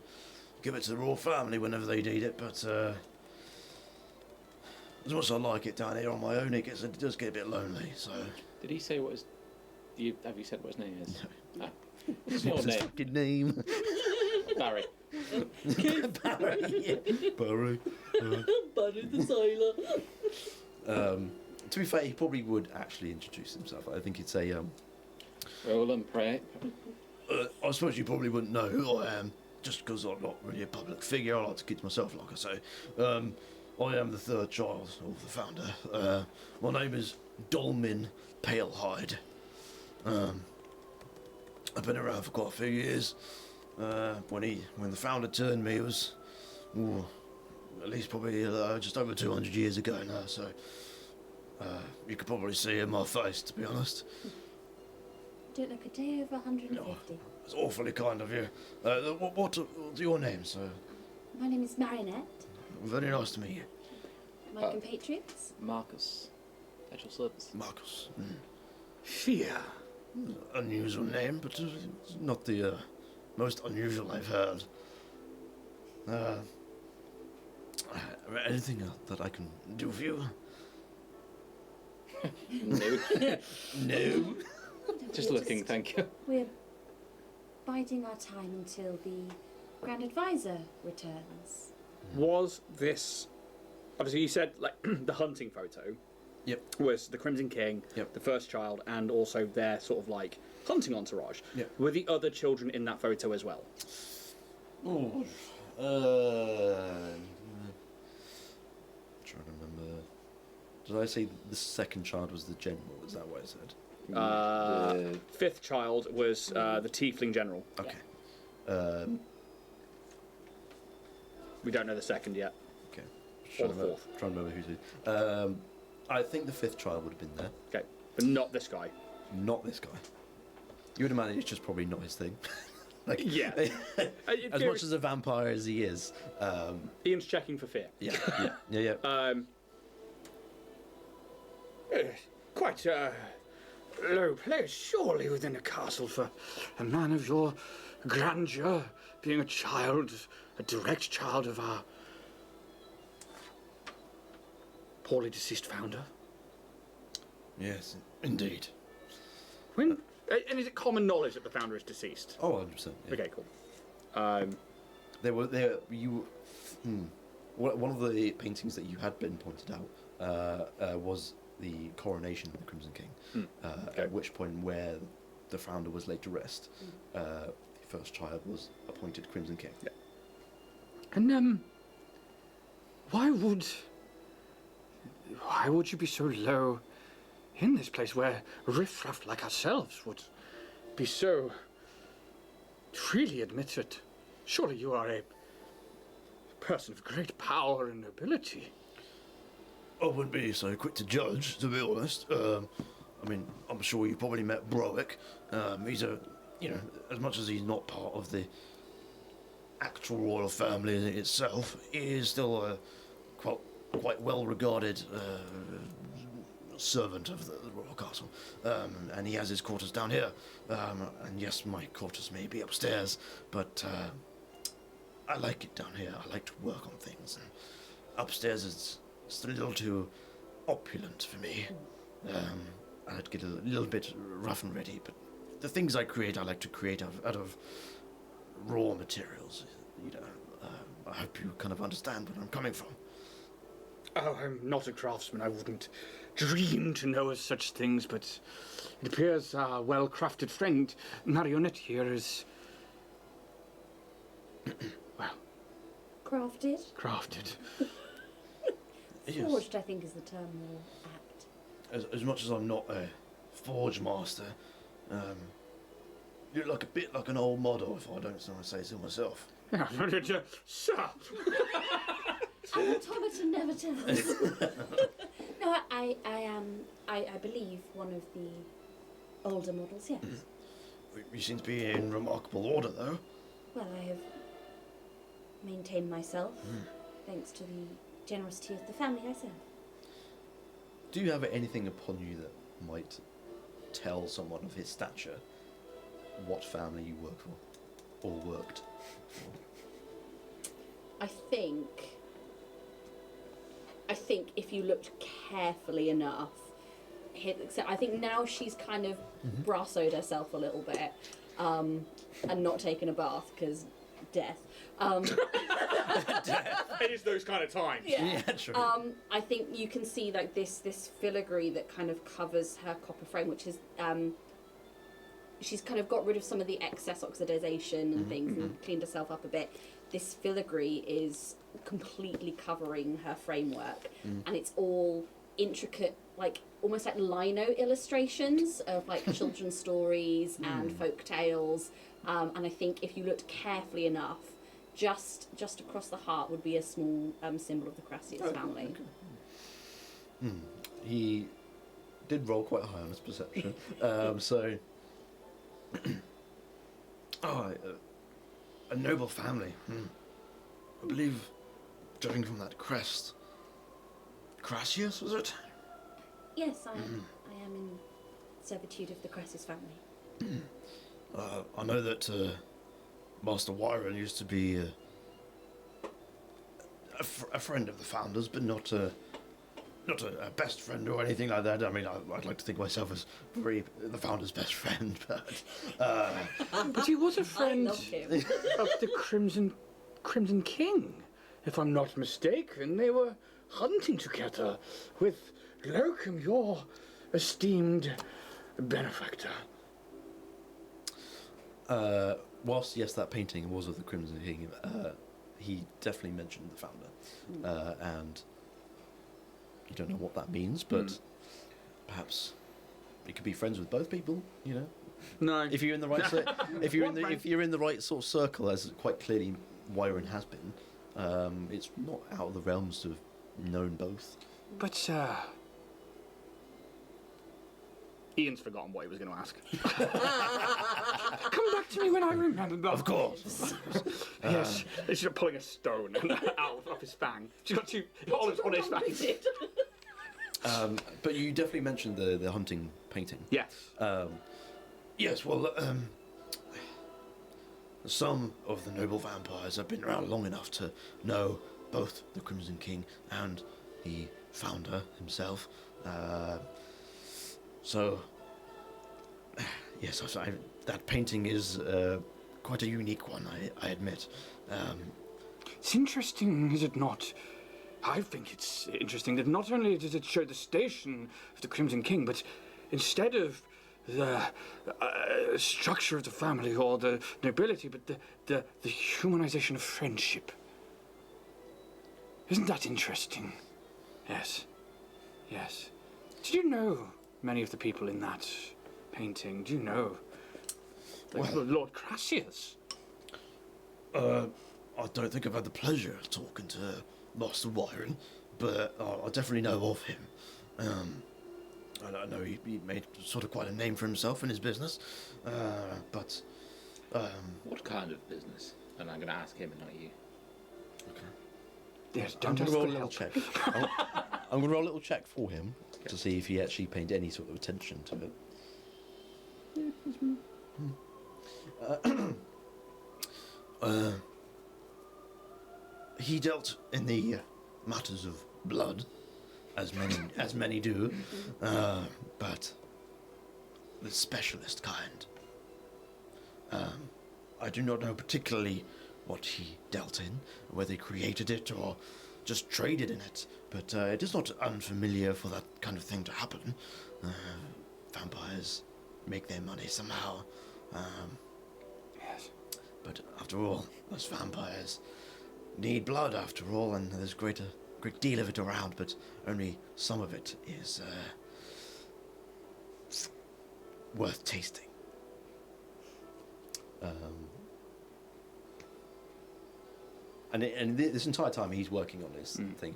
give it to the royal family whenever they need it. But as much as I like it down here on my own, it does get a bit lonely. So. Did he say what his... have you said what his name is? No. What's your What's his name? fucking name? Barry. Barry. Yeah. Barry. Buddy the sailor. To be fair, he probably would actually introduce himself. I think he'd say, Roll and pray. I suppose you probably wouldn't know who I am, just because I'm not really a public figure. I like to keep to myself, like I say. I am the third child of the founder. My name is Dolmin Palehide. I've been around for quite a few years. When the founder turned me, it was at least probably just over 200 years ago now. So you could probably see it in my face, to be honest. Don't look a day over 150. No. It's awfully kind of you. What's your name, sir? My name is Marinette. Very nice to meet you, My compatriots. Marcus. At your service. Marcus. Fear. Unusual name, but it's not the most unusual I've heard. Anything that I can do for you? No. No. Just looking, thank you. We're biding our time until the Grand Advisor returns. Was this... Obviously, you said like the hunting photo Yep. was the Crimson King, Yep. the first child, and also their sort of like hunting entourage. Yep. Were the other children in that photo as well? Oh. Trying to remember. Did I say the second child was the general? Is that what I said? Fifth child was the Tiefling General. Okay. We don't know the second yet. Okay. Or the fourth. Trying to remember who's who. I think the fifth child would have been there. Okay, but not this guy. Not this guy. You would imagine it's just probably not his thing. Like, Yeah. as much as a vampire as he is. Ian's checking for fear. Yeah. Quite a low place, surely, within a castle for a man of your grandeur, being a direct child of our poorly deceased founder. Yes, indeed. When and is it common knowledge that the founder is deceased? Oh, 100%. Yeah. Okay, cool. One of the paintings that you had been pointed out was the coronation of the Crimson King. Okay. At which point, where the founder was laid to rest, the first child was appointed Crimson King. Yeah. And why would you be so low in this place where riffraff like ourselves would be so freely admitted? Surely you are a person of great power and nobility. I wouldn't be so quick to judge, to be honest. I mean, I'm sure you probably met Browick. He's a you know, as much as he's not part of the actual royal family itself, he is still a quite well-regarded servant of the royal castle, and he has his quarters down here. And yes, my quarters may be upstairs, but I like it down here. I like to work on things. And upstairs is it's a little too opulent for me. I like to get a little bit rough and ready, but the things I create, I like to create out of raw materials. You know, I hope you kind of understand where I'm coming from. Oh, I'm not a craftsman. I wouldn't dream to know of such things, but it appears our well-crafted friend, Marionette here, is... well... Crafted? crafted. Yes. Forged, I think, is the term more apt. As much as I'm not a forge master, you look a bit like an old model, if I don't say so myself. Sir! Our automaton never tells. No, I am, I believe, one of the older models, yes. You seem to be in remarkable order, though. Well, I have maintained myself, thanks to the generosity of the family I serve. Do you have anything upon you that might tell someone of his stature what family you work for, or worked for? I think if you looked carefully enough, I think now she's kind of brassoed herself a little bit, and not taken a bath because death. It is those kind of times. Yeah, true. I think you can see like this filigree that kind of covers her copper frame, which is she's kind of got rid of some of the excess oxidization and things and cleaned herself up a bit. This filigree is completely covering her framework, and it's all intricate, like almost like lino illustrations of like children's stories and folk tales. And I think if you looked carefully enough, just across the heart would be a small symbol of the Crassius family. Okay. He did roll quite high on his perception, so a noble family. I believe, judging from that crest, Crassius, was it? Yes, I am in servitude of the Crassius family. I know that Master Wyron used to be a friend of the founders, but not a best friend or anything like that. I mean, I'd like to think of myself as the founder's best friend, but... But he was a friend I love him. of the Crimson King, if I'm not mistaken. They were hunting together with Locum, your esteemed benefactor. Whilst, yes, that painting was of the Crimson King, he definitely mentioned the founder, and you don't know what that means, but perhaps you could be friends with both people, you know. No. If you're in the right, if you're in the right sort of circle, as quite clearly Wyron has been, it's not out of the realms to have known both. But, Ian's forgotten what he was going to ask. Come back to me when I remember. Of course. Yes, he's just pulling a stone out of his fang. She's got two olives on his fang. But you definitely mentioned the hunting painting. Yes. Yes, well, some of the noble vampires have been around long enough to know both the Crimson King and the founder himself. So, yes, that painting is quite a unique one, I admit. It's interesting, is it not? I think it's interesting that not only does it show the station of the Crimson King, but instead of the structure of the family or the nobility, but the humanization of friendship. Isn't that interesting? Yes. Yes. Did you know many of the people in that painting? Do you know? Like Lord Crassius? I don't think I've had the pleasure of talking to Master Wyron, but I definitely know of him. I know he made sort of quite a name for himself in his business, but What kind of business? And I'm going to ask him and not you. okay. Yes, I'm don't going ask to roll for a little help. check. I'm going to roll a little check for him to see if he actually paid any sort of attention to it. He dealt in the matters of blood, as many do, but the specialist kind. I do not know particularly what he dealt in, whether he created it or just traded in it, but it is not unfamiliar for that kind of thing to happen. Vampires make their money somehow. Yes. But after all, those vampires need blood after all, and there's a great deal of it around, but only some of it is worth tasting. And this entire time he's working on this thing.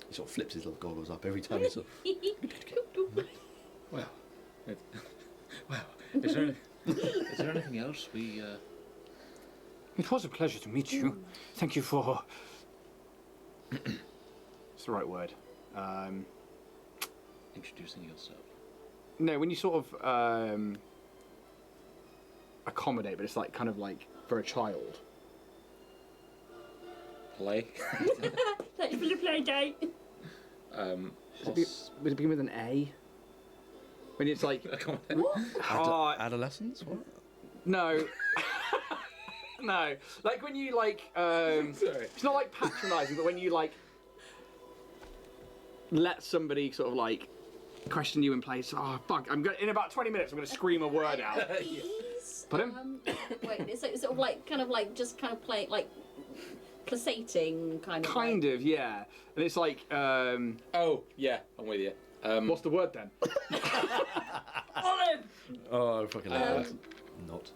He sort of flips his little goggles up every time he sort of... Well, is there anything else we... It was a pleasure to meet you. Thank you for... It's the right word. Introducing yourself. No, when you sort of accommodate, but it's like kind of like for a child. Play. Thank you for the play date. Would it begin with an A? When it's like... Adolescence? What? No. No. Like when you like... Sorry. It's not like patronising, but when you like... let somebody sort of like question you in place. Oh, fuck. In about 20 minutes, I'm going to scream a word out. Please. Pardon? Wait, it's sort of like, kind of like, just kind of playing, like, placating, kind of. Kind of, yeah. And it's like, Oh, yeah, I'm with you. what's the word then? Olive! Oh, fucking not.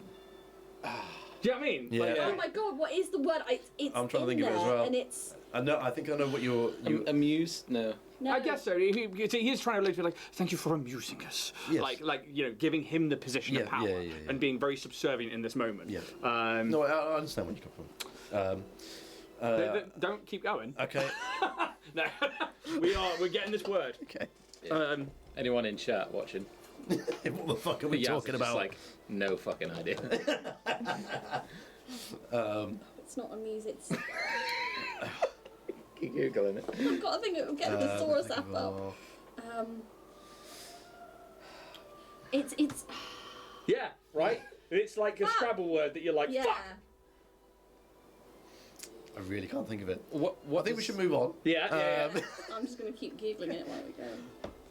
Do you know what I mean? Yeah. Like, Oh my god, what is the word? It's I'm trying to in think of it as there, well. And it's... I know. I think I know what you're. Amused? No. No. I guess so. He's trying to be like, thank you for amusing us. Yes. Like you know, giving him the position of power and being very subservient in this moment. Yeah. No, No, I understand where you come from. don't keep going. Okay. No, we're getting this word. Okay. Anyone in chat watching? What the fuck are we Yaz talking is just about? like, no fucking idea. It's not a muse, it's... Keep Googling it. I've got to think of getting the Saurus app up. It's... Yeah, right. It's like a Scrabble word that you're like, Yeah. fuck. I really can't think of it. What I think we should move on. Yeah. I'm just going to keep Googling it while we go.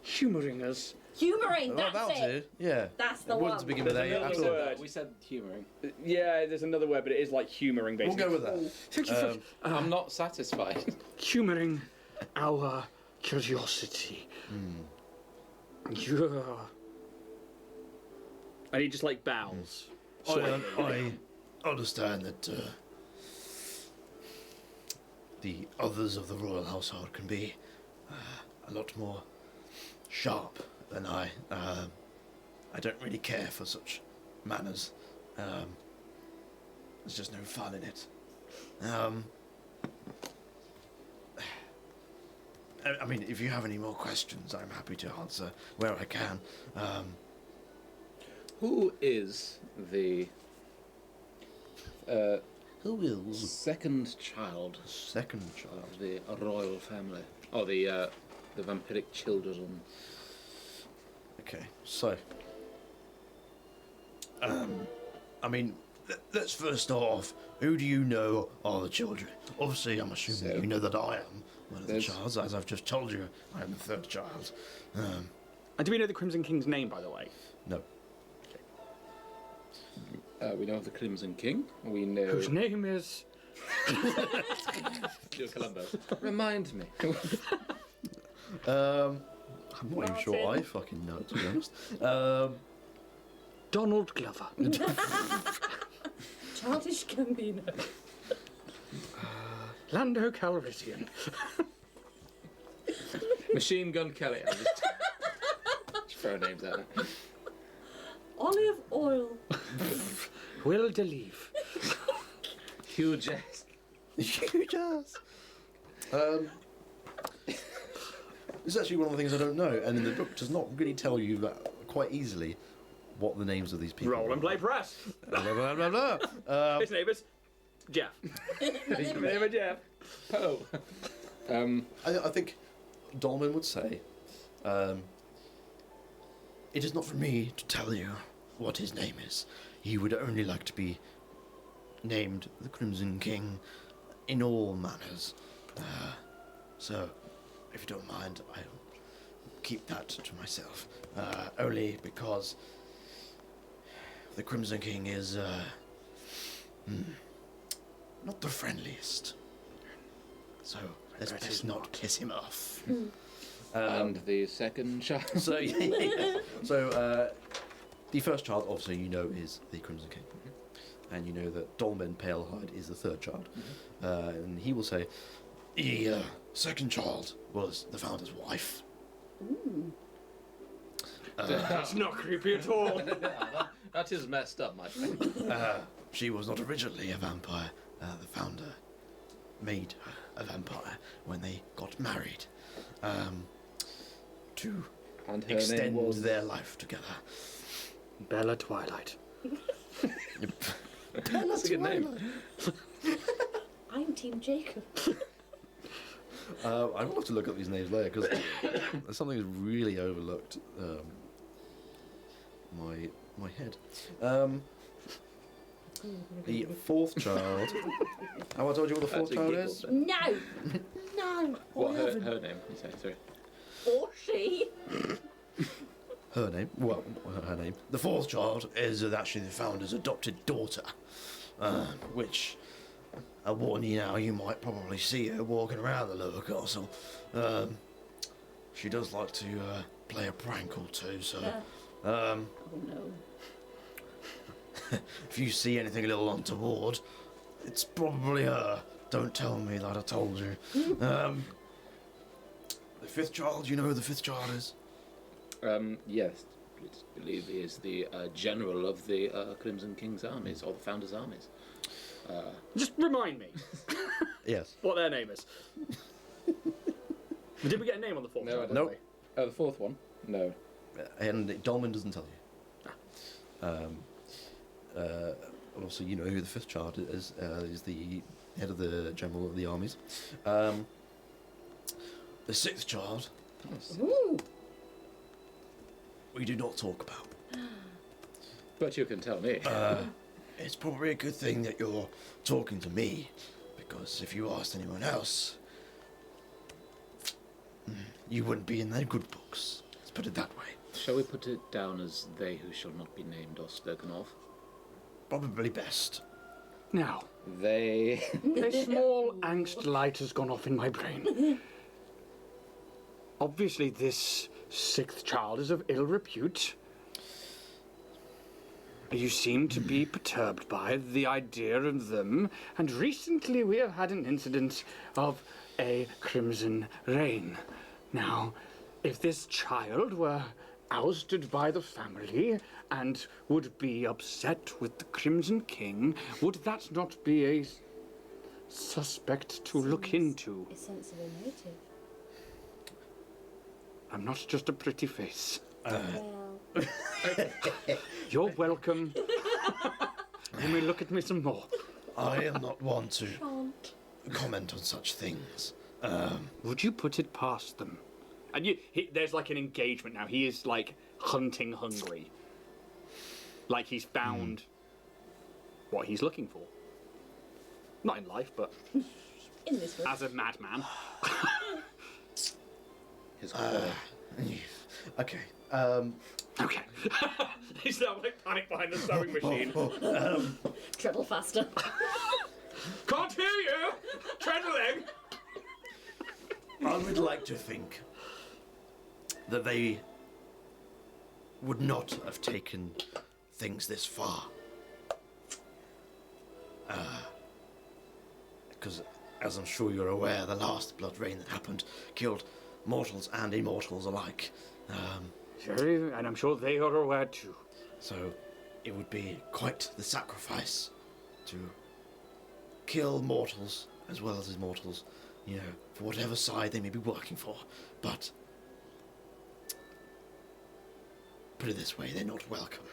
Humouring us. Humouring, Oh, that's that'll it! do. Yeah. That's the It one. wasn't to begin with There's A another at all. word. We said humouring. Yeah, there's another word, but it is like humouring, We'll basically. go with that. Thank you for I'm not satisfied. humouring our curiosity. Yeah. And he just like bows. I understand that the others of the royal household can be a lot more sharp than I. I don't really care for such manners. There's just no fun in it. I mean, if you have any more questions, I'm happy to answer where I can. Who is the Who is second child second child? of the royal family? Or the vampiric children? Okay, so, I mean, let's first start off. Who do you know are the children? Obviously, I'm assuming So, you know that I am one of the there's- childs, as I've just told you. I am the third child. And do we know the Crimson King's name, by the way? No. We know of the Crimson King. We know... Whose name is... Joe Columbo. Remind me. I'm not even sure I Martin. fucking know, to be honest. Donald Glover. Childish Gambino. Lando Calrissian. Machine Gun Kelly. I'll just throw names at it. Olive oil. Will de Leave. Huge ass. Huge ass. It's actually one of the things I don't know, and the book does not really tell you that quite easily what the names of these people Roll and play press. Blah, blah, blah, blah, blah. His name is Jeff. His name is Jeff. Poe. I think Dolman would say, it is not for me to tell you what his name is. He would only like to be named the Crimson King in all manners. So, if you don't mind, I'll keep that to myself. Only because the Crimson King is not the friendliest. So, let's best not piss him off. And the second child. So, so the first child, obviously, you know, is the Crimson King. And you know that Dolmen Palehide is the third child. And he will say, the second child was the founder's wife. That's not creepy at all. That is messed up, my friend. She was not originally a vampire. The founder made her a vampire when they got married. To And her name extend was their life together. Bella Twilight. That's a good name. I'm Team Jacob. I will have to look up these names later because there's something that's really overlooked. My head. The fourth child. Have I told you what the fourth child is? No! No! What her name? You say sorry. Or she. Her name. Well, her name. The fourth child is actually the founder's adopted daughter, which I warn you now, you might probably see her walking around the lower castle. She does like to play a prank or two, so Oh no. if you see anything a little untoward, it's probably her. Don't tell me that I told you. The fifth child, you know who the fifth child is? Yes, I believe he is the general of the Crimson King's armies, or the Founder's armies. Just remind me Yes. what their name is. Did we get a name on the fourth? No, I child? don't Nope. think. Oh, the fourth one? No. And Dolman doesn't tell you. Also, you know who the fifth child is the head of the general of the armies. The sixth child, Ooh. we do not talk about. But you can tell me. It's probably a good thing that you're talking to me, because if you asked anyone else, you wouldn't be in their good books. Let's put it that way. Shall we put it down as they who shall not be named or spoken of? Probably best. Now, They. a small angst light has gone off in my brain. Obviously, this sixth child is of ill repute. You seem to be perturbed by the idea of them, and recently we have had an incident of a crimson reign. Now, if this child were ousted by the family and would be upset with the Crimson King, would that not be a suspect to look into? A sensible motive. I'm not just a pretty face. Well, You're welcome. Let me look at me some more. I am not one to shan't. comment on such things. Would you put it past them? And there's like an engagement now. He is like hunting hungry. Like he's found what he's looking for. Not in life, but In this room. as a madman. His quarry. Okay. Okay. He's now like panic behind the sewing machine. Treadle faster. Can't hear you! Treadling! I would like to think that they would not have taken things this far. Because, as I'm sure you're aware, the last blood rain that happened killed mortals and immortals alike. Sure, and I'm sure they are aware too. So it would be quite the sacrifice to kill mortals as well as immortals, you know, for whatever side they may be working for. But put it this way, they're not welcome.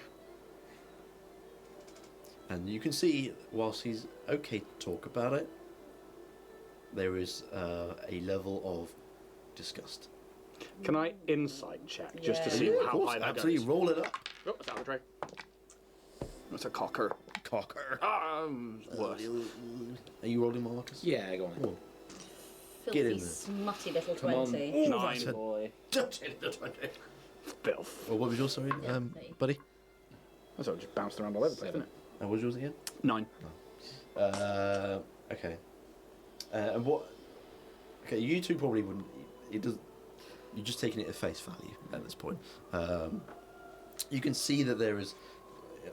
And you can see, whilst he's okay to talk about it, there is a level of disgust. Can I insight check just to see Yeah, of how course, high that absolutely. goes? Roll it up. Oh, that's arbitrary. That's a cocker. Cocker. Worse. Are you rolling, Marcus? Yeah, go on. Oh, Get in Filthy, there. smutty little Come on. 20. oh, that's a Boy. dirty little 20. Filth. Well, what was yours, sorry, buddy? That's all just bounced around all over the place, isn't it? And what was yours again? 9. Okay. And what? Okay, you two probably wouldn't. It does. You're just taking it at face value at this point. You can see that there is.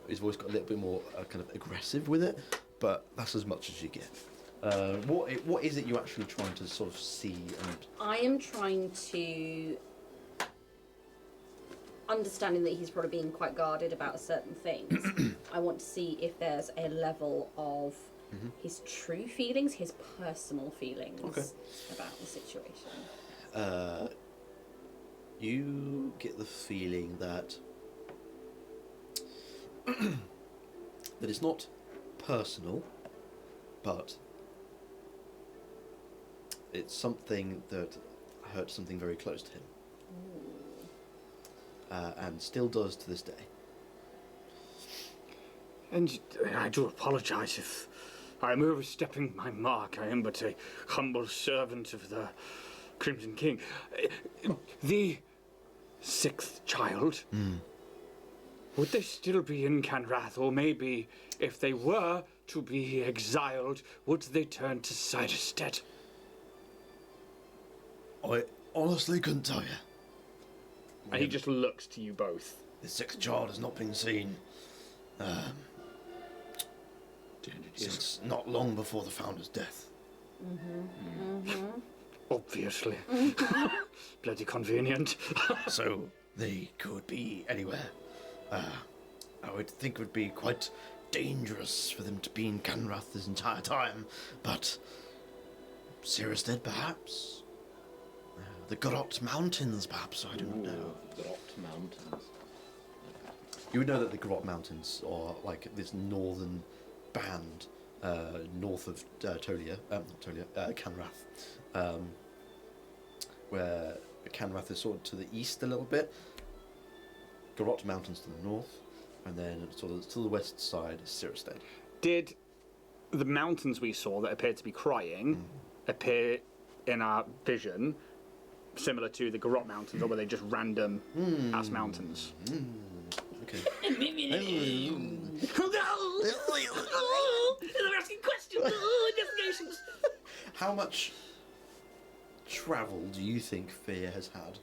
His voice got a little bit more kind of aggressive with it, but that's as much as you get. What is it you're actually trying to sort of see and? I am trying to, understanding that he's probably being quite guarded about certain things, I want to see if there's a level of his true feelings, his personal feelings about the situation. You get the feeling that that it's not personal, but it's something that hurt something very close to him, and still does to this day. And I do apologise if I am overstepping my mark. I am but a humble servant of the Crimson King. The 6th child, would they still be in Kanrath? Or maybe, if they were to be exiled, would they turn to Cyherested? I honestly couldn't tell you. And he just looks to you both. The 6th child has not been seen since not long before the founder's death. Obviously. Bloody convenient. So they could be anywhere. I would think it would be quite dangerous for them to be in Kanrath this entire time, but Cyherested perhaps? The Grot Mountains perhaps, I do not know. Grot Mountains. You would know that the Grot Mountains are like this northern band north of Kanrath, where Kanrath is sort of to the east a little bit, Garot Mountains to the north, and then sort of to the west side is Cyherested. Did the mountains we saw that appeared to be crying appear in our vision similar to the Garot Mountains, or were they just random ass mountains? Okay. They're asking questions. Investigations. How much travel do you think Fear has had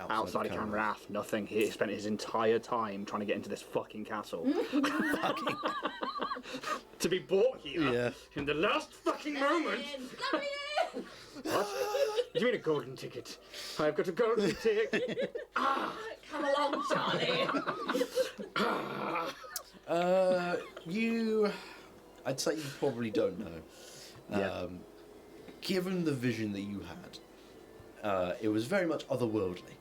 Outside of Kanrath, nothing. He spent his entire time trying to get into this fucking castle. To be brought here in the last fucking moment. Let me in. What? You mean a golden ticket? I've got a golden ticket. Come along, Charlie. I'd say you probably don't know. Given the vision that you had, it was very much otherworldly.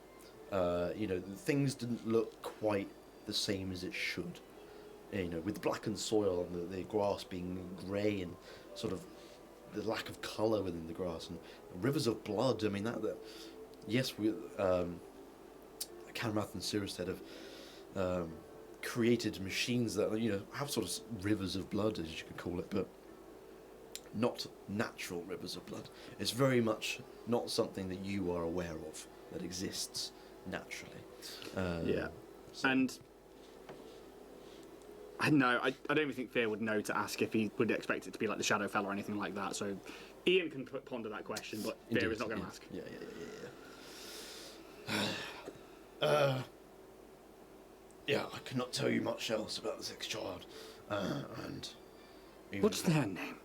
Things didn't look quite the same as it should. With the blackened soil and the grass being grey and sort of the lack of colour within the grass and rivers of blood. I mean, yes, Kanrath and Cyherested have created machines that have sort of rivers of blood, as you could call it, but not natural rivers of blood. It's very much not something that you are aware of that exists naturally. And I don't even think Fear would know to ask if he would expect it to be like the Shadowfell or anything like that. So Ian can ponder that question, but Fear is not going to ask. I cannot tell you much else about the 6th child. And what's their name?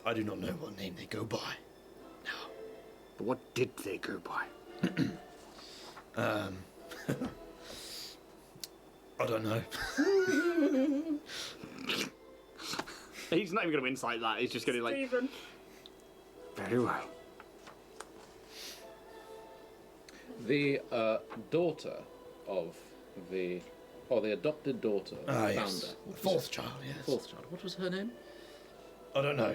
I do not know what name they go by. Now, But what did they go by? I don't know. He's not even going to insight that. He's just going to Stephen. Very well. The daughter of the adopted daughter of the founder. Yes. What was Fourth it? child, yes. Fourth child. What was her name? I don't know.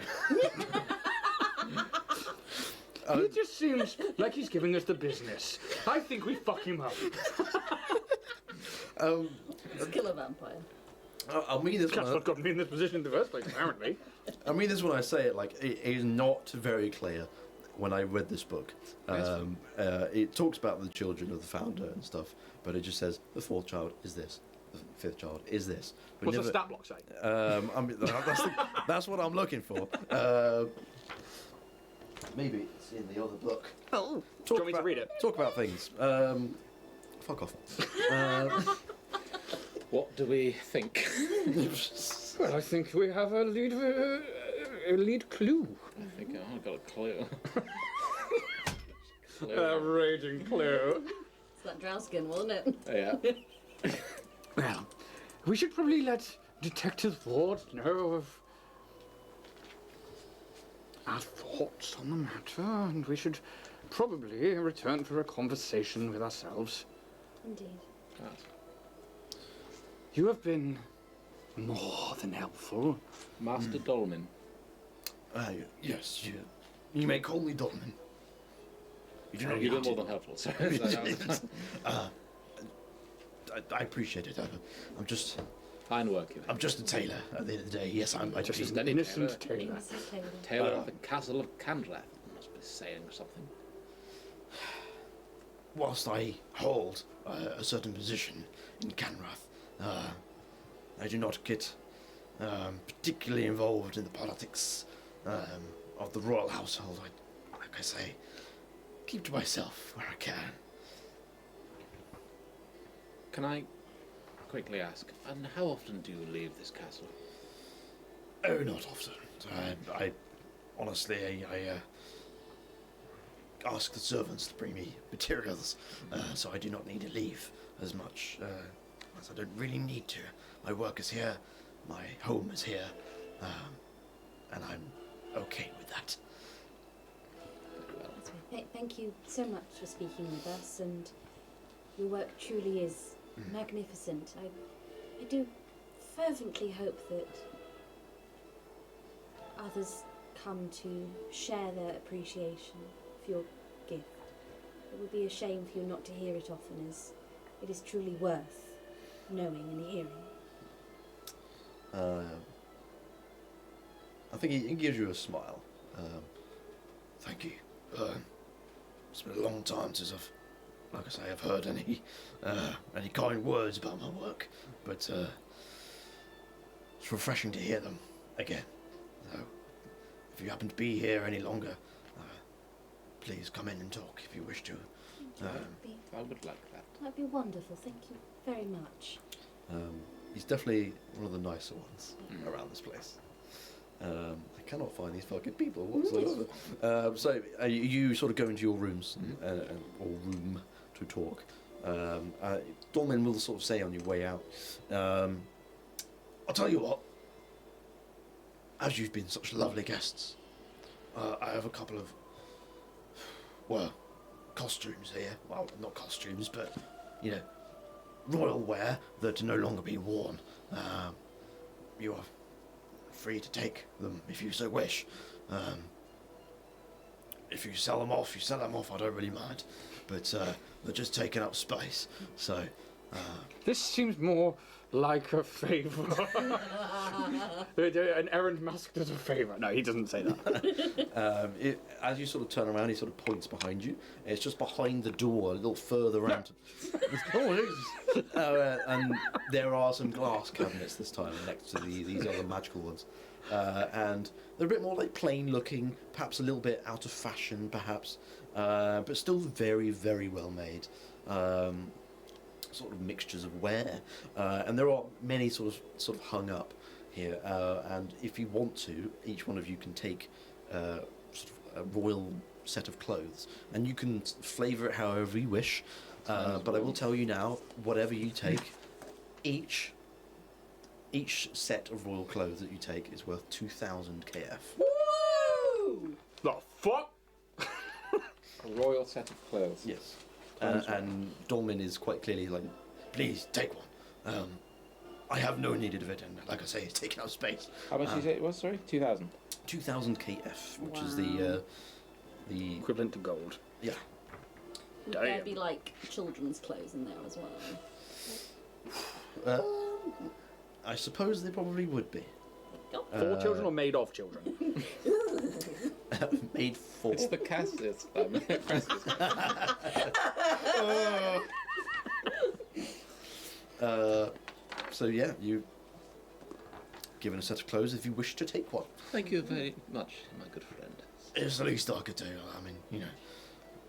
He just seems like he's giving us the business. I think we fuck him up. Let's kill a vampire. I'll mean this That's one. what got me in this position in the first place, apparently. I mean this when I say it. Like it is not very clear when I read this book. It talks about the children of the founder and stuff, but it just says the fourth child is this, the fifth child is this. But What's never, the stat block say? I mean, that's what I'm looking for. Maybe it's in the other book. Oh. Talk Do you want me to about- read it? Talk about things. Fuck off. What do we think? Well, I think we have a lead clue. I think I've got a clue. A raging clue. It's that drow skin, wasn't it? Yeah. Well, we should probably let Detective Ward know of our thoughts on the matter, and we should probably return for a conversation with ourselves. Indeed. You have been more than helpful. Master Dolmen. Yes, you may call me Dolman. You do not You've need been more to. than helpful. Sorry. I appreciate it. I'm just Fine work, you I'm just a tailor at the end of the day. Yes, I'm Just just an innocent tailor. tailor. Innocent tailor. Tailor of the Castle of Kanrath. Must be saying something. whilst I hold a certain position in Kanrath, I do not get particularly involved in the politics of the royal household. Like I say, keep to myself where I can. Can I quickly ask, and how often do you leave this castle? Oh, not often. I honestly, I ask the servants to bring me materials, so I do not need to leave as much, as I don't really need to. My work is here, my home is here, and I'm okay with that. Very well. That's right. Thank you so much for speaking with us, and your work truly is magnificent. I do fervently hope that others come to share their appreciation for your gift. It would be a shame for you not to hear it often, as it is truly worth knowing and hearing. I think he gives you a smile. Thank you. It's been a long time since I've heard any kind words about my work, but it's refreshing to hear them again. So, if you happen to be here any longer, please come in and talk if you wish to. I would like that. That'd be wonderful. Thank you very much. He's definitely one of the nicer ones around this place. I cannot find these fucking people whatsoever. So you sort of go into your rooms or room to talk. Dolmen will sort of say on your way out, I'll tell you what, as you've been such lovely guests, I have a couple of, costumes here. Well, not costumes, but, royal wear that to no longer be worn. You are free to take them if you so wish. If you sell them off, I don't really mind. But they're just taking up space. So, This seems more like a favour. An errand masked as a favour. No, he doesn't say that. as you sort of turn around, he sort of points behind you. It's just behind the door, a little further around. And there are some glass cabinets this time next to these other magical ones. And they're a bit more like plain looking, perhaps a little bit out of fashion, perhaps, but still very, very well made. Sort of mixtures of wear, and there are many sort of hung up here. And if you want to, each one of you can take sort of a royal set of clothes, and you can flavour it however you wish. But I will tell you now, whatever you take, each set of royal clothes that you take is worth 2,000 KF. Woo! The fuck? A royal set of clothes. Yes. And Dolmen is quite clearly like, please take one. I have no need of it, and like I say, it's taking up space. How much did you say it was? Sorry, 2,000. 2,000 KF, which is Wow. the Equivalent to gold. yeah. Would there Damn. be like children's clothes in there as well? I suppose they probably would be. For children or made of children? Made for. It's the Cassius family. So yeah, you given a set of clothes if you wish to take one. Thank you very much, my good friend. It's the least I could do. I mean, you know,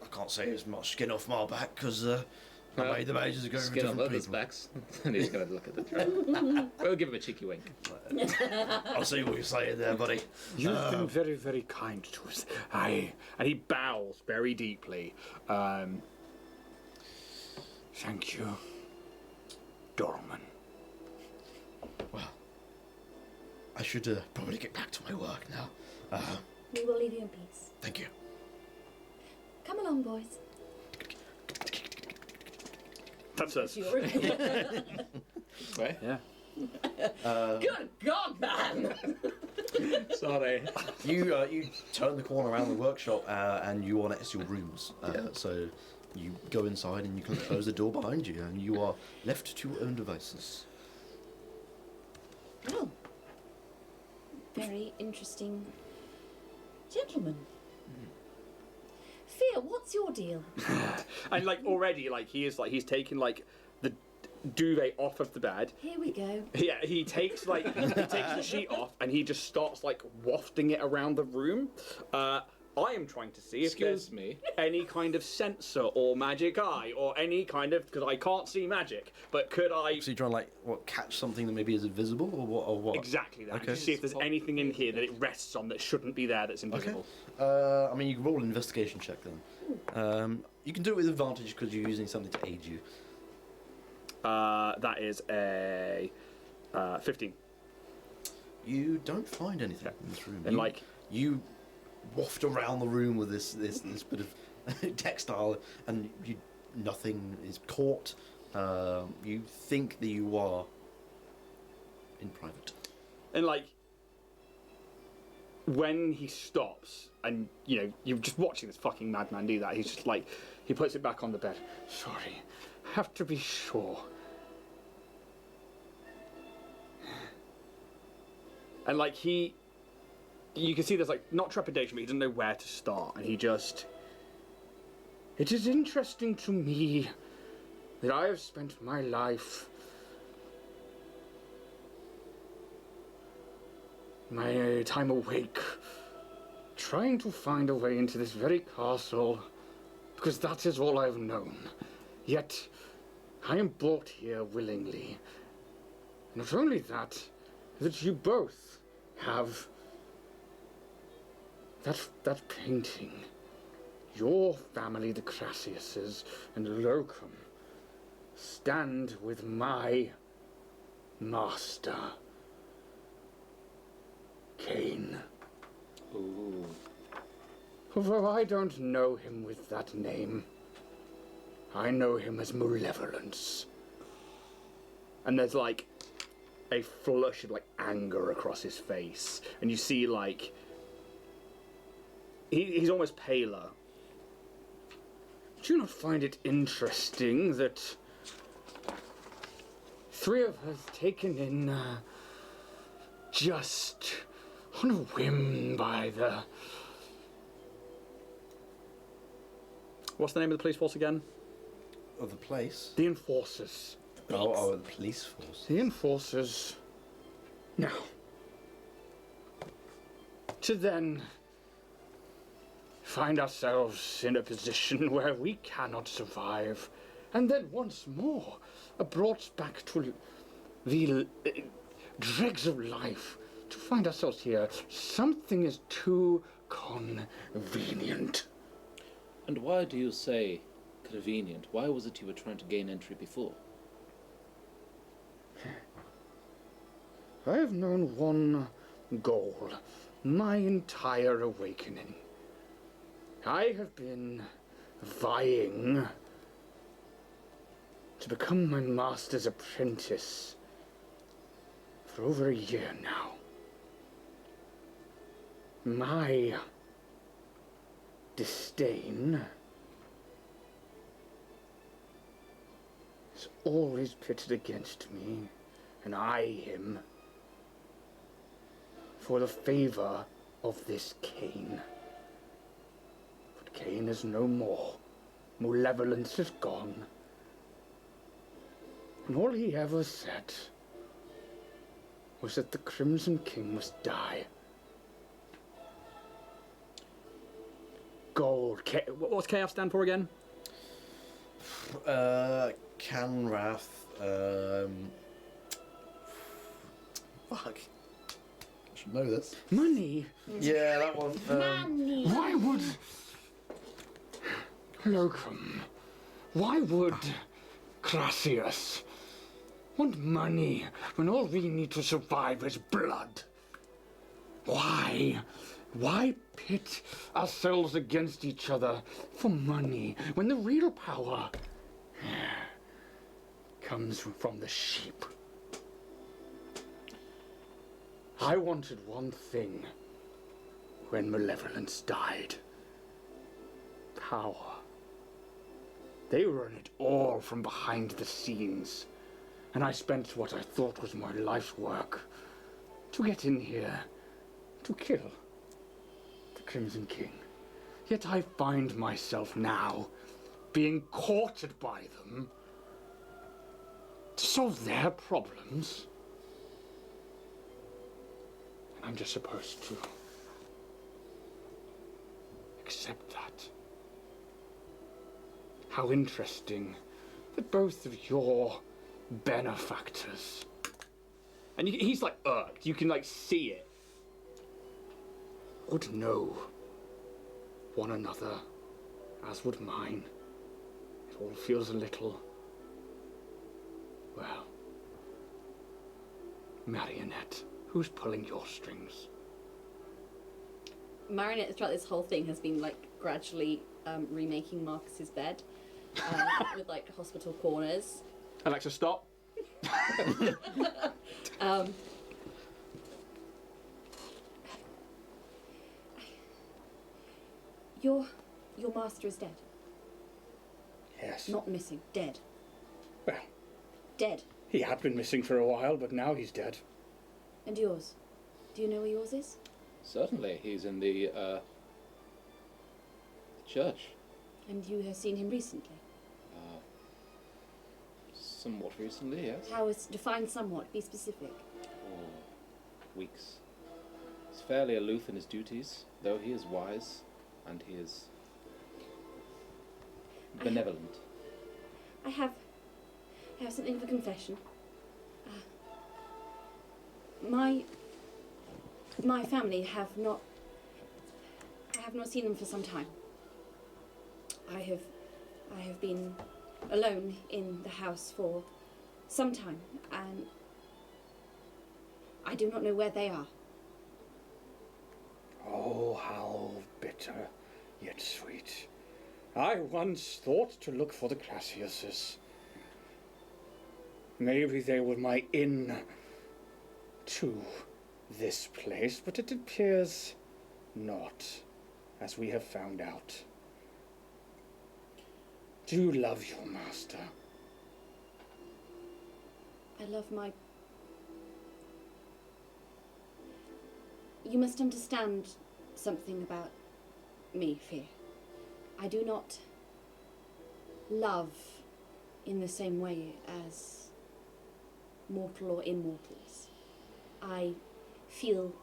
I can't say there's much skin off my back because I made the ages ago with Skin on different others' people. backs. And he's going to look at the trap. We'll give him a cheeky wink. I'll see what you're saying there, buddy. You've been very, very kind to us. And he bows very deeply. Thank you, Dorman. Well, I should probably get back to my work now. We will leave you in peace. Thank you. Come along, boys. That's us. Right? Yeah. Good God, man! Sorry. You turn the corner around the workshop and you are next to your rooms. So you go inside and you can close the door behind you, and you are left to your own devices. Oh. Very interesting gentleman. Fear, what's your deal? And like already, like he is like he's taking like the duvet off of the bed. Here we go. Yeah, he takes the sheet off and he just starts like wafting it around the room. I am trying to see if Excuse there's me. any kind of sensor or magic eye or any kind of, because I can't see magic, but could I So you're trying to catch something that maybe is invisible or what? Or what? exactly that? Okay. To see if there's anything in here that it rests on that shouldn't be there that's Okay. invisible. I mean, you can roll an investigation check then. You can do it with advantage because you're using something to aid you. That is a 15. You don't find anything in this room. And you waft around the room with this bit of textile, and nothing is caught. You think that you are in private. And when he stops, and you're just watching this fucking madman do that, he's just he puts it back on the bed. Sorry, have to be sure. And you can see there's not trepidation, but he doesn't know where to start, and it is interesting to me that I have spent my life, my time awake, trying to find a way into this very castle, because that is all I've known. Yet, I am brought here willingly. Not only that you both have that painting. Your family, the Crassiuses, and Locum, stand with my master, Cain. Ooh. Although I don't know him with that name, I know him as Malevolence. And there's a flush of anger across his face, and you see he's almost paler. Do you not find it interesting that three of us taken in just on a whim by the... What's the name of the police force again? Of the place? The Enforcers. Oh, the police force. The Enforcers. Now, to then find ourselves in a position where we cannot survive, and then once more are brought back to the dregs of life, to find ourselves here. Something is too convenient. And why do you say convenient? Why was it you were trying to gain entry before? I have known one goal my entire awakening. I have been vying to become my master's apprentice for over a year now. My disdain is always pitted against me, and I him, for the favor of this Cain. But Cain is no more. Malevolence is gone. And all he ever said was that the Crimson King must die. Gold. What's KF stand for again? Kanrath. Fuck. I should know this. Money. Yeah, that one. Money. Why would... Locum. Why would Crassius want money when all we need to survive is blood? Why? Why pit ourselves against each other for money when the real power comes from the sheep? I wanted one thing when Malevolence died. Power. They run it all from behind the scenes, and I spent what I thought was my life's work to get in here, to kill the Crimson King. Yet I find myself now being courted by them to solve their problems. And I'm just supposed to accept that. How interesting that both of your benefactors... And he's like irked. You can like see it. would know one another, as would mine. It all feels a little, well, Marionette, who's pulling your strings? Marionette throughout this whole thing has been like gradually remaking Marcus's bed with like hospital corners. Alexa, stop. Your master is dead. Yes. Not missing. Dead. Well, Dead. he had been missing for a while, but now he's dead. And yours? Do you know where yours is? Certainly, he's in the church. And you have seen him recently? Somewhat recently, yes. How is defined somewhat? Be specific. For weeks. He's fairly aloof in his duties, though he is wise and he is benevolent. I have something of a confession. My family I have not seen them for some time. I have been alone in the house for some time, and I do not know where they are. Oh, how bitter, yet sweet. I once thought to look for the Crassiuses. Maybe they were my in to this place, but it appears not, as we have found out. Do you love your master? I love my... You must understand something about me, Fear. I do not love in the same way as mortal or immortals. I feel,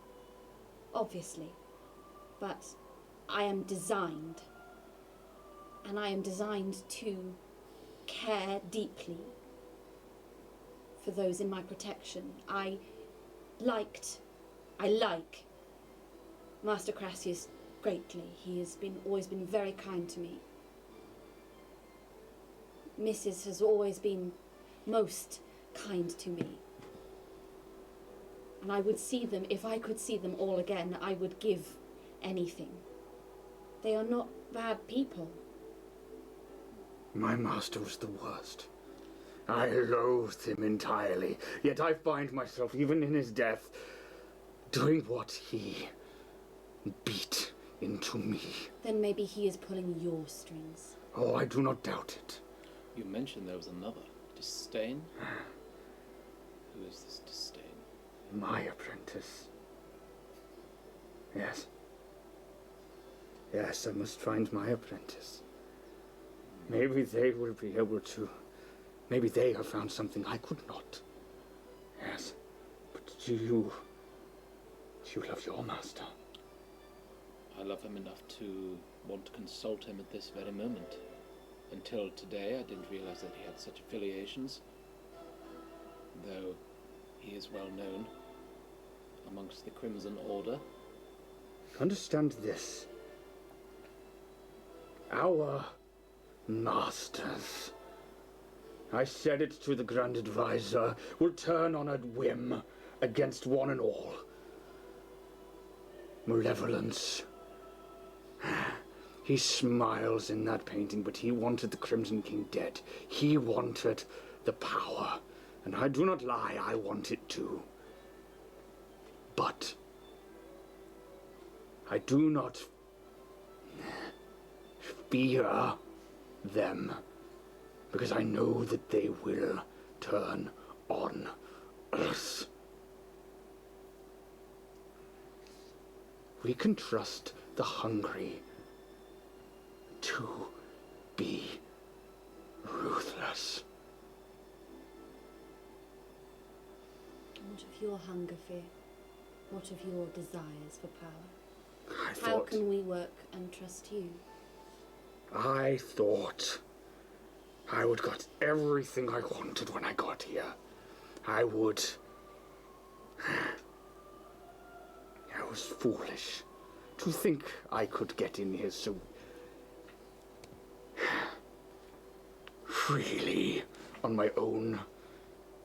obviously, but I am designed, and I am designed to care deeply for those in my protection. I like Master Crassius greatly. He has always been very kind to me. Mrs. has always been most kind to me. And I would see them, if I could see them all again, I would give anything. They are not bad people. My master was the worst. I loathed him entirely, yet I find myself, even in his death, doing what he beat into me. Then maybe he is pulling your strings. Oh, I do not doubt it. You mentioned there was another. Disdain? Who is this Disdain? My apprentice. Yes. Yes, I must find my apprentice. Maybe they will be able to... Maybe they have found something I could not. Yes. But do you love your master? I love him enough to want to consult him at this very moment. Until today, I didn't realize that he had such affiliations. Though he is well known amongst the Crimson Order. Understand this. Our masters, I said it to the Grand Advisor, will turn on a whim against one and all. Malevolence. He smiles in that painting, but he wanted the Crimson King dead. He wanted the power. And I do not lie, I want it too. But I do not fear them, because I know that they will turn on us. We can trust the hungry to be ruthless. What of your hunger, Fear? What of your desires for power? I How thought, can we work and trust you? I thought I would got everything I wanted when I got here. I was foolish to think I could get in here so freely on my own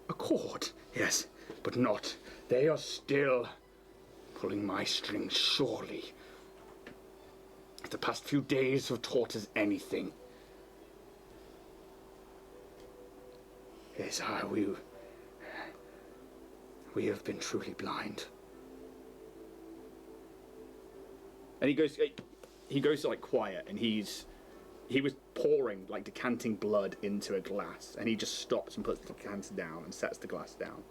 accord. Yes, but not. They are still pulling my strings, surely. The past few days have taught us anything. Yes, we have been truly blind. And he goes like quiet, and he was pouring, like decanting blood into a glass, and he just stops and puts the decanter down and sets the glass down.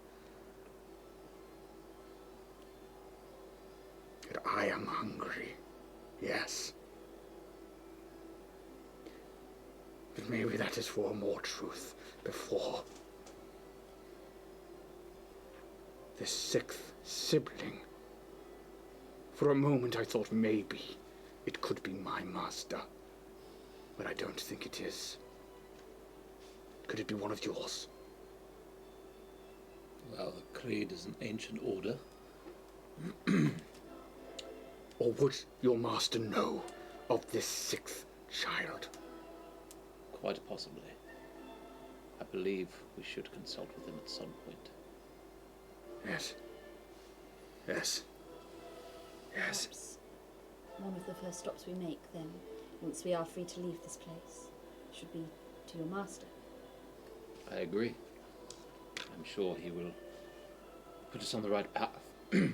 But I am hungry, yes. But maybe that is for more truth before this sixth sibling. For a moment I thought maybe it could be my master, but I don't think it is. Could it be one of yours? Well, the Creed is an ancient order. Or would your master know of this sixth child? Quite possibly. I believe we should consult with him at some point. Yes. Yes. Yes. Perhaps one of the first stops we make, then, once we are free to leave this place, should be to your master. I agree. I'm sure he will put us on the right path. That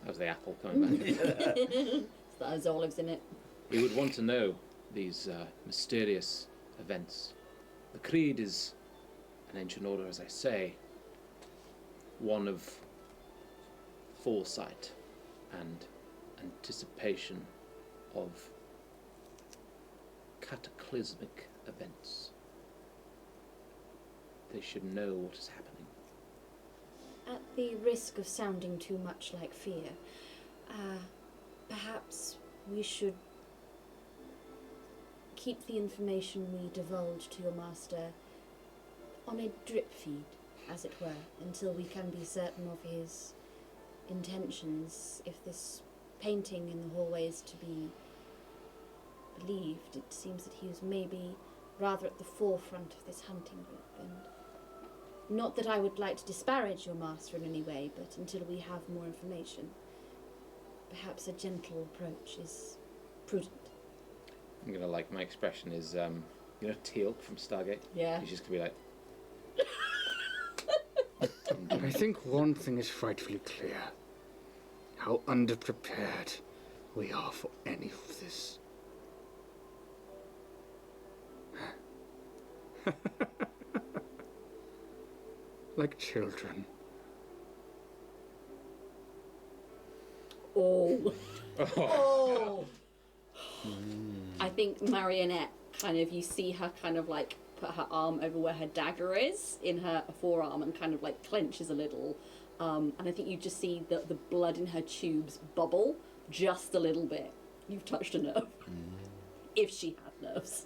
was the apple coming back. That has olives in it. He would want to know these mysterious events. The Creed is an ancient order, as I say, one of foresight and anticipation of cataclysmic events. They should know what is happening. At the risk of sounding too much like Fear, perhaps we should keep the information we divulge to your master on a drip feed, as it were, until we can be certain of his intentions. If this painting in the hallway is to be believed, it seems that he was maybe rather at the forefront of this hunting group, and not that I would like to disparage your master in any way, but until we have more information, perhaps a gentle approach is prudent. I'm gonna like my expression is Teal from Stargate. Yeah. She's just gonna be like, I think one thing is frightfully clear. How underprepared we are for any of this. Like children. Oh. Oh. I think Marionette kind of, you see her kind of like put her arm over where her dagger is in her forearm and kind of like clenches a little. And I think you just see the blood in her tubes bubble just a little bit. You've touched a nerve. If she had nerves.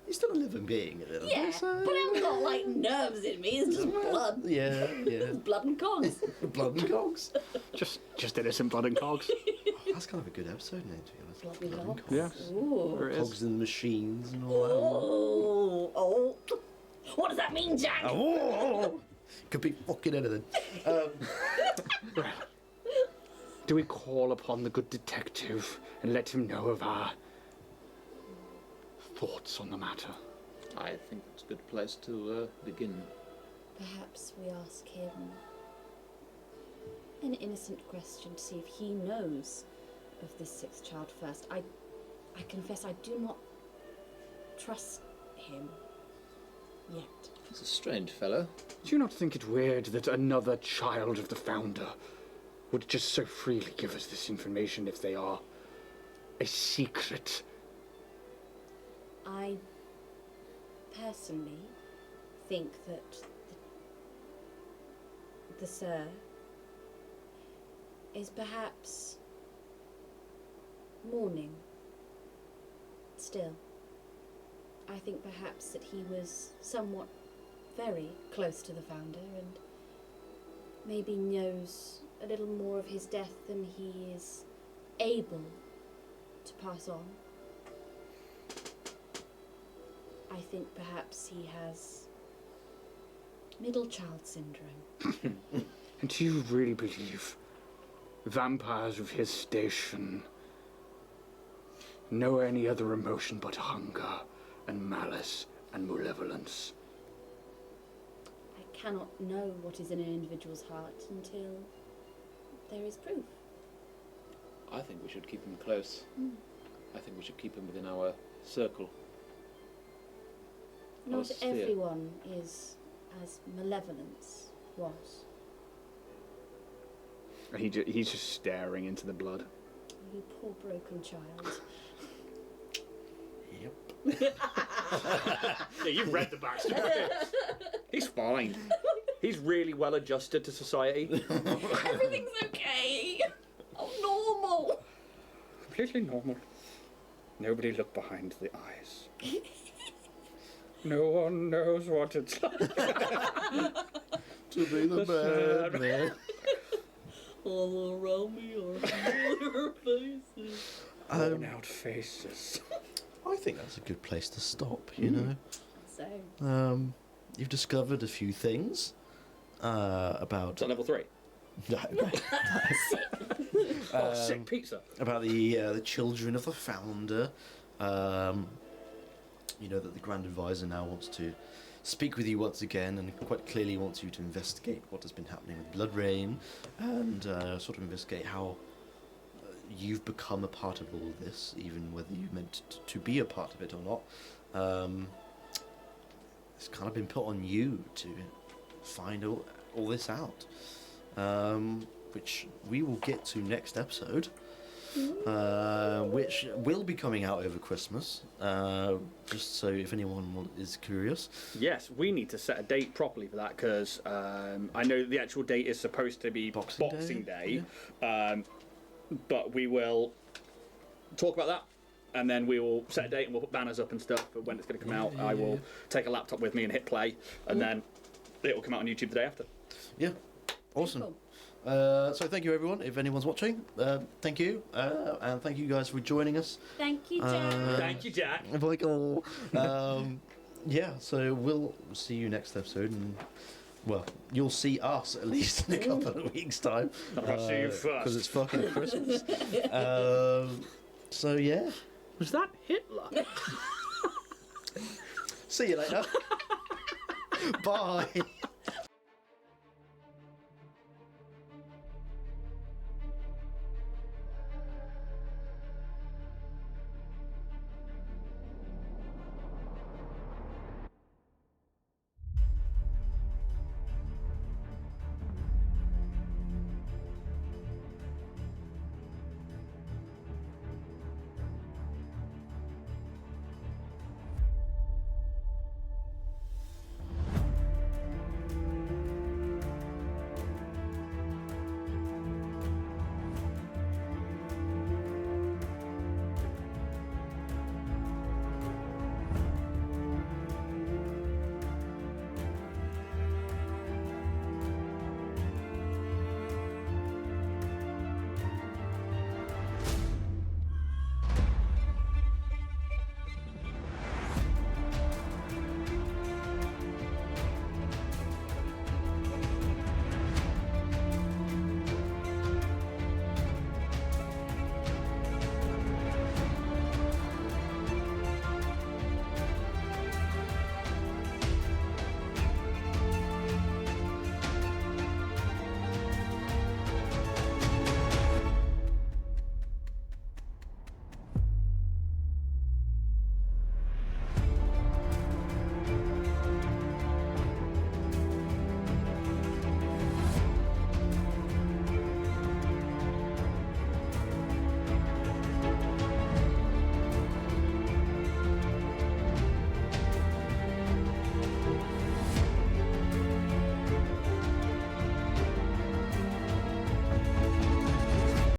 He's still a living being a little Yeah, bit, so... but I haven't got like nerves in me, it's just blood. Yeah. It's blood and cogs. Blood and Cogs. Just innocent blood and cogs. Oh, that's kind of a good episode name, to be honest. Blood and cogs. Yes. Ooh. There it is. Cogs in the machines and all that. Oh. What does that mean, Jack? Oh, could be fucking anything. Well, do we call upon the good detective and let him know of our thoughts on the matter? I think it's a good place to begin. Perhaps we ask him an innocent question to see if he knows of this sixth child first. I confess I do not trust him yet. He's a strange fellow. Do you not think it weird that another child of the Founder would just so freely give us this information if they are a secret? I personally think that the Sir is perhaps mourning still. I think perhaps that he was somewhat very close to the Founder and maybe knows a little more of his death than he is able to pass on. I think perhaps he has middle child syndrome. And do you really believe vampires of his station know any other emotion but hunger and malice and malevolence? I cannot know what is in an individual's heart until there is proof. I think we should keep him close. I think we should keep him within our circle. Not sphere. everyone is as malevolence was. He's just staring into the blood. You poor broken child. Yep. Yeah, you've read the backstory. He's fine. He's really well adjusted to society. Everything's okay. I'm normal. Completely normal. Nobody look behind the eyes. No one knows what it's like. To be the bad man. All around me are familiar faces. Worn out faces. I think that's a good place to stop, you know. So, You've discovered a few things about... Is that level 3? Oh, sick pizza. About the children of the Founder. You know that the Grand Advisor now wants to speak with you once again and quite clearly wants you to investigate what has been happening with Blood Rain and sort of investigate how you've become a part of all of this, even whether you meant to be a part of it or not. It's kind of been put on you to find all this out, which we will get to next episode. Which will be coming out over Christmas, just so if anyone is curious. Yes, we need to set a date properly for that because I know the actual date is supposed to be Boxing Day. But we will talk about that and then we will set a date and we'll put banners up and stuff for when it's going to come out. I will take a laptop with me and hit play and then it will come out on YouTube the day after. Yeah. Awesome. Cool. So thank you everyone. If anyone's watching, thank you, and thank you guys for joining us. Thank you, Jack. Thank you, Jack. Michael. Yeah. So we'll see you next episode, and well, you'll see us at least in a couple of weeks' time. I'll see you first. Because it's fucking Christmas. So yeah. Was that Hitler? See you later. Bye.